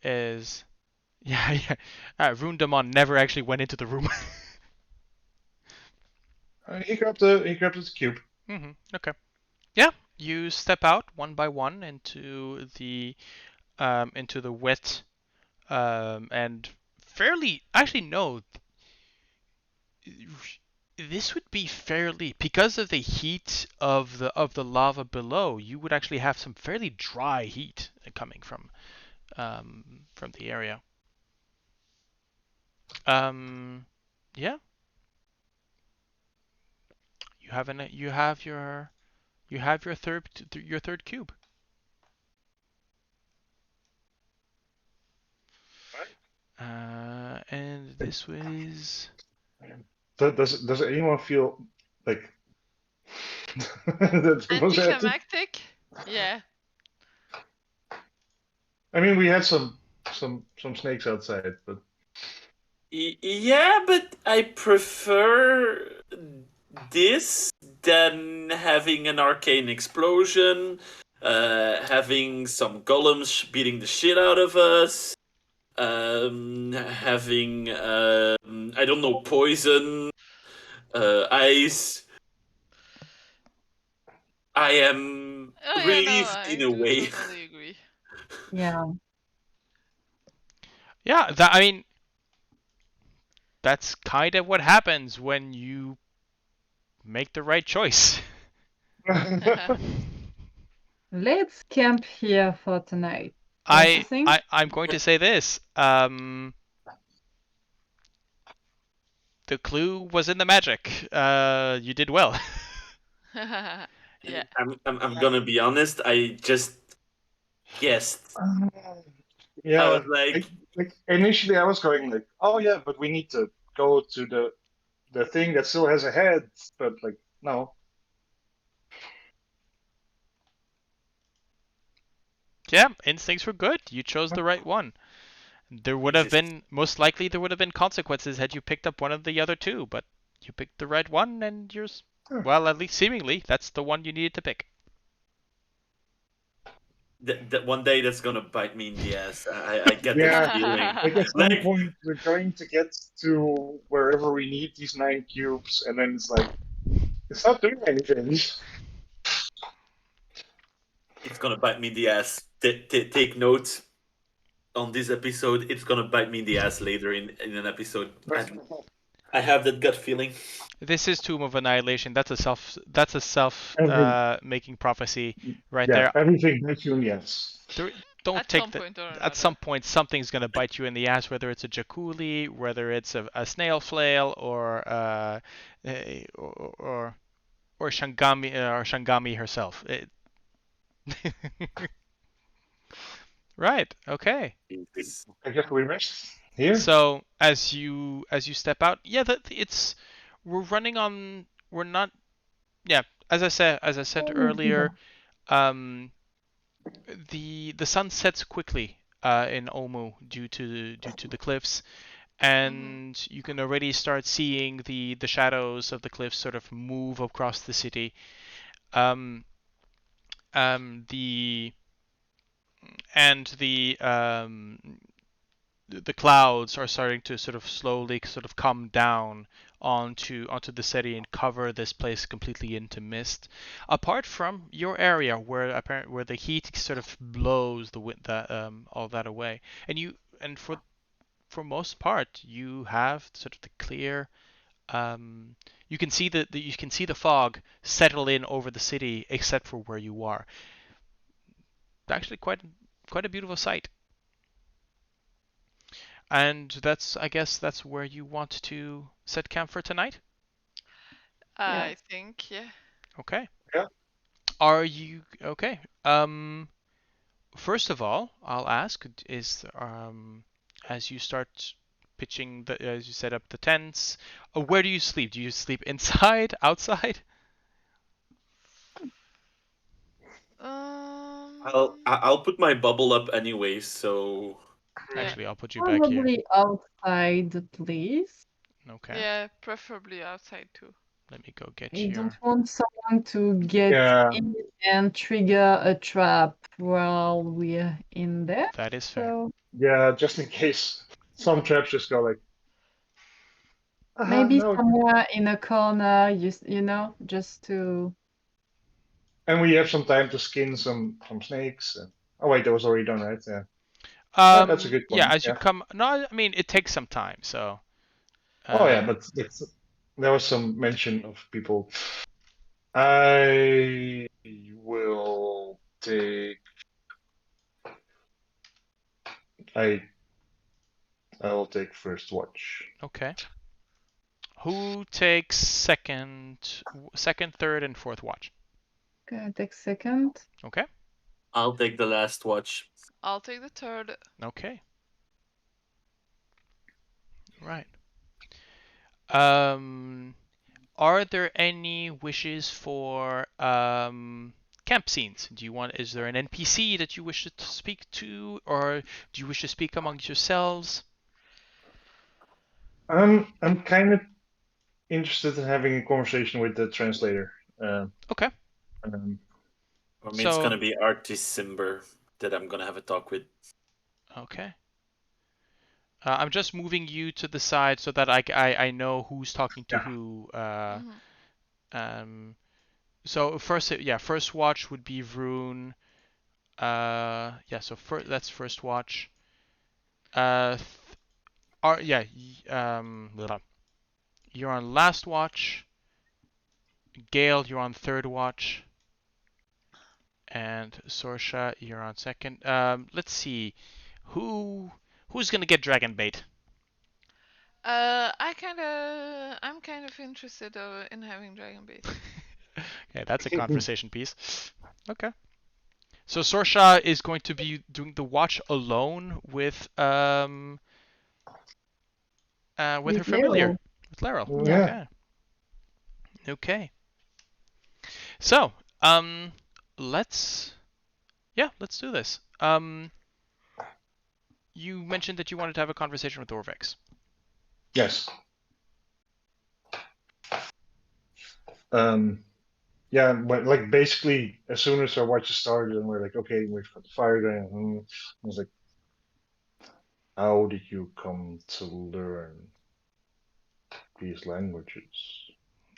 is yeah. Vroondomon never actually went into the room. He grabbed the cube. Okay. Yeah, you step out one by one into the wet and fairly. Actually, no. This would be fairly, because of the heat of the lava below. You would actually have some fairly dry heat coming from the area. Yeah. You have your third cube. And this was. Does anyone feel like that was hectic? Anticlimactic? Yeah. I mean, we had some snakes outside, but Yeah, but I prefer this than having an arcane explosion, having some golems beating the shit out of us, having I don't know, poison, ice. I am Oh yeah, no, relieved I in a do way. totally agree. Yeah. Yeah, I mean, that's kind of what happens when you make the right choice. Let's camp here for tonight. Don't you think? I'm going to say this. The clue was in the magic. You did well. Yeah. I'm gonna be honest. I just guessed. I yeah, was like, initially I was going like, oh yeah, but we need to go to the thing that still has a head, but like no. Yeah, instincts were good. You chose the right one. There would have been, most likely, there would have been consequences had you picked up one of the other two, but you picked the right one, and yours, well, at least seemingly, that's the one you needed to pick. that one day that's gonna bite me in the ass. I get that feeling. Like at some point we're going to get to wherever we need these 9 cubes, and then it's like it's not doing anything. It's gonna bite me in the ass. Take note on this episode. It's gonna bite me in the ass later in an episode. I have that gut feeling. This is Tomb of Annihilation. That's a self making prophecy right there. Everything bites you in the ass. Don't At take some point or at another. some point something's gonna bite you in the ass, whether it's a jaculi, whether it's a snail flail, or Shangami herself. Right. Okay. I guess we rest here. So as you step out, yeah, we're running on. We're not. Yeah. as I said earlier, um, the sun sets quickly in Omu due to the cliffs, and you can already start seeing the shadows of the cliffs sort of move across the city. Um, the and the clouds are starting to sort of slowly sort of come down onto the city and cover this place completely into mist. Apart from your area where the heat sort of blows all that away, and for most part you have sort of the clear. You can see you can see the fog settle in over the city, except for where you are. Actually, quite a beautiful sight. And I guess that's where you want to set camp for tonight? I think, yeah. Okay. Yeah. Are you okay? First of all, I'll ask is as you start pitching as you set up the tents, where do you sleep? Do you sleep inside, outside? I'll put my bubble up anyway, so Yeah. Actually, I'll put you back here. Probably outside, please. Okay. Yeah, preferably outside too. Let me go get You your. don't want someone to get Yeah. in and trigger a trap while we're in there. That is fair. So Yeah, just in case some traps just go like. maybe No. somewhere in a corner, you know, just to. And we have some time to skin some snakes. Oh wait, that was already done, right? Yeah. That's a good Yeah, point. as you Yeah. come. No, I mean it takes some time, so. Oh yeah, but there was some mention of people. I will take. I'll take first watch. Okay. Who takes second, third, and fourth watch? Okay, take second. Okay. I'll take the last watch. I'll take the third. Okay. Right. Are there any wishes for camp scenes? Is there an NPC that you wish to speak to, or do you wish to speak amongst yourselves? I'm kind of interested in having a conversation with the translator. Okay. For me, it's gonna be Artist Simber that I'm gonna have a talk with. Okay. I'm just moving you to the side so that I know who's talking to who. So first watch would be Vroon. So that's first watch. Blah, you're on last watch. Gale, you're on third watch. And Sorsha, you're on second. Let's see, who's gonna get dragon bait? I'm kind of interested in having dragon bait. Okay, that's a conversation piece. Okay. So Sorsha is going to be doing the watch alone with her familiar, with Laryl. Yeah. Okay. So, let's do this. You mentioned that you wanted to have a conversation with Orvex. Yes. Yeah, but like basically, as soon as our watch started, and we're like, okay, we've got the fire going. I was like, how did you come to learn these languages?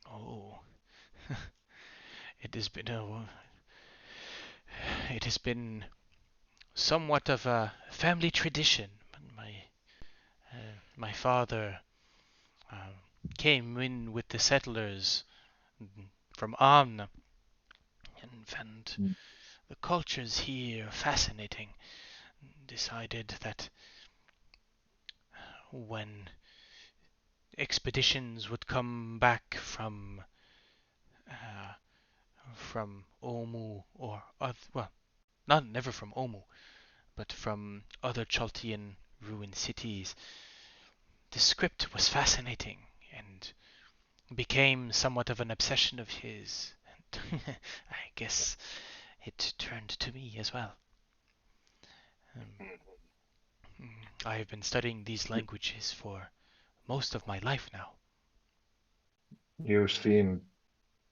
Oh, it has been somewhat of a family tradition. My father came in with the settlers from Amn and found the cultures here fascinating. Decided that when expeditions would come back from Omu never from Omu, but from other Chaltian ruined cities, the script was fascinating and became somewhat of an obsession of his. And I guess it turned to me as well. I have been studying these languages for most of my life now. You seem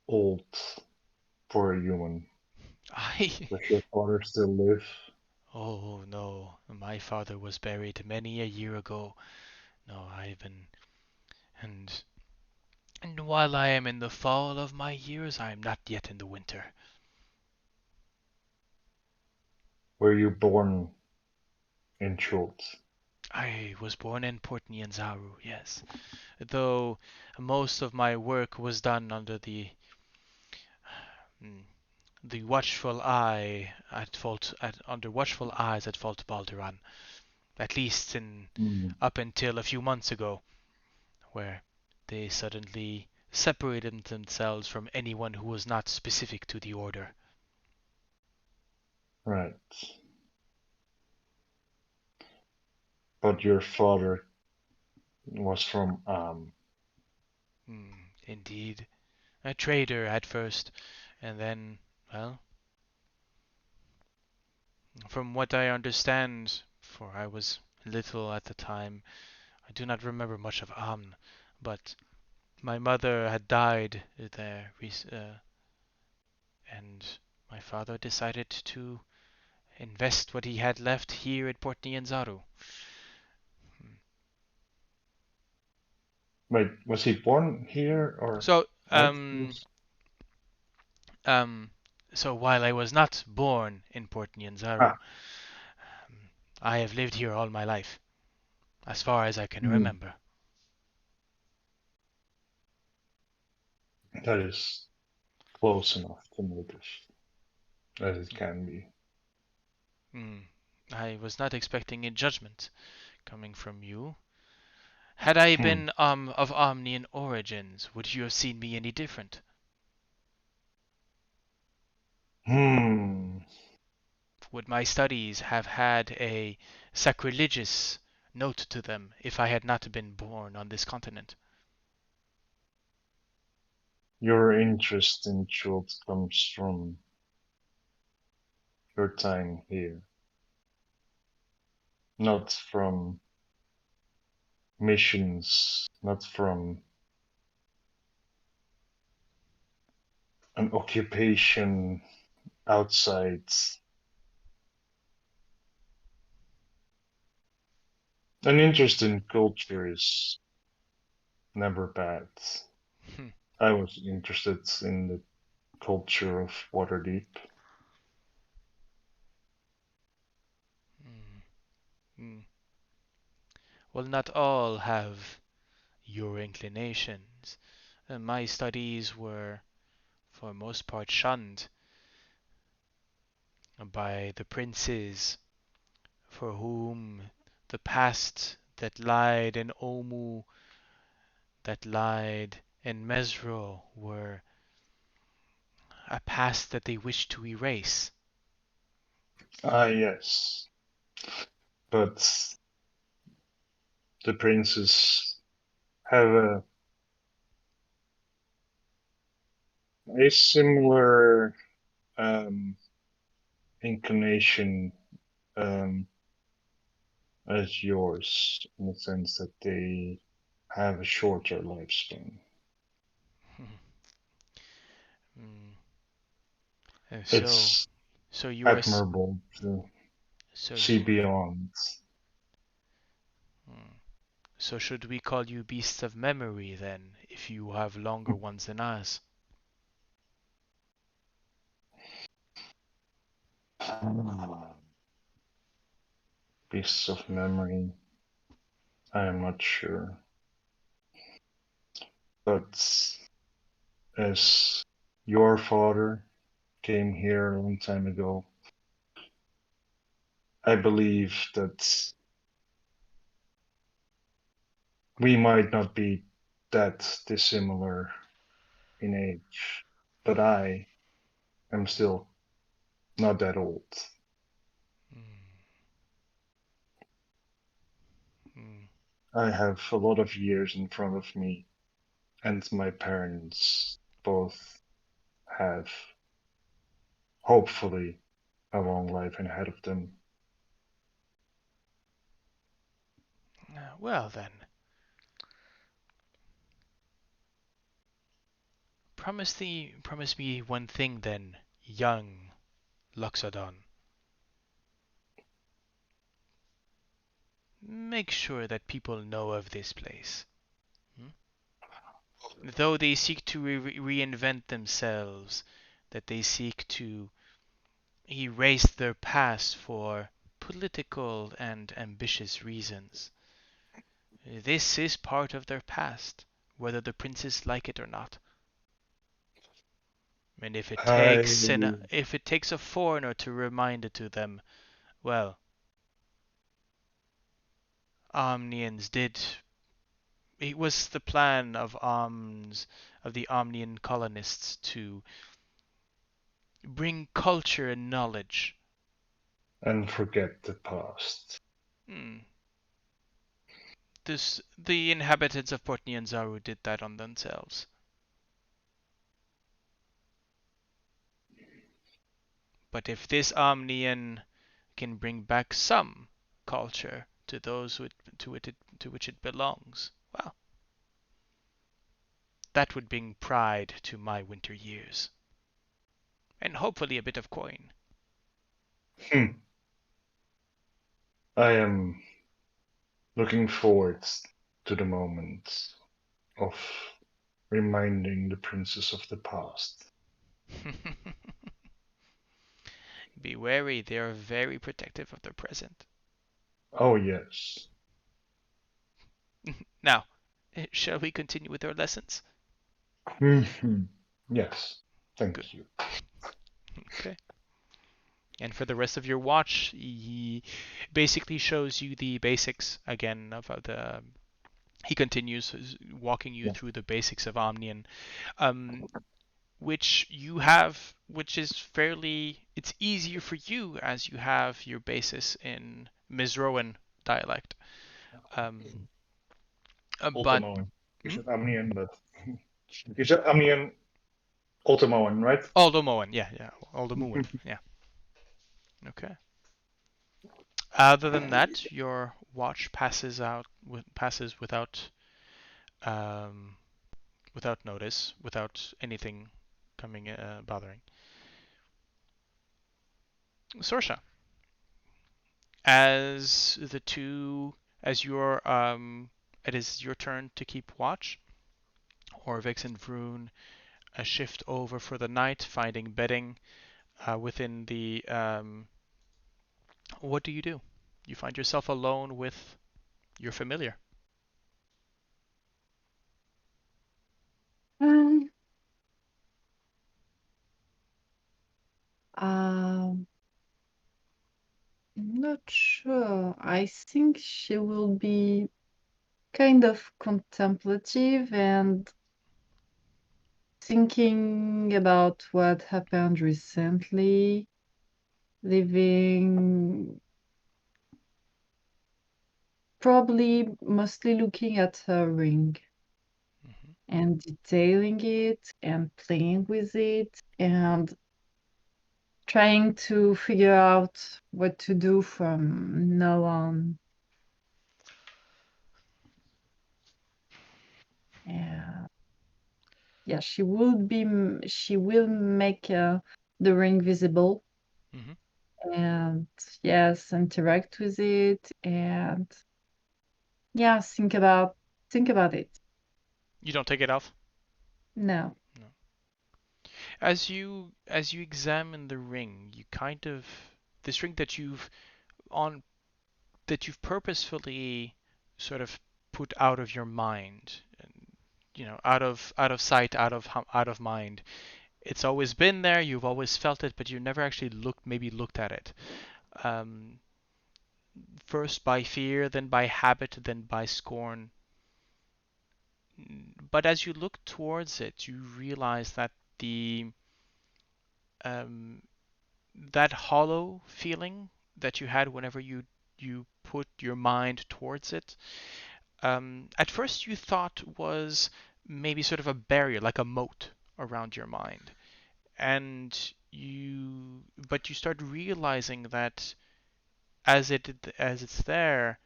old for a human. I. Does your father still live? Oh no, my father was buried many a year ago. No, I've been. And. And while I am in the fall of my years, I am not yet in the winter. Were you born in Schultz? I was born in Port Nyanzaru, yes. Though most of my work was done under mm, the watchful eye under watchful eyes at Fort Balderan. At least in Hmm. up until a few months ago, where they suddenly separated themselves from anyone who was not specific to the order. Right. But your father was from Indeed. A trader at first, and then, well, from what I understand, for I was little at the time, I do not remember much of Amn, but my mother had died there, and my father decided to invest what he had left here at Port Nyanzaru. Wait, was he born here or So, what? um, so while I was not born in Port Nyanzaru, Ah, I have lived here all my life, as far as I can hmm, remember. that is close enough to notice as it can be. Mm, I was not expecting a judgment coming from you. Had I Hmm. been of Omnian origins, would you have seen me any different? Hmm. Would my studies have had a sacrilegious note to them if I had not been born on this continent? Your interest in Schultz comes from your time here, not from missions, not from an occupation outside. An interest in culture is never bad. Hmm, I was interested in the culture of Waterdeep. hmm, hmm. Well, not all have your inclinations. My studies were, for most part, shunned by the princes for whom the past that lied in Omu, that lied in Mesro, were a past that they wished to erase. Ah, yes. But the princes have a similar um, inclination um, as yours, in the sense that they have a shorter lifespan. Mm. So, It's so you are, admirable to so see you, beyond. mm. So should we call you beasts of memory then, if you have longer ones than us? Pieces of memory, I am not sure. But as your father came here a long time ago, I believe that we might not be that dissimilar in age, but I am still not that old. Mm. I have a lot of years in front of me, and my parents both have, hopefully, a long life ahead of them. Well then, promise me one thing then, young Luxodon. Make sure that people know of this place. Though they seek to reinvent themselves, that they seek to erase their past for political and ambitious reasons. This is part of their past, whether the princes like it or not. And if it takes a foreigner to remind it to them, well, Omnians did. It was the plan of the Omnian colonists to bring culture and knowledge. And forget the past. The inhabitants of Port Nyanzaru did that on themselves. But if this Omnian can bring back some culture to those to which it belongs, well, that would bring pride to my winter years. And hopefully a bit of coin. I am looking forward to the moment of reminding the princes of the past. Be wary, they are very protective of their present. Oh, yes. Now, shall we continue with our lessons? Yes, thank Good. you. Okay. And for the rest of your watch, he basically shows you the basics again of the. He continues walking you through the basics of Omnian, which is fairly. It's easier for you as you have your basis in Mizroan dialect. But Ultimoan. You said Omnian, but you said Omnian, Ultimoan, right? Aldomoan, yeah, Aldomoan, yeah. Okay. Other than that, your watch passes without without notice, without anything coming bothering. Sorsha, as it is your turn to keep watch. Horvix and Vroon shift over for the night, finding bedding within the. What do? You find yourself alone with your familiar. Um, I'm not sure. I think she will be kind of contemplative and thinking about what happened recently, living, probably mostly looking at her ring and detailing it and playing with it and trying to figure out what to do from now on. Yeah, yeah, she will make the ring visible and yes, interact with it and yeah, think about it. You don't take it off? No. No. As you examine the ring, you kind of this ring on that you've purposefully sort of put out of your mind, out of sight, out of mind. It's always been there. You've always felt it, but you never actually looked at it. Um, First by fear, then by habit, then by scorn. But as you look towards it, you realize that the um, that hollow feeling that you had whenever you put your mind towards it, at first you thought was maybe sort of a barrier, like a moat around your mind. but you start realizing that as it's there,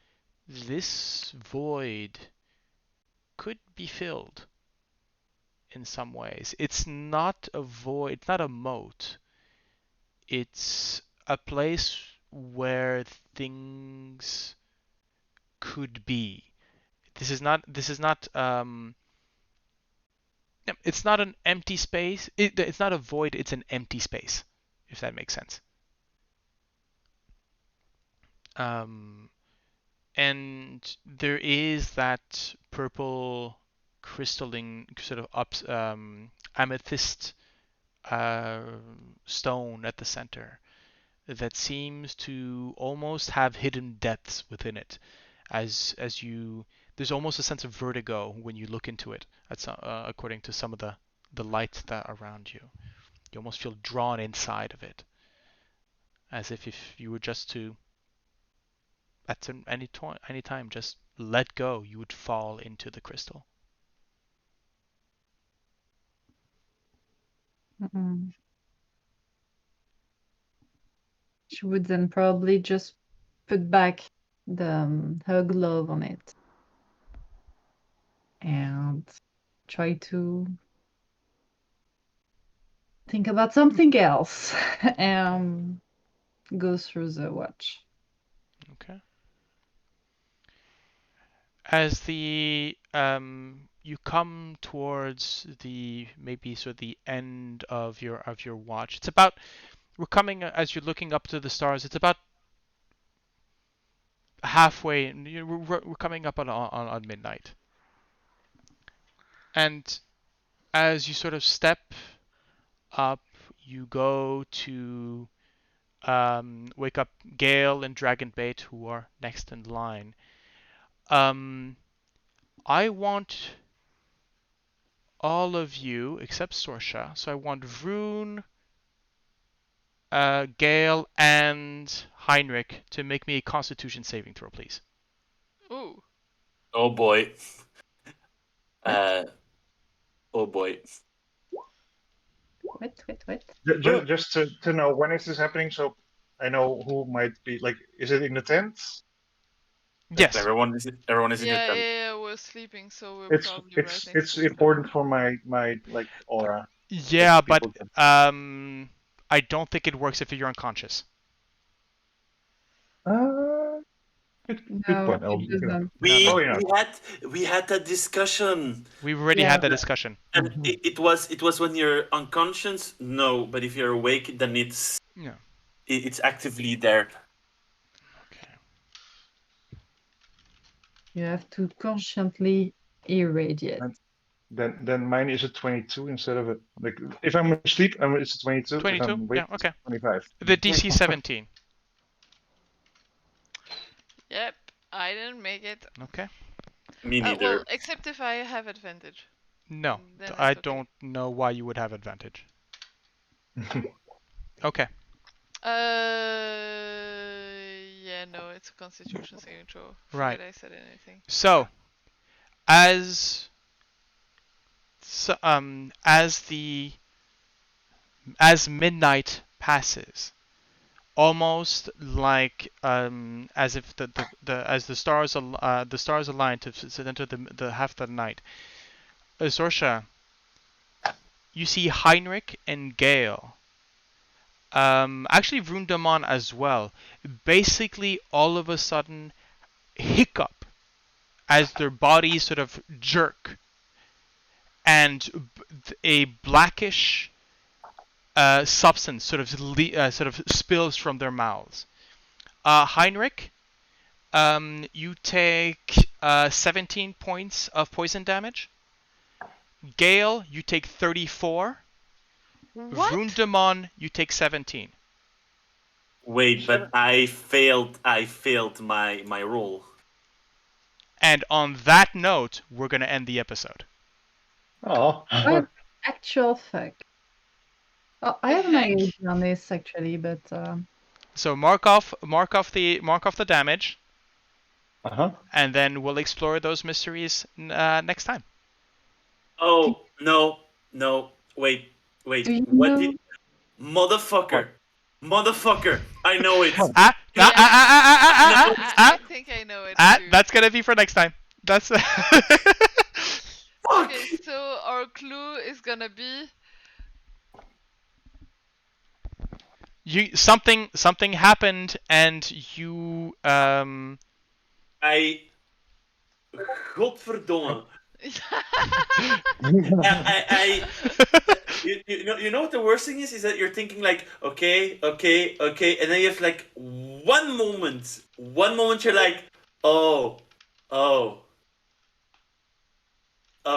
this void could be filled in some ways. It's not a void, it's not a moat. It's a place where things could be. It's not an empty space. It's not a void, it's an empty space, if that makes sense. And there is that purple crystalline sort of amethyst stone at the center that seems to almost have hidden depths within it. As you, there's almost a sense of vertigo when you look into it. That's according to some of the light that around you. You almost feel drawn inside of it, as if you were just to at any time just let go, you would fall into the crystal. Mm-mm. She would then probably just put back her glove on it and try to think about something else and go through the watch. Okay. As the you come towards the maybe sort of the end of your watch, it's about we're coming as you're looking up to the stars. It's about halfway. We're coming up on midnight, and as you sort of step up, you go to wake up Gale and Dragonbait, who are next in line. I want all of you except Sorsha. So I want Vroon, Gale, and Heinrich to make me a Constitution saving throw, please. Ooh. Oh boy. Oh boy. Wait. Just to know, when is this happening, so I know who might be, like, is it in the tent? Yes. Everyone is in the Yeah, tent. yeah, we're sleeping, so we're probably right next It's to each important for my like aura. Yeah, but people can- I don't think it works if you're unconscious. Good No, point. I'll it look it up. doesn't. Probably not. We had that discussion. We've already Yeah. had that discussion. And Mhm. it was when you're unconscious, no, but if you're awake, then it's Yeah. it's actively there. Okay. You have to consciently irradiate. Then mine is a 22 instead of a, like, if I'm asleep, it's a 22. If 22? I'm awake, Yeah, okay. it's 25. The DC 17. Yep, I didn't make it. Okay. Me neither. Well, except if I have advantage. No, Then I it's okay. don't know why you would have advantage. Okay. Yeah, no, it's a Constitution saving throw. Right. Forget I said anything. So, as midnight passes, almost like as if the stars align to enter the half of the night. Sorsha, you see Heinrich and Gale. Actually Vroondomon as well. Basically, all of a sudden, hiccup as their bodies sort of jerk, and a blackish substance sort of spills from their mouths. Heinrich, you take 17 points of poison damage. Gale, you take 34. What? Vroondomon, you take 17. Wait, but I failed my roll. And on that note, we're gonna end the episode. Oh. What actual fuck? Oh, I have an Heck. idea on this actually, but So mark off the damage, and then we'll explore those mysteries next time. Oh no, wait. Wait, Do you what know? did motherfucker? I know it. What? I think I know it too. That's gonna be for next time. That's. Fuck. Okay, so our clue is gonna be something happened and you I. Godverdomme. I you know what the worst thing is that you're thinking like okay, and then you have like one moment you're like oh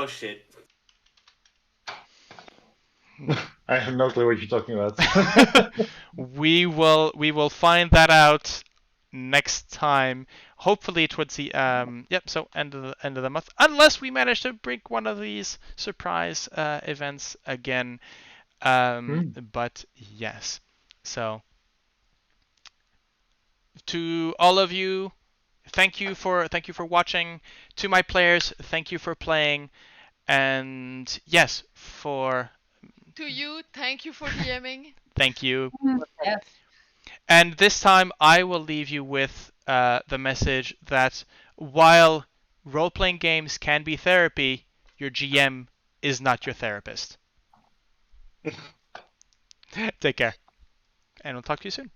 shit. I have no clue what you're talking about. we will find that out next time. Hopefully towards the so end of the month, unless we manage to break one of these surprise events again. But yes, so to all of you, thank you for watching. To my players, thank you for playing, and yes, to you. Thank you for DMing. thank you. Yes. And this time I will leave you with the message that while role-playing games can be therapy, your GM is not your therapist. Take care, and we'll talk to you soon.